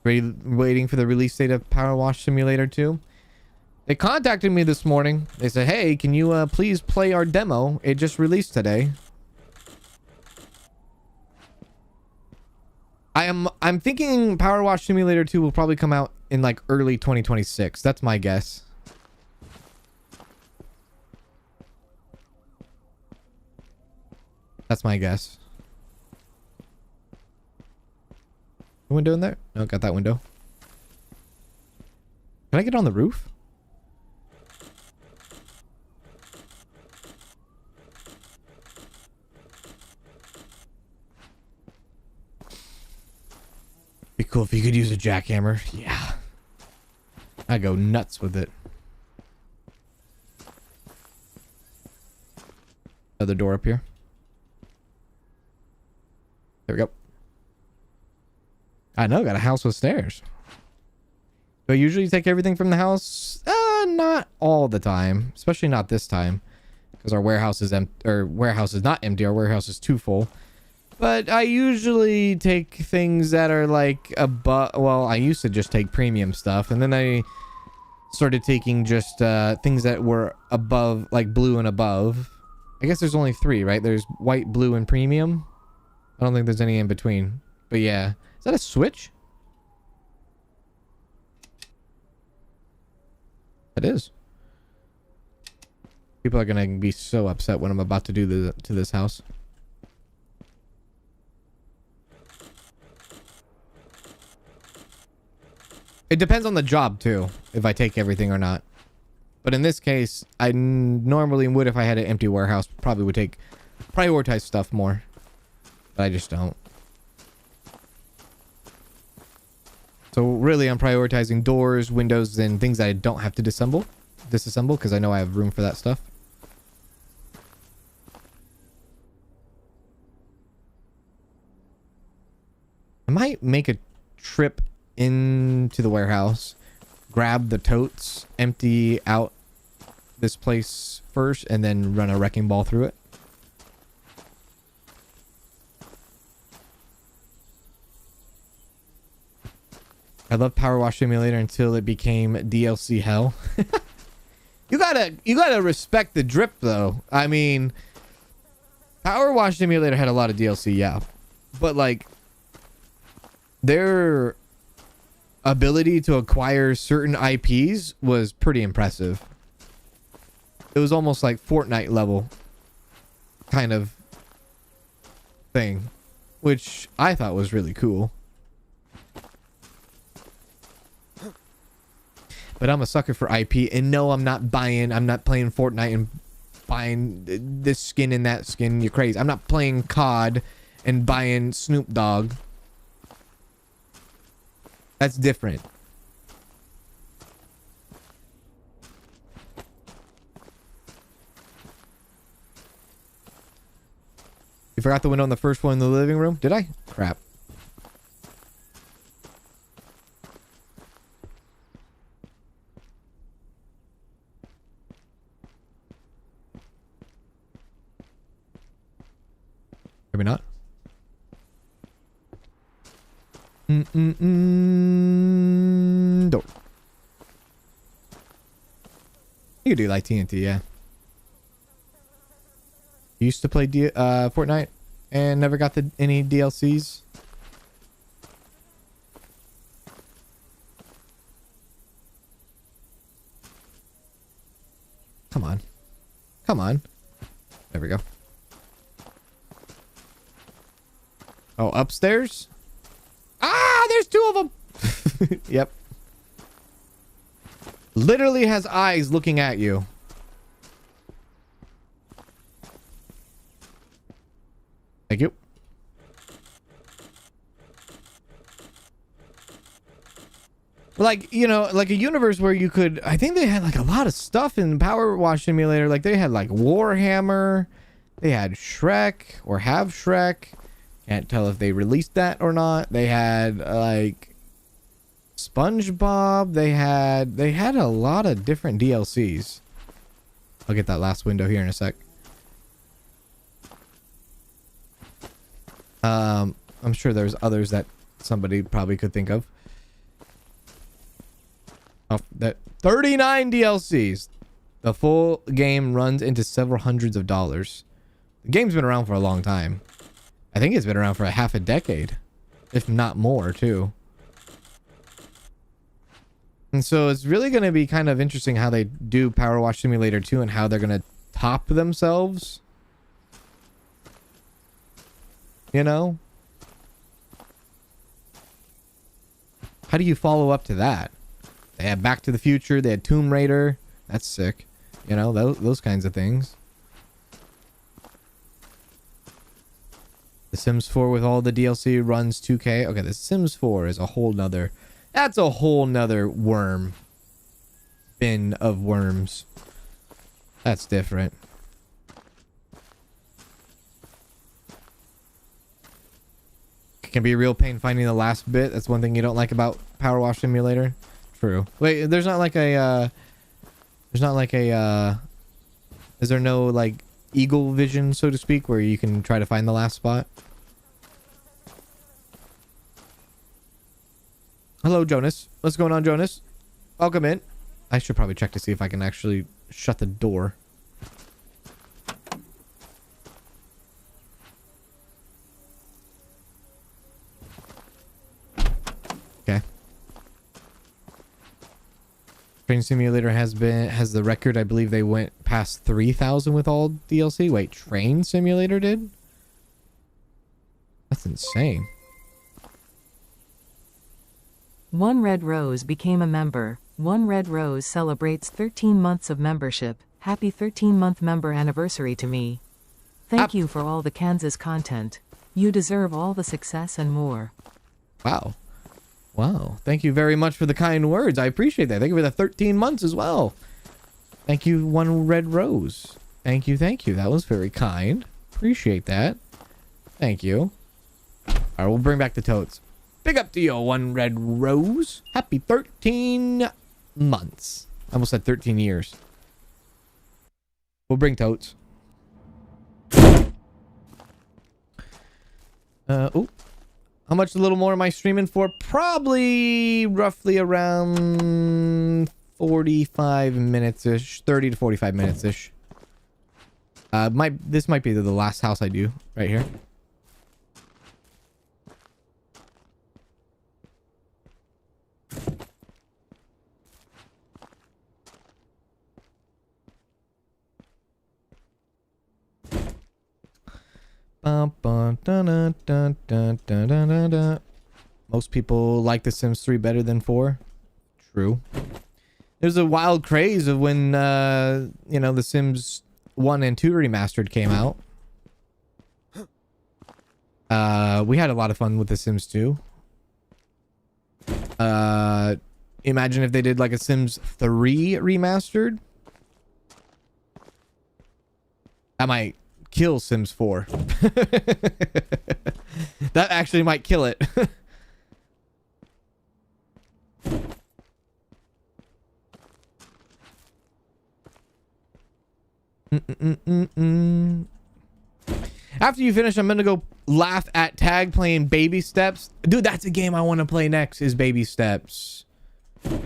Speaker 1: Waiting for the release date of Power Wash Simulator 2. They contacted me this morning. They said, hey, can you please play our demo? It just released today. I'm thinking Power Wash Simulator 2 will probably come out in like early 2026. That's my guess. That's my guess. Window in there? No, got that window. Can I get on the roof? Be cool if you could use a jackhammer. Yeah. I go nuts with it. Another door up here. There we go. I know, got a house with stairs. Do I usually take everything from the house? Not all the time, especially not this time, because our warehouse is empty. Or warehouse is not empty. Our warehouse is too full. But I usually take things that are like above. Well, I used to just take premium stuff, and then I started taking just things that were above, like blue and above. I guess there's only 3, right? There's white, blue, and premium. I don't think there's any in between. But yeah. Is that a switch? It is. People are gonna be so upset when I'm about to do to this house. It depends on the job too, if I take everything or not. But in this case, I normally would if I had an empty warehouse. Probably would prioritize stuff more. But I just don't. So really, I'm prioritizing doors, windows, and things that I don't have to disassemble, because I know I have room for that stuff. I might make a trip into the warehouse, grab the totes, empty out this place first, and then run a wrecking ball through it. I love Power Wash Simulator until it became DLC hell. You gotta respect the drip though. I mean, Power Wash Simulator had a lot of DLC, yeah. But like their ability to acquire certain IPs was pretty impressive. It was almost like Fortnite level kind of thing, which I thought was really cool. But I'm a sucker for IP, and no, I'm not playing Fortnite and buying this skin and that skin. You're crazy. I'm not playing COD and buying Snoop Dogg. That's different. You forgot the window on the first one in the living room? Did I? Crap. Door. You do like TNT, yeah. You used to play Fortnite and never got any DLCs. Come on. Come on. There we go. Oh, upstairs? Ah, there's two of them. Yep. Literally has eyes looking at you. Thank you. Like, you know, like a universe where you could, I think they had like a lot of stuff in Power Wash Simulator. Like they had like Warhammer, they had Shrek or have Shrek. Can't tell if they released that or not. They had like SpongeBob. They had a lot of different DLCs. I'll get that last window here in a sec. I'm sure there's others that somebody probably could think of. Oh, that 39 DLCs. The full game runs into several hundreds of dollars. The game's been around for a long time. I think it's been around for a half a decade, if not more, too. And so it's really going to be kind of interesting how they do Power Wash Simulator 2 and how they're going to top themselves. You know? How do you follow up to that? They had Back to the Future. They had Tomb Raider. That's sick. You know, those kinds of things. The Sims 4 with all the DLC runs 2K. Okay, The Sims 4 is a whole nother... That's a whole nother worm. Bin of worms. That's different. It can be a real pain finding the last bit. That's one thing you don't like about Power Wash Simulator. True. Wait, there's not like a... There's not like a... Is there no, like, eagle vision, so to speak, where you can try to find the last spot? Hello, Jonas. What's going on, Jonas? Welcome in. I should probably check to see if I can actually shut the door. Okay. Train Simulator has the record. I believe they went past 3,000 with all DLC. Wait, Train Simulator did? That's insane.
Speaker 2: One Red Rose became a member. One Red Rose celebrates 13 months of membership. Happy 13-month member anniversary to me. Thank you for all the Kansas content. You deserve all the success and more.
Speaker 1: Wow. Wow. Thank you very much for the kind words. I appreciate that. Thank you for the 13 months as well. Thank you, One Red Rose. Thank you. Thank you. That was very kind. Appreciate that. Thank you. All right, we'll bring back the totes. Big up to you, One Red Rose. Happy 13 months. I almost said 13 years. We'll bring totes. Oh. How much a little more am I streaming for? Probably roughly around 45 minutes-ish. 30 to 45 minutes-ish. This might be the last house I do right here. Most people like The Sims 3 better than 4. True. There's a wild craze of when, you know, The Sims 1 and 2 remastered came out. We had a lot of fun with The Sims 2. Imagine if they did like a Sims 3 remastered. I might kill Sims 4. That actually might kill it. After you finish, I'm gonna go laugh at Tag playing Baby Steps. Dude, that's a game I want to play next, is Baby Steps.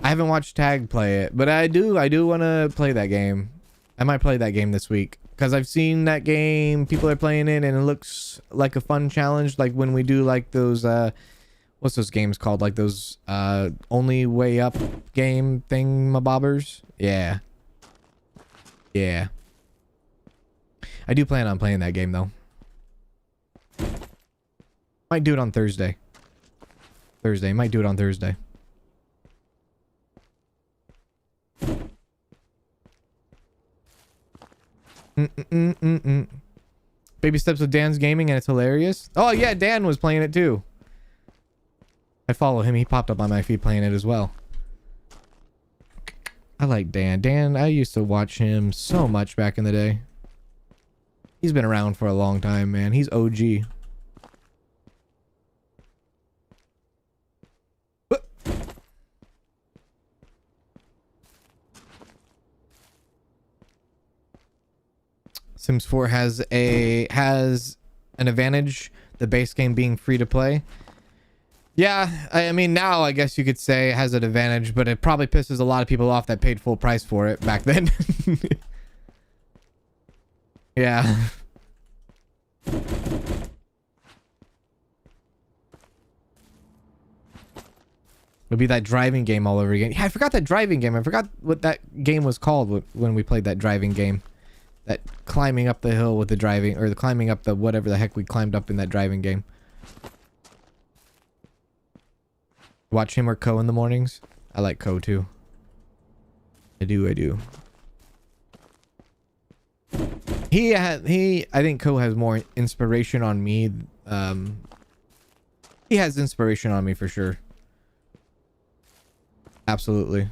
Speaker 1: I haven't watched Tag play it, but I do want to play that game. I might play that game this week because I've seen that game. People are playing it and it looks like a fun challenge. Like when we do like those, what's those games called? Like those only way up game thing-mabobbers. Yeah. Yeah. I do plan on playing that game though. Might do it on Thursday. Might do it on Thursday. Baby Steps with Dan's gaming and it's hilarious. Oh yeah, Dan was playing it too. I follow him. He popped up on my feed playing it as well. I like Dan. Dan, I used to watch him so much back in the day. He's been around for a long time, man. He's OG. Sims 4 has an advantage, the base game being free to play. Yeah, I mean now I guess you could say it has an advantage, but it probably pisses a lot of people off that paid full price for it back then. Yeah. It'll be that driving game all over again. Yeah, I forgot that driving game. I forgot what that game was called when we played that driving game. That climbing up the hill with the driving, or the climbing up the whatever the heck we climbed up in that driving game. Watch him or Ko in the mornings. I like Ko too. I do. I think Ko has more inspiration on me. He has inspiration on me for sure. Absolutely.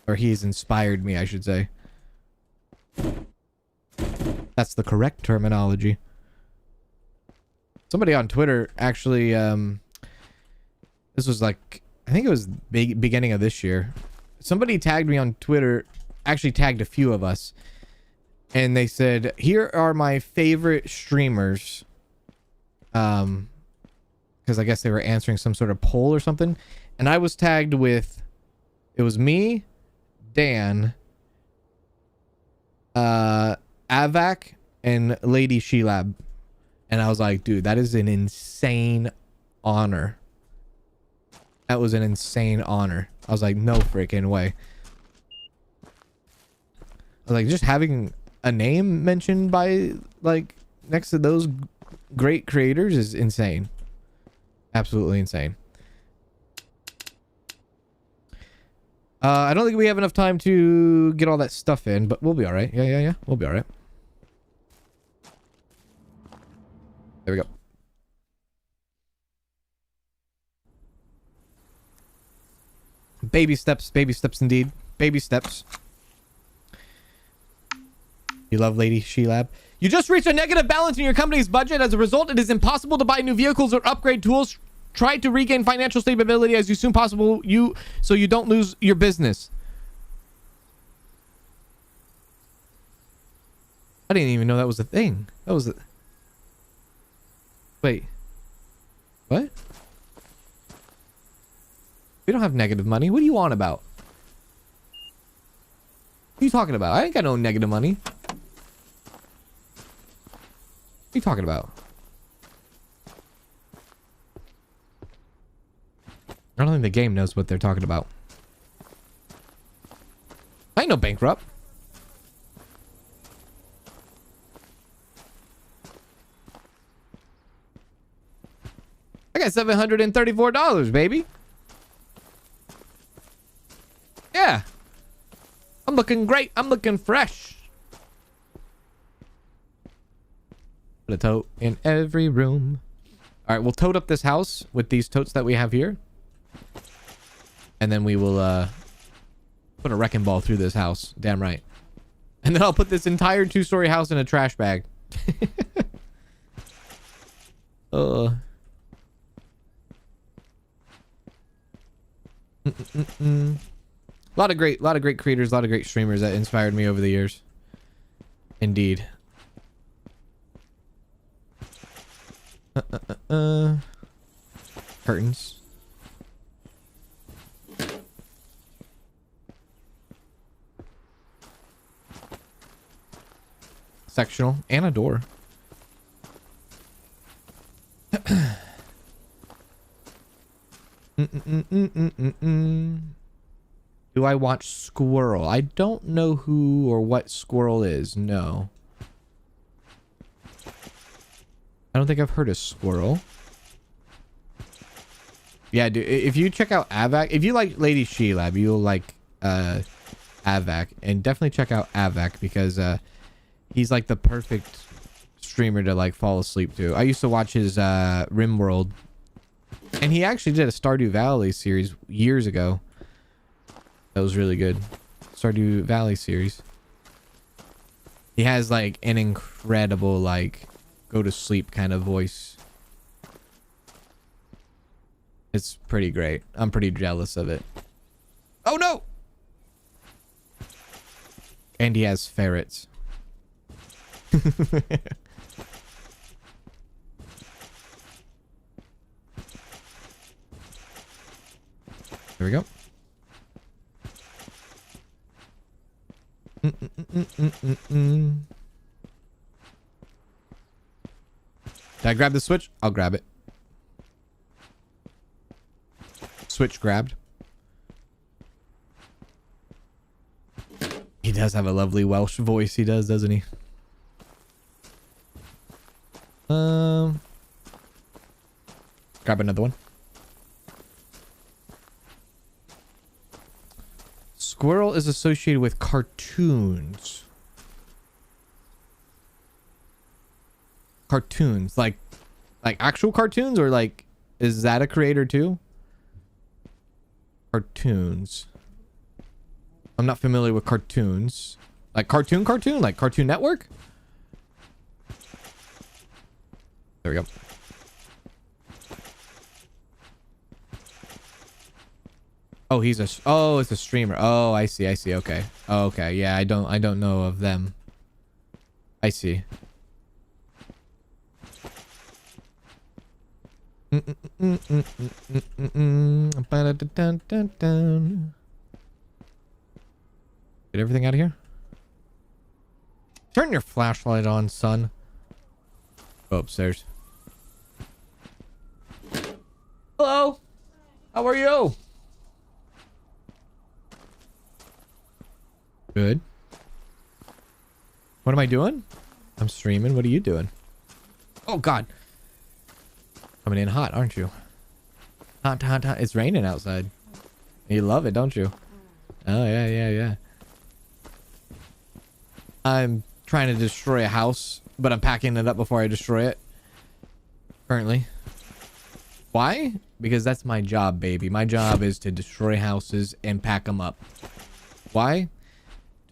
Speaker 1: Or he's inspired me, I should say. That's the correct terminology. Somebody on Twitter actually, this was like, I think it was beginning of this year. Somebody tagged me on Twitter, actually tagged a few of us. And they said, here are my favorite streamers. Because I guess they were answering some sort of poll or something. And I was tagged with, it was me, Dan, Avac, and Lady Shelab. And I was like, dude, that is an insane honor. That was an insane honor. I was like, no freaking way. I was like, just having a name mentioned by, like, next to those great creators is insane. Absolutely insane. I don't think we have enough time to get all that stuff in, but we'll be all right. Yeah. We'll be all right. There we go. Baby steps indeed. Baby steps. You love Lady Shelab. You just reached a negative balance in your company's budget. As a result, it is impossible to buy new vehicles or upgrade tools. Try to regain financial stability as soon as possible, so you don't lose your business. I didn't even know that was a thing. That was a... Wait. What? We don't have negative money. What are you on about? What are you talking about? I ain't got no negative money. What are you talking about? I don't think the game knows what they're talking about. I ain't no bankrupt. I got $734, baby. Yeah. I'm looking great. I'm looking fresh. Put a tote in every room. All right, we'll tote up this house with these totes that we have here. And then we will put a wrecking ball through this house. Damn right. And then I'll put this entire 2-story house in a trash bag. A lot of great creators, a lot of great streamers that inspired me over the years. Indeed. Curtains. Sectional and a door. Do I watch Squirrel? I don't know who or what Squirrel is. No. I don't think I've heard of Squirrel. Yeah, dude. If you check out Avac, if you like Lady She-Lab, you'll like Avac, and definitely check out Avac because he's like the perfect streamer to like fall asleep to. I used to watch his RimWorld, and he actually did a Stardew Valley series years ago. That was really good. Stardew Valley series. He has like an incredible like go to sleep kind of voice. It's pretty great. I'm pretty jealous of it. Oh no! And he has ferrets. There we go. Did I grab the switch? I'll grab it. Switch grabbed. He does have a lovely Welsh voice. He does, doesn't he? Grab another one. Squirrel is associated with cartoons. Cartoons, like actual cartoons, or like, is that a creator too? Cartoons. I'm not familiar with cartoons. Like cartoon, like Cartoon Network. There we go. Oh, he's a. Oh, it's a streamer. Oh, I see. I see. Okay. Oh, okay. Yeah, I don't know of them. I see. Get everything out of here. Turn your flashlight on, son. Go upstairs. Hello. How are you? Good. What am I doing? I'm streaming. What are you doing? Oh, God. Coming in hot, aren't you? Hot, hot, hot. It's raining outside. You love it, don't you? Oh, yeah, yeah, yeah. I'm trying to destroy a house, but I'm packing it up before I destroy it. Currently. Why? Because that's my job, baby. My job is to destroy houses and pack them up. Why?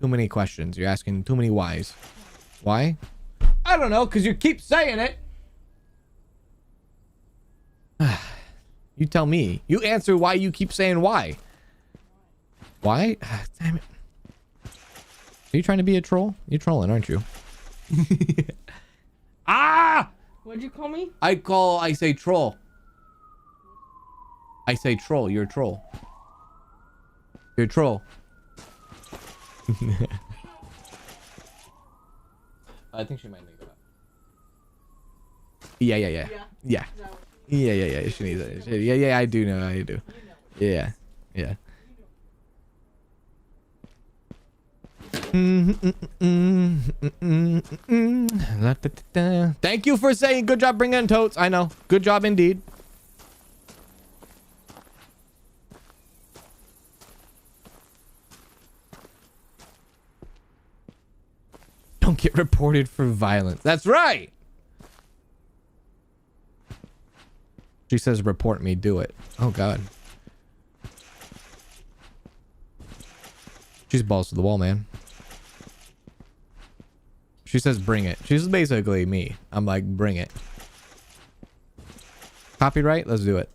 Speaker 1: Too many questions. You're asking too many whys. Why? I don't know, because you keep saying it. You tell me. You answer why you keep saying why. Why? Damn it. Are you trying to be a troll? You're trolling, aren't you? Ah!
Speaker 3: What'd you call me?
Speaker 1: I say troll. I say troll. You're a troll. You're a troll. I think she might need that. Yeah. Yeah. She needs it. Yeah. I do know. I do. Yeah. Thank you for saying good job bringing in totes. I know. Good job indeed. Don't get reported for violence. That's right. She says report me, do it. Oh God. She's balls to the wall, man. She says bring it. She's basically me. I'm like, bring it. Copyright? Let's do it.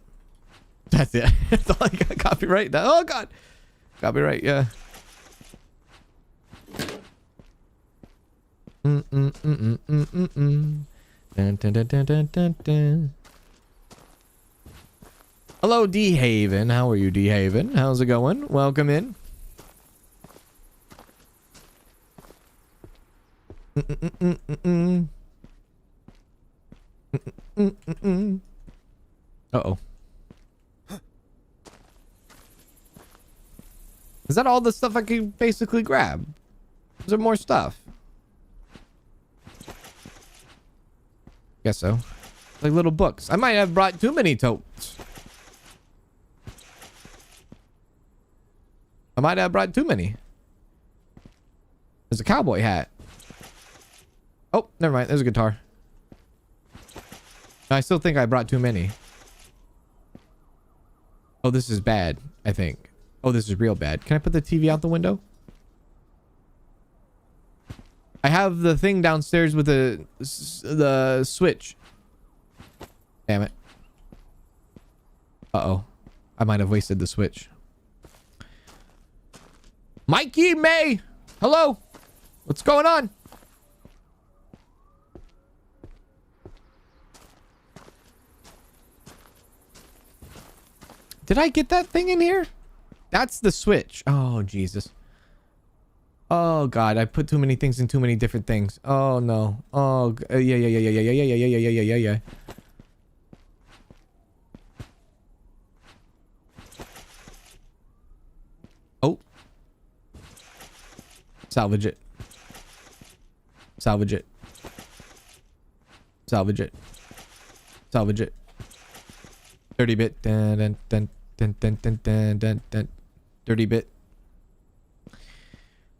Speaker 1: That's it. That's all I got. Copyright. Oh God. Copyright, yeah. Dun, dun, dun, dun, dun, dun, dun. Hello, D Haven. How are you, D Haven? How's it going? Welcome in. Uh-oh. Is that all the stuff I can basically grab? Is there more stuff? Guess so. Like little books. I might have brought too many totes. I might have brought too many. There's a cowboy hat. Oh, never mind. There's a guitar. I still think I brought too many. Oh, this is bad, I think. Oh, this is real bad. Can I put the TV out the window? I have the thing downstairs with the switch. Damn it. Uh-oh. I might have wasted the switch. Mikey May! Hello! What's going on? Did I get that thing in here? That's the switch. Oh, Jesus. Oh, God. I put too many things in too many different things. Oh, no. Oh, yeah. Oh. Salvage it. Salvage it. Salvage it. Salvage it. 30-bit. Dun, dun, dun, dun, dun, dun, dun, dun, dun. 30-bit.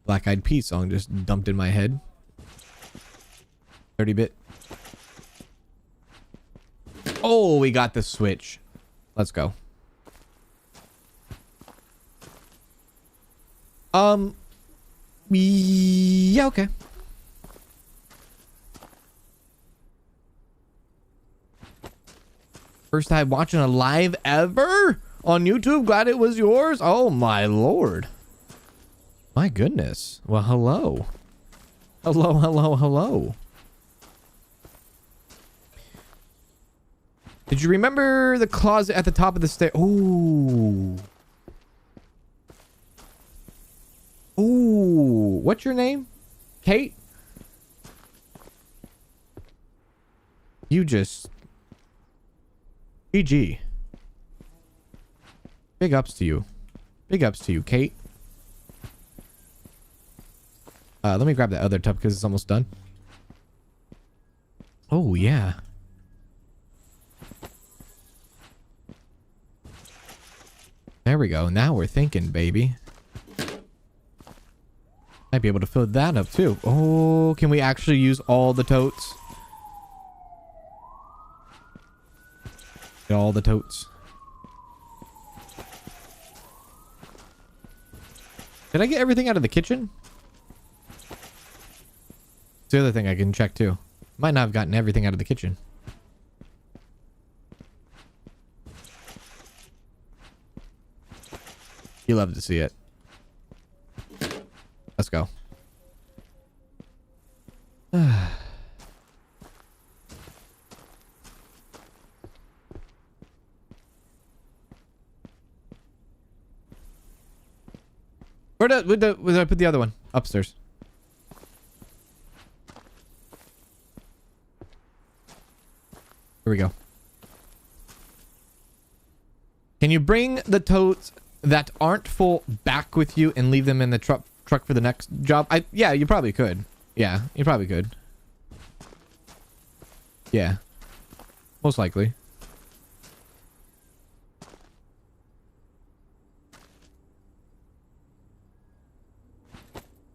Speaker 1: Black Eyed Peas song just dumped in my head. 30-bit. Oh, we got the switch. Let's go. Yeah, okay. First time watching a live ever on YouTube. Glad it was yours. Oh my lord. My goodness. Well, hello. Hello, hello, hello. Did you remember the closet at the top of the stair? Ooh. Ooh. What's your name? Kate? You just... GG. Big ups to you. Big ups to you, Kate. Let me grab that other tub because it's almost done. Oh, yeah. There we go. Now we're thinking, baby. Might be able to fill that up, too. Oh, can we actually use all the totes? Get all the totes. Did I get everything out of the kitchen? It's the other thing I can check too. Might not have gotten everything out of the kitchen. You love to see it. Let's go. Where did I put the other one? Upstairs. Here we go. Can you bring the totes that aren't full back with you and leave them in the truck for the next job? Yeah, you probably could. Yeah, you probably could. Yeah. Most likely.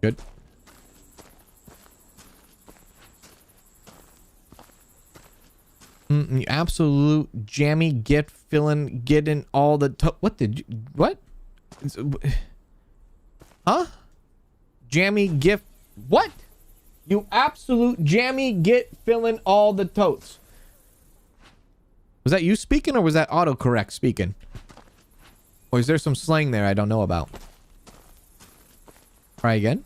Speaker 1: Good. You absolute jammy get filling getting all the what did you what? Huh? Jammy gift what? You absolute jammy get filling all the totes. Was that you speaking or was that autocorrect speaking? Or is there some slang there I don't know about? Try again.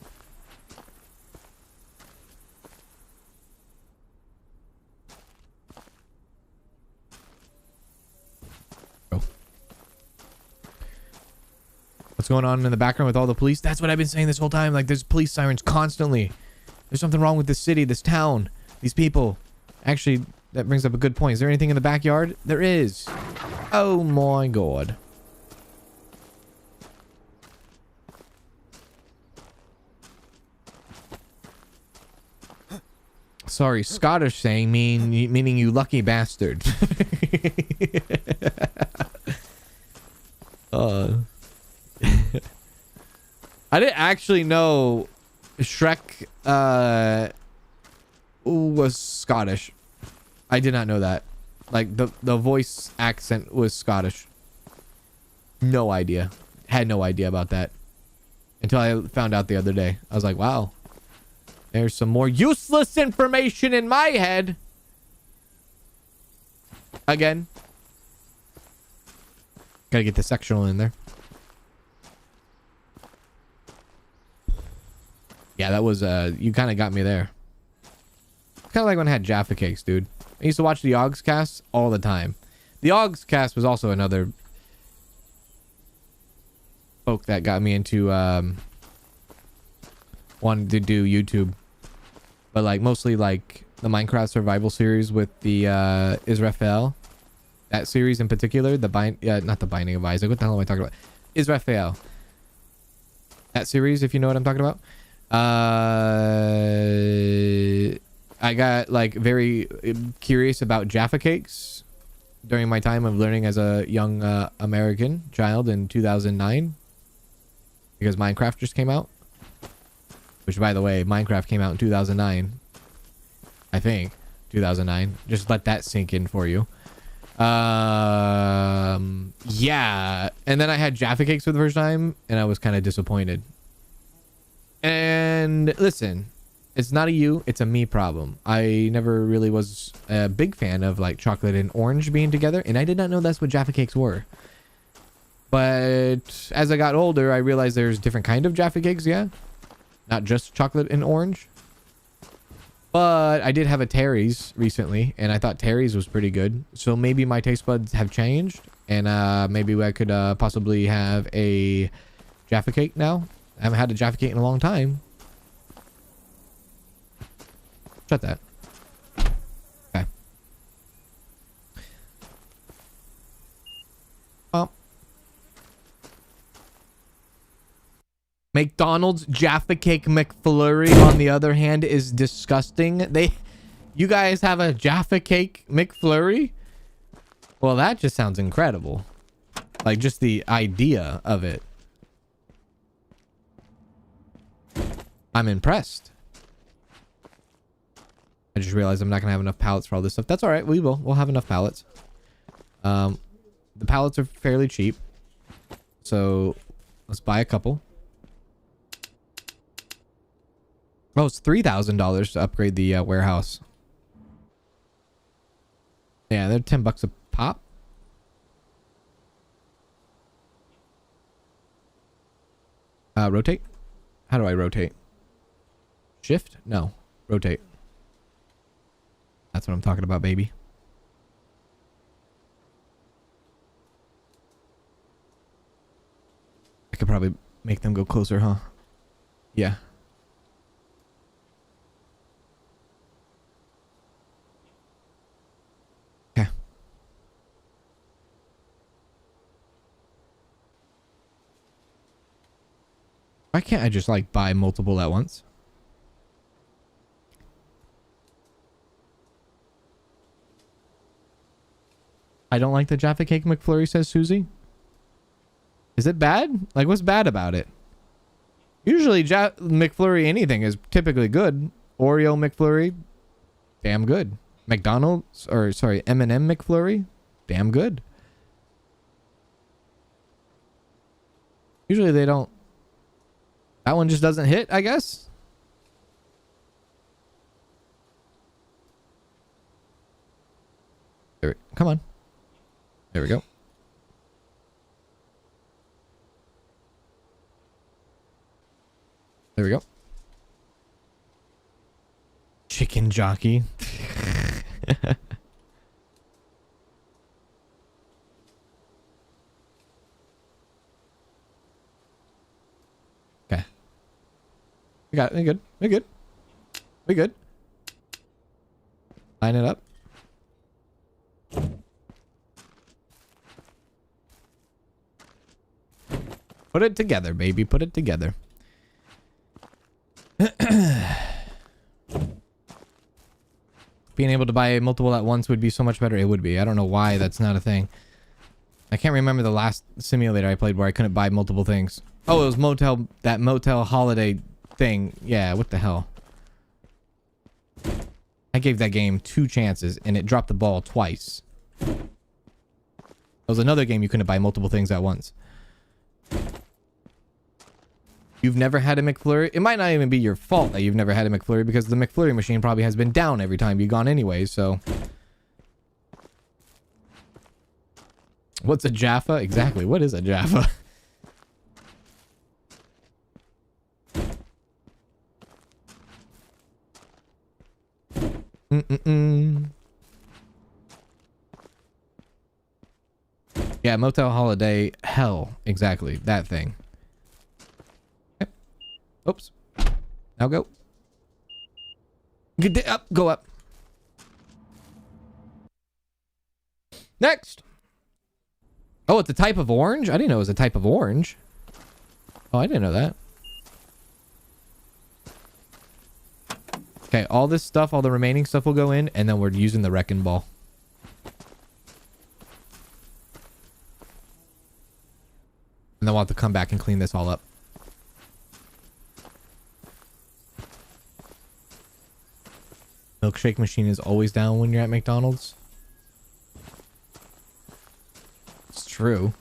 Speaker 1: going on in the background with all the police? That's what I've been saying this whole time. Like, there's police sirens constantly. There's something wrong with this city, this town, these people. Actually, that brings up a good point. Is there anything in the backyard? There is. Oh my god. Sorry, Scottish saying meaning you lucky bastard. I didn't actually know Shrek was Scottish. I did not know that. Like the voice accent was Scottish. No idea. Had no idea about that until I found out the other day. I was like, wow. There's some more useless information in my head. Again. Gotta get the sectional in there. Yeah, that was, you kind of got me there. Kind of like when I had Jaffa Cakes, dude. I used to watch the Oggs cast all the time. The Oggs cast was also another folk that got me into, wanting to do YouTube. But like mostly like the Minecraft survival series with the Israel. That series in particular, not the Binding of Isaac. What the hell am I talking about? Israel. That series, if you know what I'm talking about. I got like very curious about Jaffa Cakes during my time of learning as a young American child in 2009 because Minecraft just came out. Which, by the way, Minecraft came out in 2009. I think 2009. Just let that sink in for you. Yeah. And then I had Jaffa Cakes for the first time, and I was kind of disappointed. And listen, it's not a you, it's a me problem. I never really was a big fan of like chocolate and orange being together, and I did not know that's what Jaffa Cakes were. But as I got older, I realized there's different kind of Jaffa Cakes, yeah. Not just chocolate and orange. But I did have a Terry's recently, and I thought Terry's was pretty good. So maybe my taste buds have changed, and maybe I could possibly have a Jaffa Cake now. I haven't had a Jaffa Cake in a long time. Shut that. Okay. Well. McDonald's Jaffa Cake McFlurry, on the other hand, is disgusting. You guys have a Jaffa Cake McFlurry? Well, that just sounds incredible. Like, just the idea of it. I'm impressed. I just realized I'm not gonna have enough pallets for all this stuff. That's all right. We'll have enough pallets. The pallets are fairly cheap, so let's buy a couple. Oh, it's $3,000 to upgrade the warehouse. Yeah, they're $10 a pop. Rotate? How do I rotate? Shift? No. Rotate. That's what I'm talking about, baby. I could probably make them go closer, huh? Yeah. Okay. Why can't I just like buy multiple at once? I don't like the Jaffa Cake McFlurry, says Susie. Is it bad? Like, what's bad about it? Usually, McFlurry anything is typically good. Oreo McFlurry, damn good. McDonald's, or sorry, M&M McFlurry, damn good. Usually they don't. That one just doesn't hit, I guess. There, come on. There we go. There we go. Chicken jockey. We got it. We good. We good. We good. Line it up. Put it together, baby. Put it together. Being able to buy multiple at once would be so much better. It would be. I don't know why that's not a thing. I can't remember the last simulator I played where I couldn't buy multiple things. Oh, it was that motel holiday thing. Yeah, what the hell? I gave that game 2 chances and it dropped the ball twice. There was another game you couldn't buy multiple things at once. You've never had a McFlurry? It might not even be your fault that you've never had a McFlurry because the McFlurry machine probably has been down every time you've gone anyway, so... What's a Jaffa? Exactly, what is a Jaffa? Yeah, motel holiday hell. Exactly, that thing. Oops. Now go. Get up. Go up. Next. Oh, it's a type of orange? I didn't know it was a type of orange. Oh, I didn't know that. Okay, all this stuff, all the remaining stuff will go in, and then we're using the wrecking ball. And then we'll have to come back and clean this all up. Milkshake machine is always down when you're at McDonald's. It's true.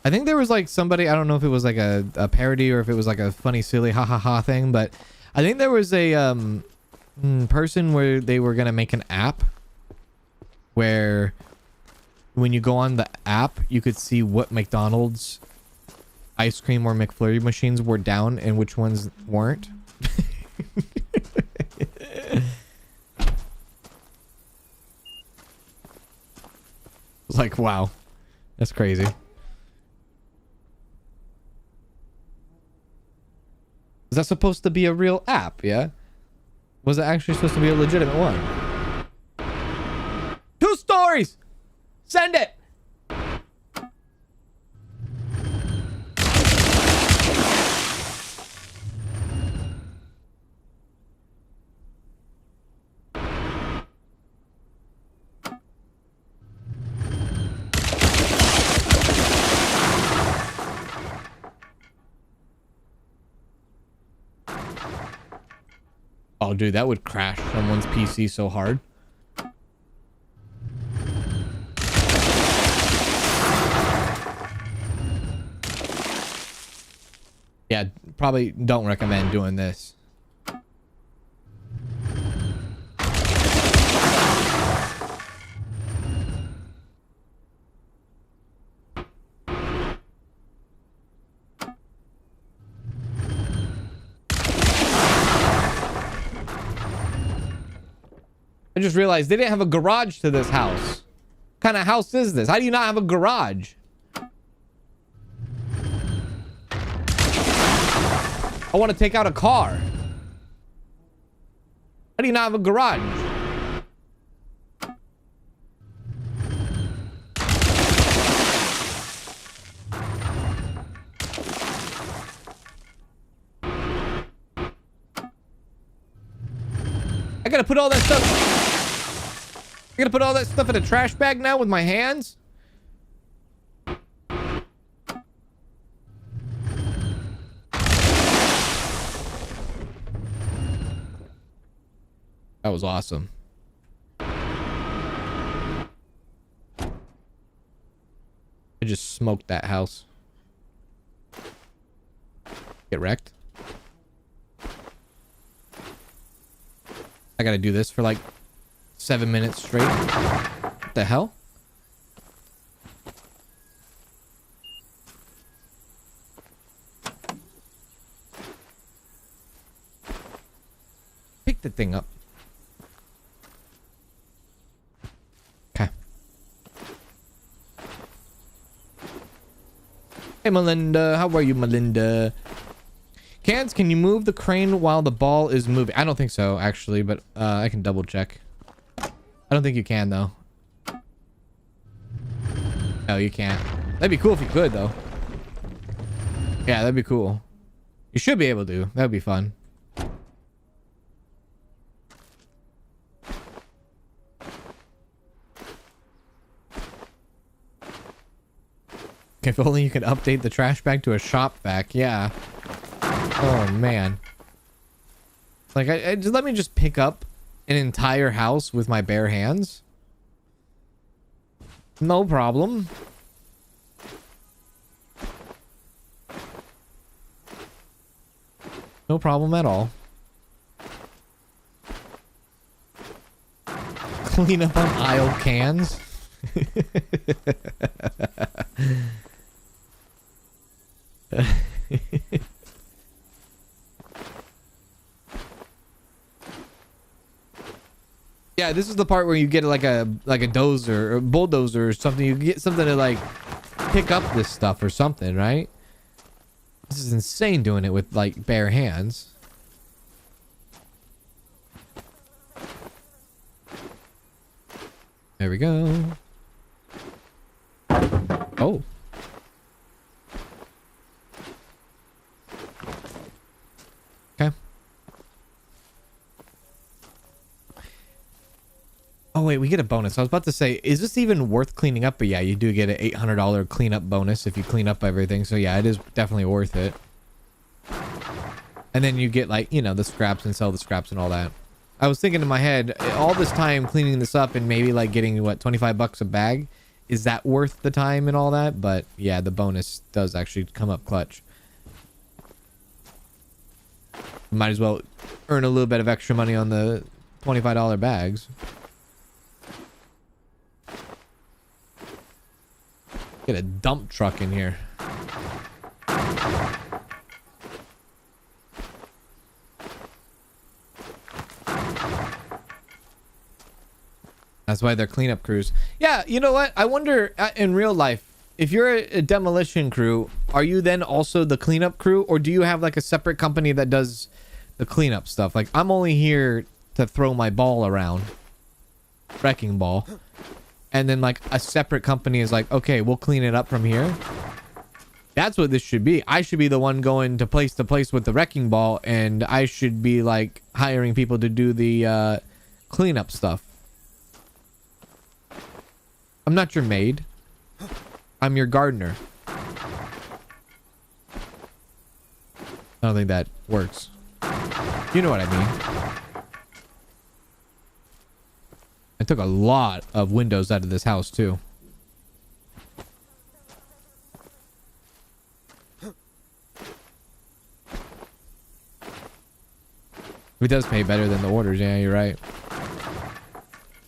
Speaker 1: I think there was like somebody, I don't know if it was like a parody or if it was like a funny, silly ha ha ha thing, but I think there was a person where they were going to make an app where when you go on the app, you could see what McDonald's ice cream or McFlurry machines were down and which ones weren't. Like, wow, that's crazy. Is that supposed to be a real app? Yeah. Was it actually supposed to be a legitimate one? 2 stories. Send it. Oh, dude, that would crash someone's PC so hard. Yeah, probably don't recommend doing this. I just realized they didn't have a garage to this house. What kind of house is this? How do you not have a garage? I want to take out a car. How do you not have a garage? I gotta put all that stuff... I gotta put all that stuff in a trash bag now with my hands? That was awesome. I just smoked that house. Get wrecked. I gotta do this for like 7 minutes straight. What the hell? Pick the thing up. Okay. Hey, Melinda. How are you, Melinda? cans, can you move the crane while the ball is moving? I don't think so, actually, but I can double check. I don't think you can, though. No, you can't. That'd be cool if you could, though. Yeah, that'd be cool. You should be able to. That'd be fun. If only you could update the trash bag to a shop vac. Yeah. Oh, man. Like, just let me just pick up an entire house with my bare hands. No problem. No problem at all. Clean up on aisle cans. Yeah, this is the part where you get like a dozer or bulldozer or something. You get something to like pick up this stuff or something, right? This is insane doing it with like bare hands. There we go. Oh. Okay. Oh wait, we get a bonus. I was about to say, is this even worth cleaning up? But yeah, you do get an $800 cleanup bonus if you clean up everything. So yeah, it is definitely worth it. And then you get like, you know, the scraps and sell the scraps and all that. I was thinking in my head, all this time cleaning this up and maybe like getting what, 25 bucks a bag, is that worth the time and all that? But yeah, the bonus does actually come up clutch. Might as well earn a little bit of extra money on the $25 bags. Get a dump truck in here. That's why they're cleanup crews. Yeah, you know what? I wonder in real life, if you're a demolition crew, are you then also the cleanup crew? Or do you have like a separate company that does the cleanup stuff? Like, I'm only here to throw my ball around. Wrecking ball. And then like a separate company is like, okay, we'll clean it up from here. That's what this should be. I should be the one going to place with the wrecking ball, and I should be like hiring people to do the cleanup stuff. I'm not your maid. I'm your gardener. I don't think that works. You know what I mean. I took a lot of windows out of this house too. It does pay better than the orders. Yeah, you're right.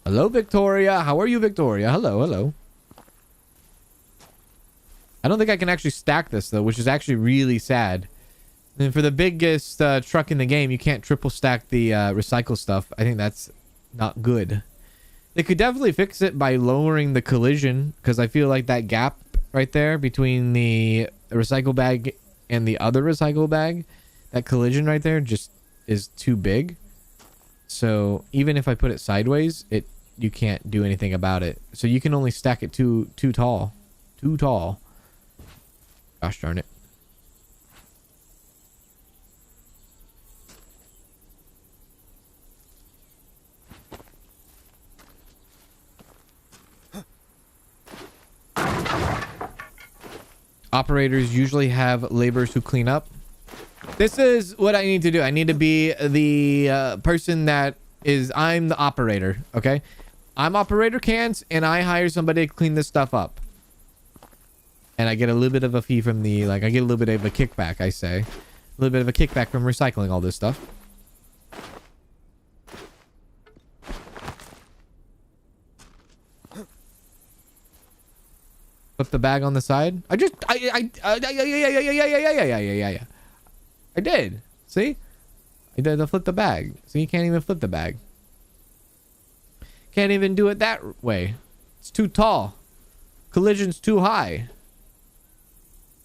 Speaker 1: Hello, Victoria. How are you, Victoria? Hello, hello. I don't think I can actually stack this though, which is actually really sad. And for the biggest truck in the game, you can't triple stack the recycle stuff. I think that's not good. They could definitely fix it by lowering the collision, because I feel like that gap right there between the recycle bag and the other recycle bag, that collision right there just is too big. So even if I put it sideways, you can't do anything about it. So you can only stack it too tall. Too tall. Gosh darn it. Operators usually have laborers who clean up. This is what I need to do. I need to be the person that is... I'm the operator, okay? I'm operator Cans, and I hire somebody to clean this stuff up. And I get a little bit of a fee from the... Like, I get a little bit of a kickback, I say. A little bit of a kickback from recycling all this stuff. Flip the bag on the side. I did. See? I did to flip the bag. So you can't even flip the bag. Can't even do it that way. It's too tall. Collision's too high.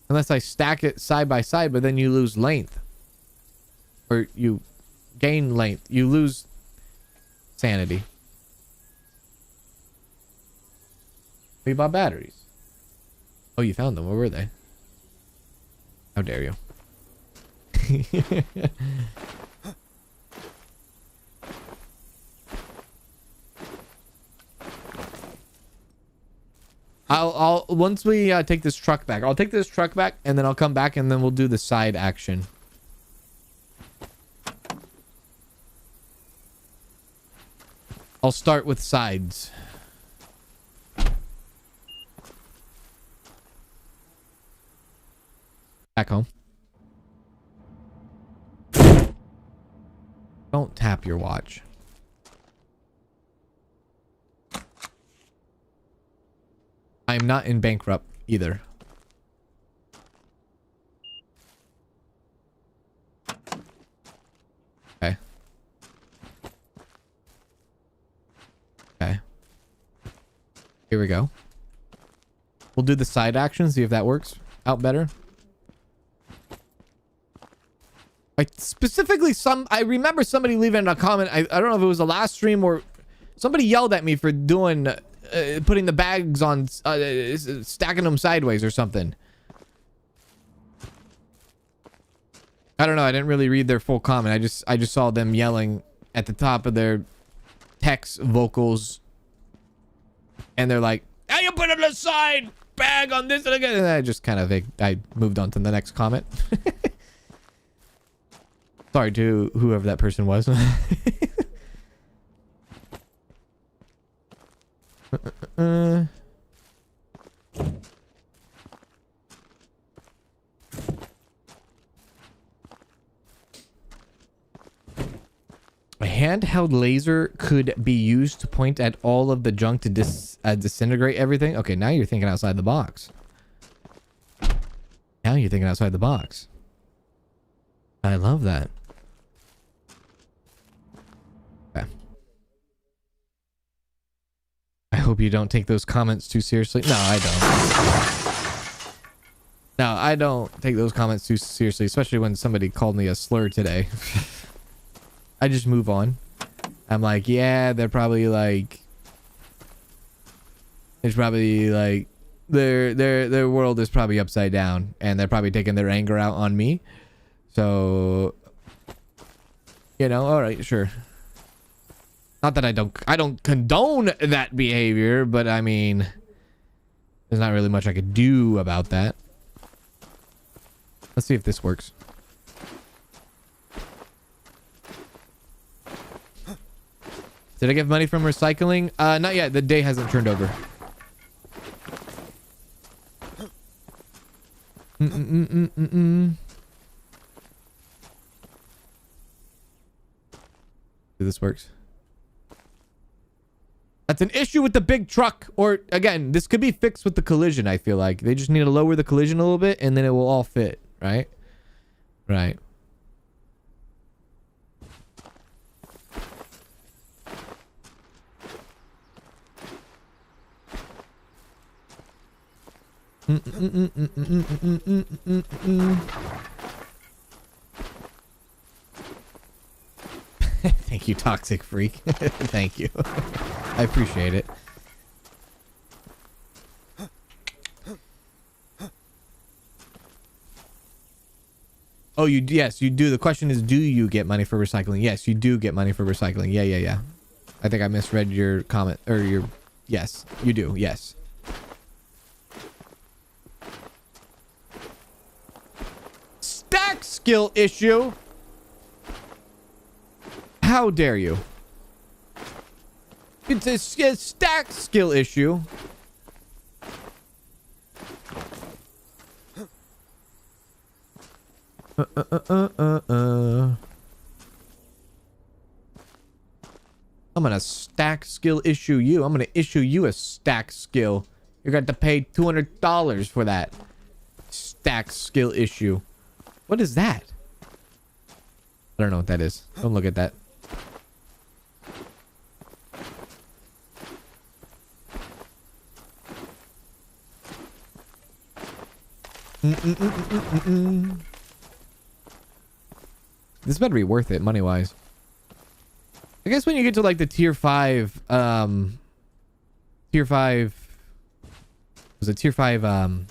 Speaker 1: Unless I stack it side by side, but then you lose length. Or you gain length. You lose sanity. We bought batteries. Oh, you found them. Where were they? How dare you? I'll once we take this truck back, I'll take this truck back and then I'll come back and then we'll do the side action. I'll start with sides. Back home. Don't tap your watch. I'm not in bankrupt either. Okay. Okay. Here we go. We'll do the side action, see if that works out better. I remember somebody leaving a comment. I don't know if it was the last stream or somebody yelled at me for doing putting the bags on stacking them sideways or something. I don't know. I didn't really read their full comment. I just saw them yelling at the top of their text vocals, and they're like, "How you put it aside bag on this and again?" And I just kind of I moved on to the next comment. Sorry to whoever that person was. A handheld laser could be used to point at all of the junk to disintegrate everything. Okay, now you're thinking outside the box. Now you're thinking outside the box. I love that. Okay. I hope you don't take those comments too seriously. No, I don't. No, I don't take those comments too seriously, especially when somebody called me a slur today. I just move on. I'm like, yeah, they're probably like, it's probably like their world is probably upside down and they're probably taking their anger out on me. So, you know, all right, sure. Not that I don't condone that behavior, but I mean, there's not really much I could do about that. Let's see if this works. Did I get money from recycling? Not yet. The day hasn't turned over. This works. That's an issue with the big truck. Or again, this could be fixed with the collision. I feel like they just need to lower the collision a little bit and then it will all fit, right? Right. Thank you, Toxic Freak. Thank you. I appreciate it. Oh, yes, you do. The question is, do you get money for recycling? Yes, you do get money for recycling. Yeah. I think I misread your comment or your... Yes, you do. Yes. Stack skill issue. How dare you? It's a stack skill issue. I'm gonna stack skill issue you. I'm gonna issue you a stack skill. You're going to pay $200 for that stack skill issue. What is that? I don't know what that is. Don't look at that. This better be worth it money-wise. I guess when you get to like the tier 5, tier 5, was it tier 5,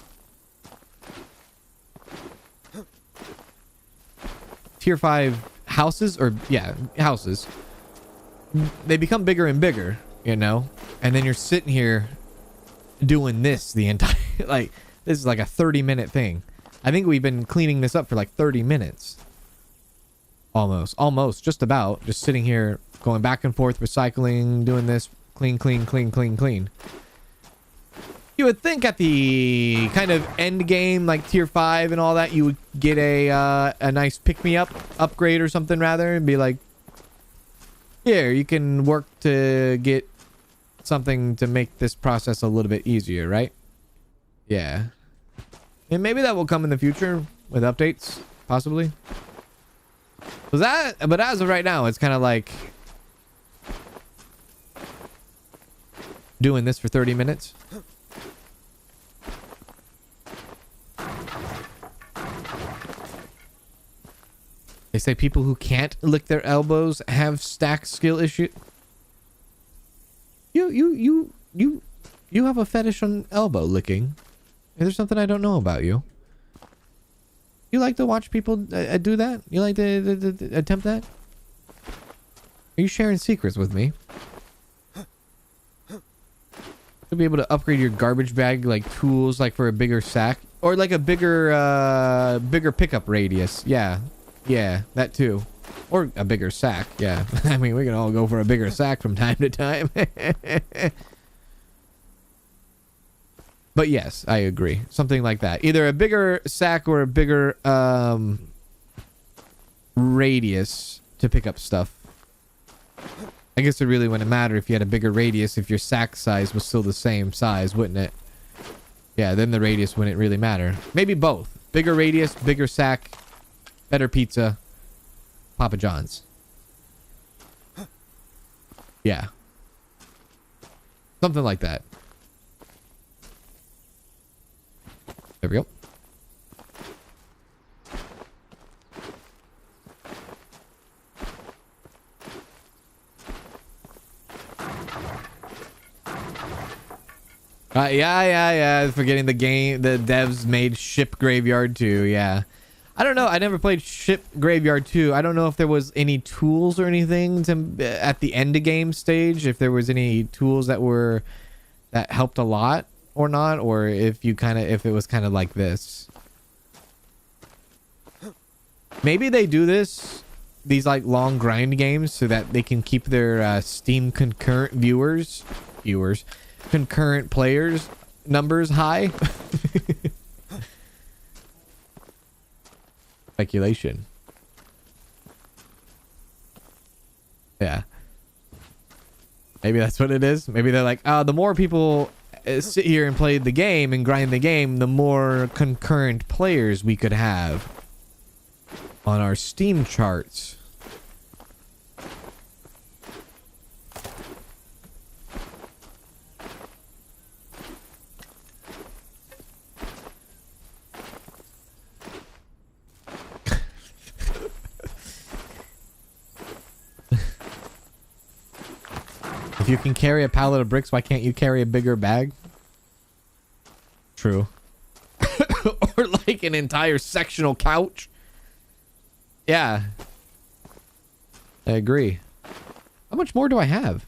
Speaker 1: tier 5 houses, or yeah, houses, they become bigger and bigger, you know, and then you're sitting here doing this the entire, like, this is like a 30-minute thing. I think we've been cleaning this up for like 30 minutes. Almost, just about. Just sitting here, going back and forth, recycling, doing this, clean, clean, clean, clean, clean. You would think at the kind of end game, like tier 5 and all that, you would get a nice pick-me-up upgrade or something rather, and be like, here, you can work to get something to make this process a little bit easier, right? Yeah. And maybe that will come in the future with updates, possibly. But as of right now, it's kind of like doing this for 30 minutes. They say people who can't lick their elbows have stack skill issue. You have a fetish on elbow licking. Is there something I don't know about you? You like to watch people do that? You like to attempt that? Are you sharing secrets with me? To be able to upgrade your garbage bag like tools, like for a bigger sack, or like a bigger pickup radius. Yeah, that too, or a bigger sack. Yeah, I mean we can all go for a bigger sack from time to time. But yes, I agree. Something like that. Either a bigger sack or a bigger radius to pick up stuff. I guess it really wouldn't matter if you had a bigger radius if your sack size was still the same size, wouldn't it? Yeah, then the radius wouldn't really matter. Maybe both. Bigger radius, bigger sack, better pizza, Papa John's. Yeah. Something like that. There we go. Yeah. Forgetting the game. The devs made Ship Graveyard 2. Yeah. I don't know. I never played Ship Graveyard 2. I don't know if there was any tools or anything to, at the end of game stage. If there was any tools that helped a lot or not, or if it was kind of like this. Maybe they do these like long grind games so that they can keep their Steam concurrent concurrent players numbers high. Speculation. Yeah. Maybe that's what it is. Maybe they're like, the more people sit here and play the game and grind the game, the more concurrent players we could have on our Steam charts. If you can carry a pallet of bricks, why can't you carry a bigger bag? True. Or like an entire sectional couch. Yeah. I agree. How much more do I have?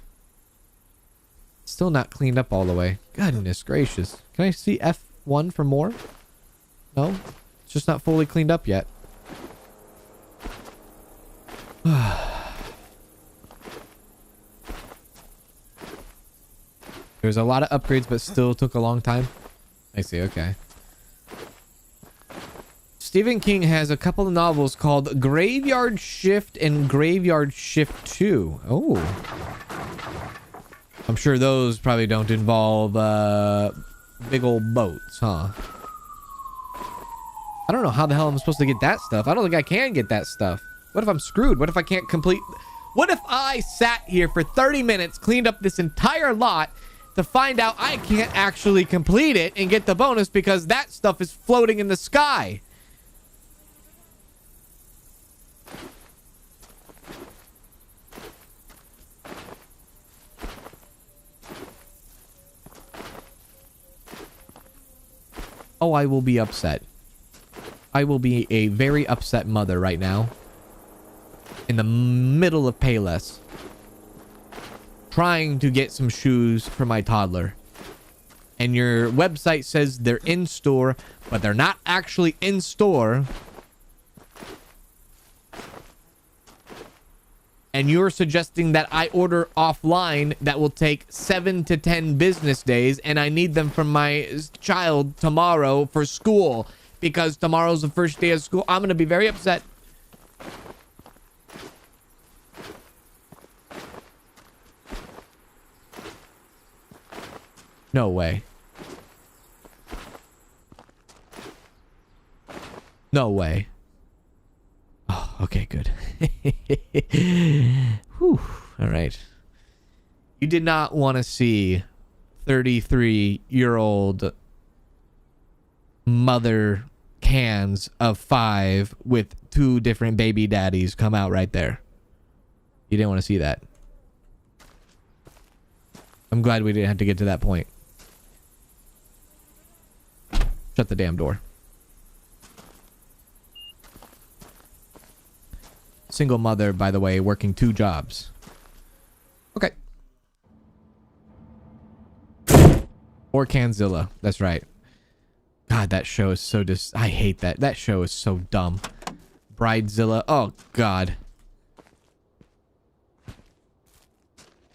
Speaker 1: Still not cleaned up all the way. Goodness gracious. Can I see F1 for more? No? It's just not fully cleaned up yet. There's a lot of upgrades, but still took a long time. I see, okay. Stephen King has a couple of novels called Graveyard Shift and Graveyard Shift 2. Oh. I'm sure those probably don't involve big old boats, huh? I don't know how the hell I'm supposed to get that stuff. I don't think I can get that stuff. What if I'm screwed? What if I can't complete... What if I sat here for 30 minutes, cleaned up this entire lot, to find out I can't actually complete it and get the bonus because that stuff is floating in the sky? Oh, I will be upset. I will be a very upset mother right now. In the middle of Payless. Trying to get some shoes for my toddler. And your website says they're in store, but they're not actually in store. And you're suggesting that I order offline that will take 7 to 10 business days, and I need them from my child tomorrow for school because tomorrow's the first day of school. I'm going to be very upset. No way. No way. Oh, okay, good. Whew. All right. You did not want to see 33-year-old mother cans of 5 with 2 different baby daddies come out right there. You didn't want to see that. I'm glad we didn't have to get to that point. Shut the damn door. Single mother, by the way, working 2 jobs. Okay. Or Kanzilla. That's right. God, that show is so I hate that. That show is so dumb. Bridezilla. Oh, God.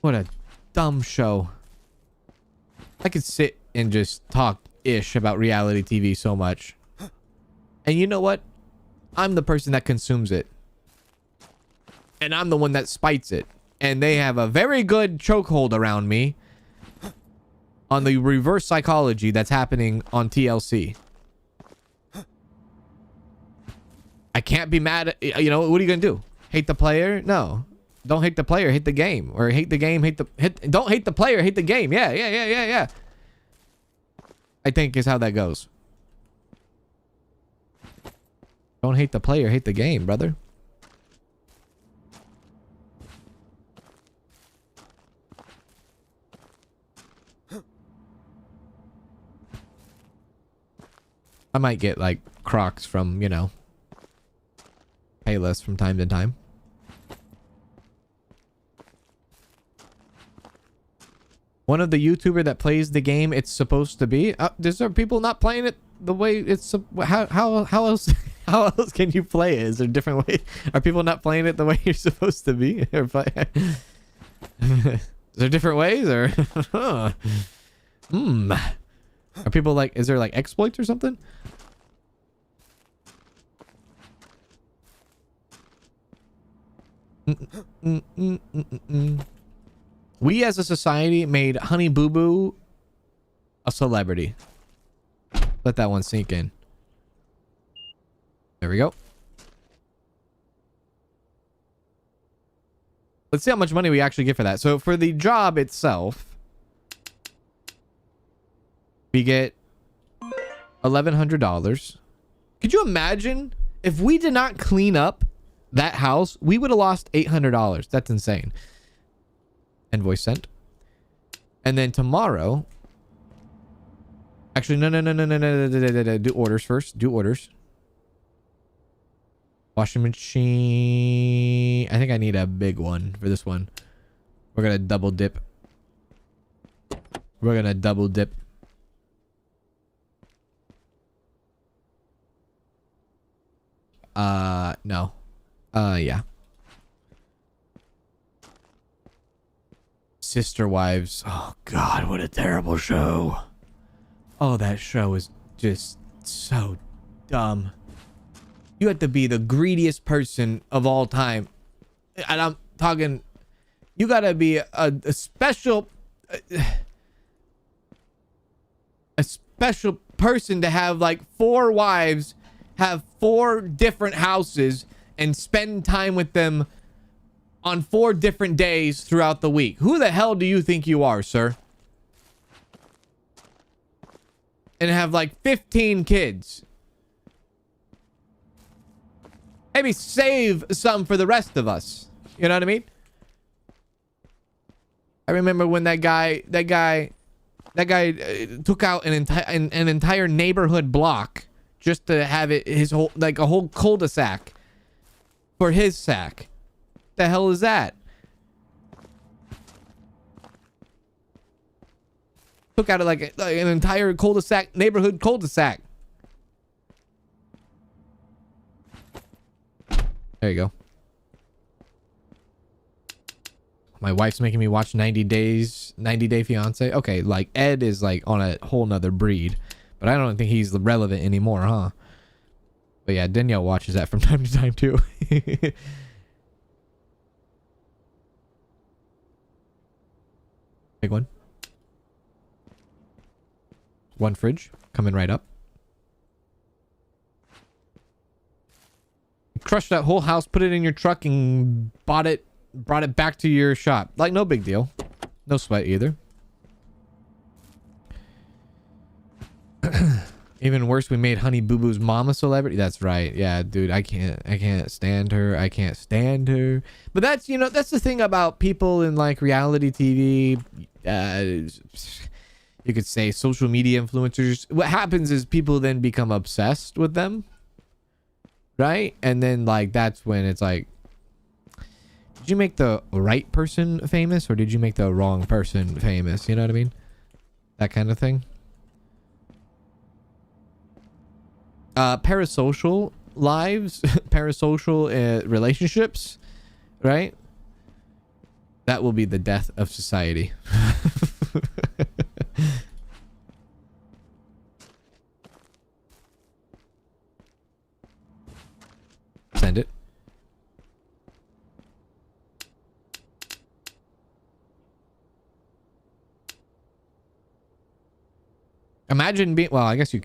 Speaker 1: What a dumb show. I could sit and just talk ish about reality TV so much. And you know what? I'm the person that consumes it. And I'm the one that spites it. And they have a very good chokehold around me on the reverse psychology that's happening on TLC. I can't be mad at, you know, what are you going to do? Hate the player? No. Don't hate the player, hate the game. Or hate the game, don't hate the player, hate the game. Yeah. I think is how that goes. Don't hate the player, hate the game, brother. I might get like Crocs from, you know, Payless from time to time. One of the YouTuber that plays the game it's supposed to be. Is there people not playing it the way it's how else how else can you play it? Is there a different way? Are people not playing it the way you're supposed to be? Is there different ways or Are people like, is there like exploits or something? We as a society made Honey Boo Boo a celebrity. Let that one sink in. There we go. Let's see how much money we actually get for that. So for the job itself, we get $1,100. Could you imagine if we did not clean up that house? We would have lost $800. That's insane. Invoice sent. And then tomorrow, actually, no. Do orders first. Do orders. Washing machine. I think I need a big one for this one. We're gonna double dip. We're gonna double dip. No. Yeah. Sister Wives. Oh, God, what a terrible show. Oh, that show is just so dumb. You have to be the greediest person of all time. And I'm talking... You gotta be a special... a special person to have, like, 4 wives... have 4 different houses and spend time with them on 4 different days throughout the week. Who the hell do you think you are, sir? And have like 15 kids. Maybe save some for the rest of us. You know what I mean? I remember when that guy That guy took out an entire neighborhood block just to have it his whole, like a whole cul-de-sac for his sack. The hell is that? Took out like an entire cul-de-sac, neighborhood cul-de-sac. There you go. My wife's making me watch 90 Day Fiance. Okay, like Ed is like on a whole nother breed, but I don't think he's relevant anymore, huh? But yeah, Danielle watches that from time to time too. Big one. One fridge coming right up. Crushed that whole house, put it in your truck, and brought it back to your shop. Like, no big deal. No sweat either. Even worse, we made Honey Boo Boo's mom a celebrity. That's right. Yeah, dude, I can't stand her. I can't stand her. But that's, you know, that's the thing about people in like reality TV. You could say social media influencers. What happens is people then become obsessed with them. Right? And then like, that's when it's like, did you make the right person famous or did you make the wrong person famous? You know what I mean? That kind of thing. Parasocial lives, parasocial relationships, right? That will be the death of society. Send it. Imagine being, well, I guess you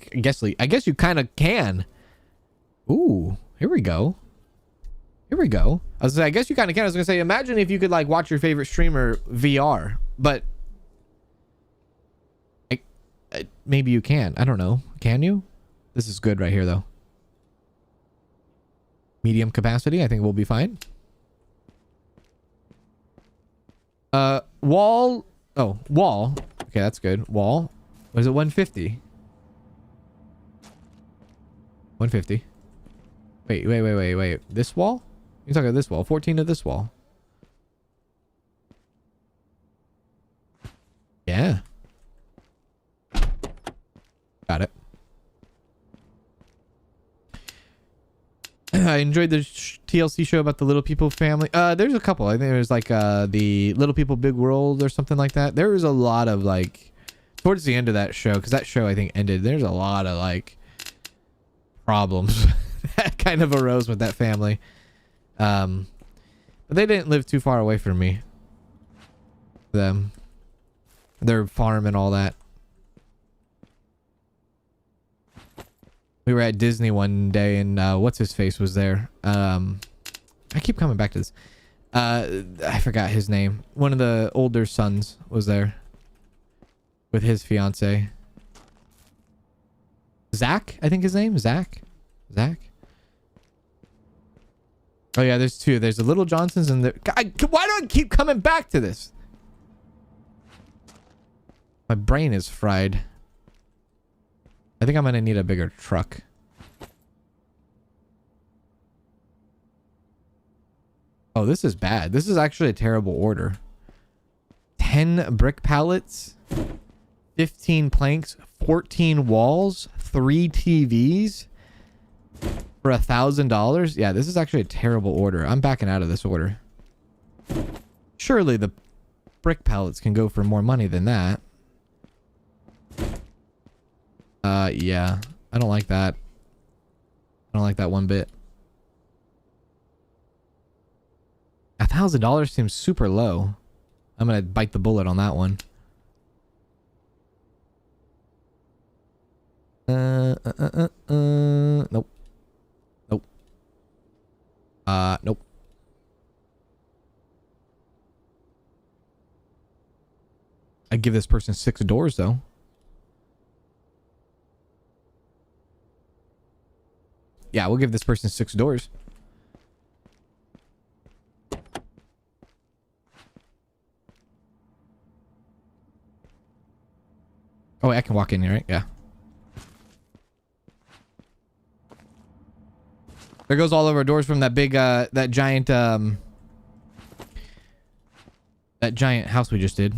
Speaker 1: kind of can. Ooh, here we go. Here we go. I guess you kind of can. I was gonna say, imagine if you could like watch your favorite streamer VR, but maybe you can. I don't know. Can you? This is good right here though. Medium capacity. I think we'll be fine. Wall. Oh, wall. Okay, that's good. Wall. Was it 150? 150. Wait. This wall? You're talking about this wall. 14 to this wall. Yeah. Got it. I enjoyed the TLC show about the Little People family. There's a couple. I think there's like the Little People Big World or something like that. There was a lot of like towards the end of that show, because that show I think ended. There's a lot of like problems that kind of arose with that family. But they didn't live too far away from me. Them, their farm and all that. We were at Disney one day and what's his face was there. I keep coming back to this. I forgot his name. One of the older sons was there with his fiance. Zach, I think his name. Zach. Oh yeah, there's two. There's the Little Johnsons and the. Why do I keep coming back to this? My brain is fried. I think I'm gonna need a bigger truck. Oh, this is bad. This is actually a terrible order. 10 brick pallets, 15 planks, 14 walls, 3 TVs for $1,000. Yeah, this is actually a terrible order. I'm backing out of this order. Surely the brick pallets can go for more money than that. Yeah. I don't like that. I don't like that one bit. $1,000 seems super low. I'm gonna bite the bullet on that one. Nope. Nope. I'd give this person 6 doors though. Yeah, we'll give this person 6 doors. wait, I can walk in here, right? Yeah. There goes all of our doors from that big, that giant house we just did.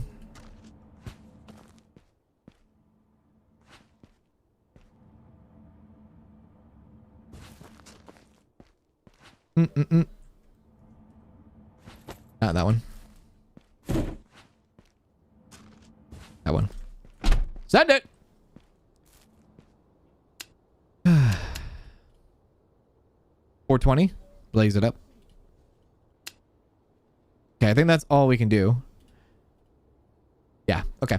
Speaker 1: Not that one. That one. Send it! $420. Blaze it up. Okay, I think that's all we can do. Yeah, okay.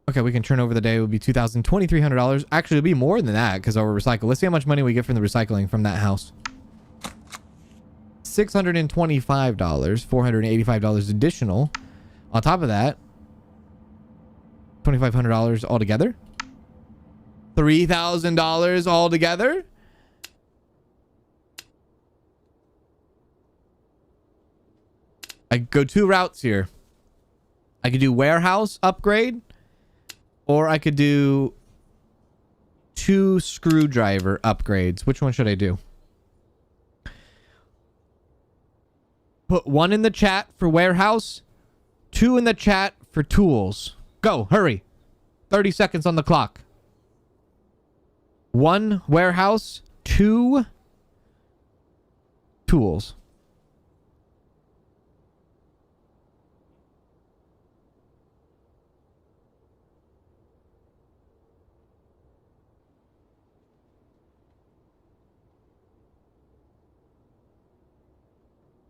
Speaker 1: Okay, we can turn over the day. It would be $2,300. Actually, it'll be more than that because our recycle. Let's see how much money we get from the recycling from that house. $625. $485 additional. On top of that, $2,500 altogether. $3,000 altogether. I go two routes here. I could do warehouse upgrade, or I could do 2 screwdriver upgrades. Which one should I do? Put 1 in the chat for warehouse, 2 in the chat for tools. Go, hurry. 30 seconds on the clock. 1 warehouse, 2 tools.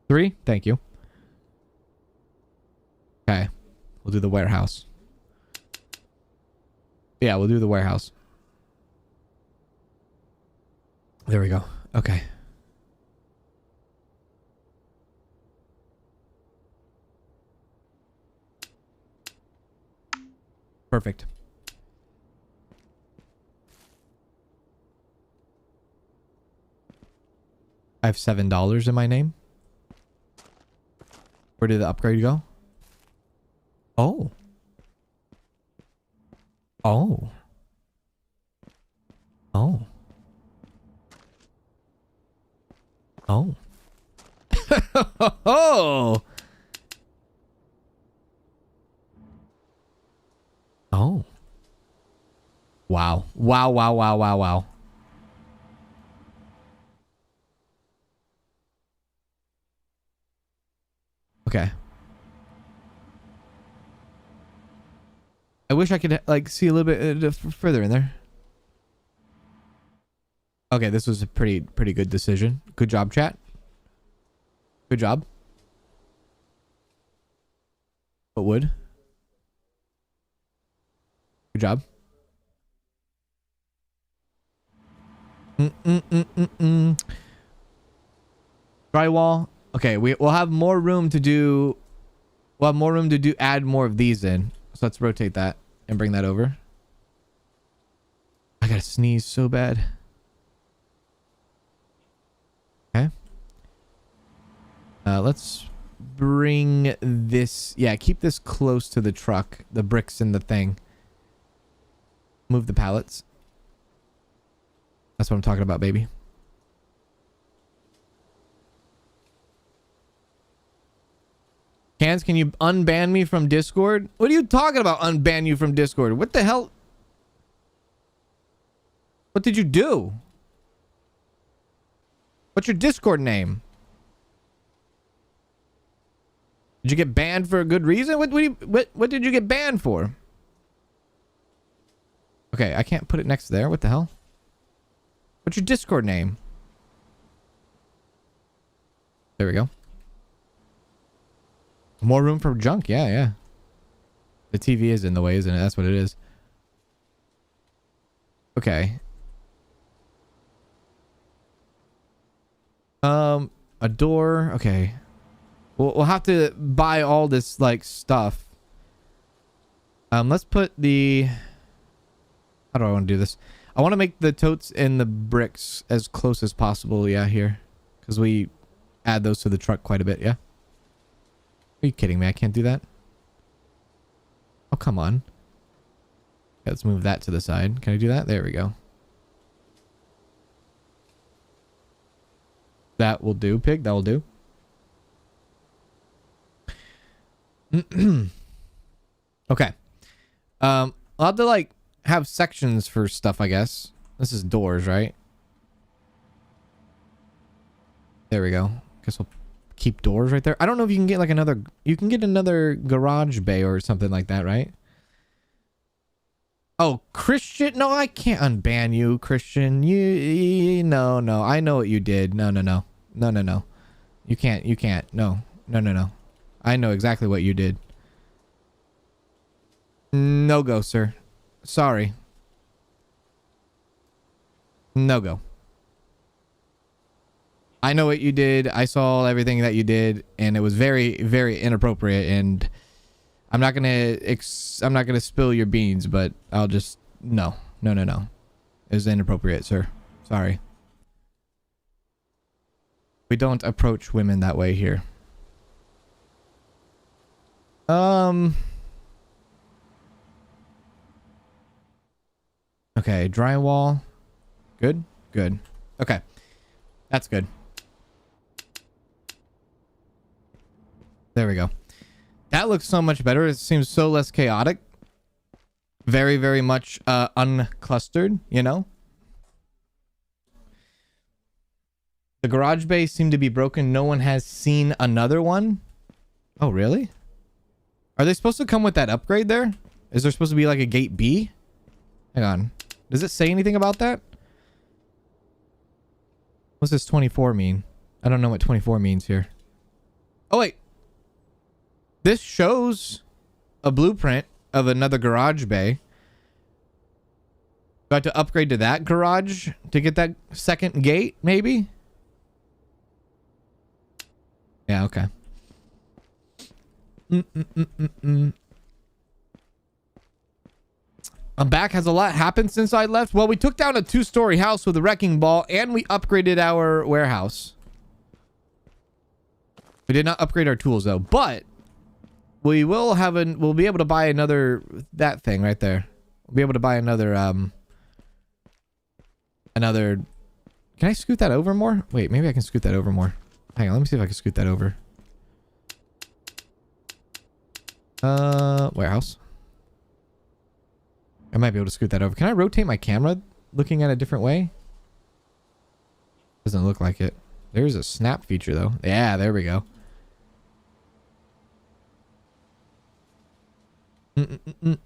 Speaker 1: Three? Thank you. Okay. We'll do the warehouse. Yeah, we'll do the warehouse. There we go. Okay. Perfect. I have $7 in my name. Where did the upgrade go? Oh. Oh. Oh. Oh. Oh. Oh. Wow. Wow, wow, wow, wow, wow. Okay. I wish I could like see a little bit further in there. Okay, this was a pretty good decision. Good job, chat. Good job. But wood. Good job. Drywall. Okay, we'll have more room to do. We'll have more room to do. Add more of these in. So let's rotate that and bring that over. I gotta sneeze so bad. Okay. Let's bring this. Yeah, keep this close to the truck. The bricks and the thing. Move the pallets. That's what I'm talking about, baby. Cans, can you unban me from Discord? What are you talking about, unban you from Discord? What the hell? What did you do? What's your Discord name? Did you get banned for a good reason? What did you get banned for? Okay, I can't put it next to there. What the hell? What's your Discord name? There we go. More room for junk. Yeah, yeah. The TV is in the way, isn't it? That's what it is. Okay. A door. Okay. We'll have to buy all this like stuff. Let's put the. How do I want to do this? I want to make the totes and the bricks as close as possible. Yeah, here, because we add those to the truck quite a bit. Yeah. Are you kidding me? I can't do that. Oh, come on. Let's move that to the side. Can I do that? There we go. That will do, pig. That will do. Okay. I'll have to like have sections for stuff, I guess. This is doors, right? There we go. Guess we'll keep doors right there. I don't know if you can get like another... You can get another garage bay or something like that, right? Oh, Christian? No, I can't unban you, Christian. No. I know what you did. No. You can't. No. I know exactly what you did. No go, sir. Sorry. No go. I know what you did. I saw everything that you did, and it was very, very inappropriate. And I'm not gonna spill your beans, but I'll just no. It was inappropriate, sir. Sorry. We don't approach women that way here. Okay, drywall. Good. Okay. That's good. There we go. That looks so much better. It seems so less chaotic. Very, very much unclustered, you know? The garage bay seemed to be broken. No one has seen another one. Oh, really? Are they supposed to come with that upgrade there? Is there supposed to be like a gate B? Hang on. Does it say anything about that? What's this 24 mean? I don't know what 24 means here. Oh, wait. This shows a blueprint of another garage bay. Do I have to upgrade to that garage to get that second gate, maybe? Yeah, okay. I'm back. Has a lot happened since I left? Well, we took down a 2-story house with a wrecking ball, and we upgraded our warehouse. We did not upgrade our tools, though, but we will have we'll be able to buy another, that thing right there. We'll be able to buy another, can I scoot that over more? Wait, maybe I can scoot that over more. Hang on, let me see if I can scoot that over. Warehouse. I might be able to scoot that over. Can I rotate my camera looking at a different way? Doesn't look like it. There's a snap feature though. Yeah, there we go. And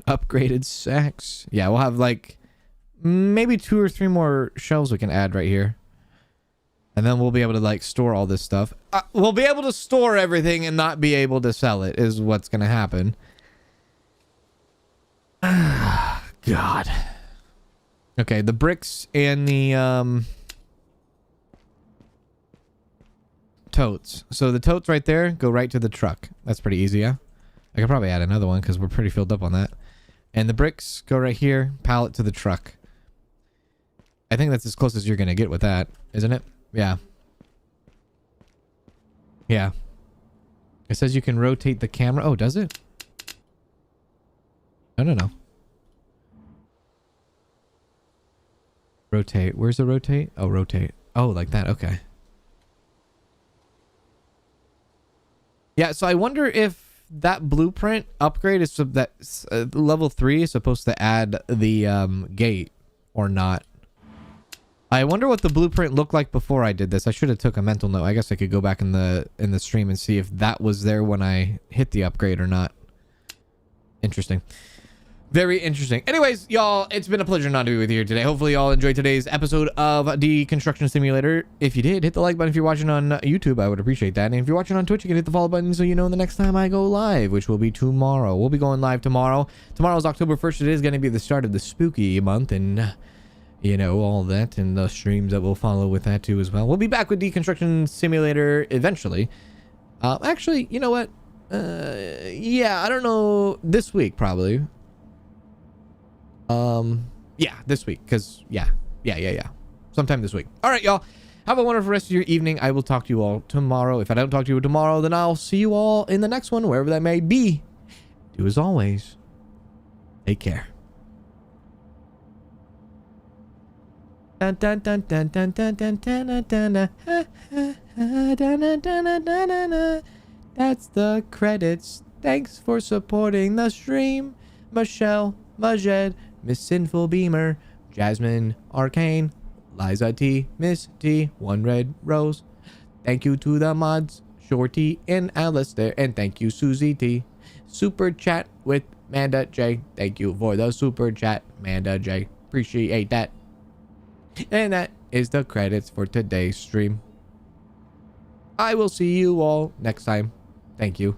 Speaker 1: upgraded sacks. Yeah, we'll have like maybe 2 or 3 more shelves we can add right here. And then we'll be able to like store all this stuff. We'll be able to store everything and not be able to sell it is what's going to happen. God. Okay, the bricks and the totes. So the totes right there go right to the truck. That's pretty easy, yeah? I could probably add another one because we're pretty filled up on that. And the bricks go right here, pallet to the truck. I think that's as close as you're going to get with that, isn't it? Yeah. Yeah. It says you can rotate the camera. Oh, does it? No. Rotate. Where's the rotate? Oh, rotate. Oh, like that. Okay. Yeah, so I wonder if that blueprint upgrade is that level 3 is supposed to add the gate or not. I wonder what the blueprint looked like before I did this. I should have took a mental note. I guess I could go back in the stream and see if that was there when I hit the upgrade or not. Interesting. Very interesting. Anyways, y'all, it's been a pleasure not to be with you here today. Hopefully y'all enjoyed today's episode of Deconstruction Simulator. If you did, hit the like button. If you're watching on YouTube, I would appreciate that. And if you're watching on Twitch, you can hit the follow button so you know the next time I go live, which will be tomorrow. We'll be going live tomorrow. Tomorrow's October 1st. It is going to be the start of the spooky month and, you know, all that and the streams that will follow with that too as well. We'll be back with Deconstruction Simulator eventually. Actually, you know what? Yeah, I don't know. This week, probably. Yeah, this week, because yeah. Sometime this week. All right, y'all. Have a wonderful rest of your evening. I will talk to you all tomorrow. If I don't talk to you tomorrow, then I'll see you all in the next one, wherever that may be. Do as always. Take care. Dun, dun, dun, dun, dun, dun, dun, dun, dun, dun, dun. That's the credits. Thanks for supporting the stream. Michelle, Majed, Miss Sinful Beamer, Jasmine Arcane, Liza T, Miss T, One Red Rose. Thank you to the mods, Shorty and Alistair, and thank you, Susie T. Super chat with Manda J. Thank you for the super chat, Manda J. Appreciate that. And that is the credits for today's stream. I will see you all next time. Thank you.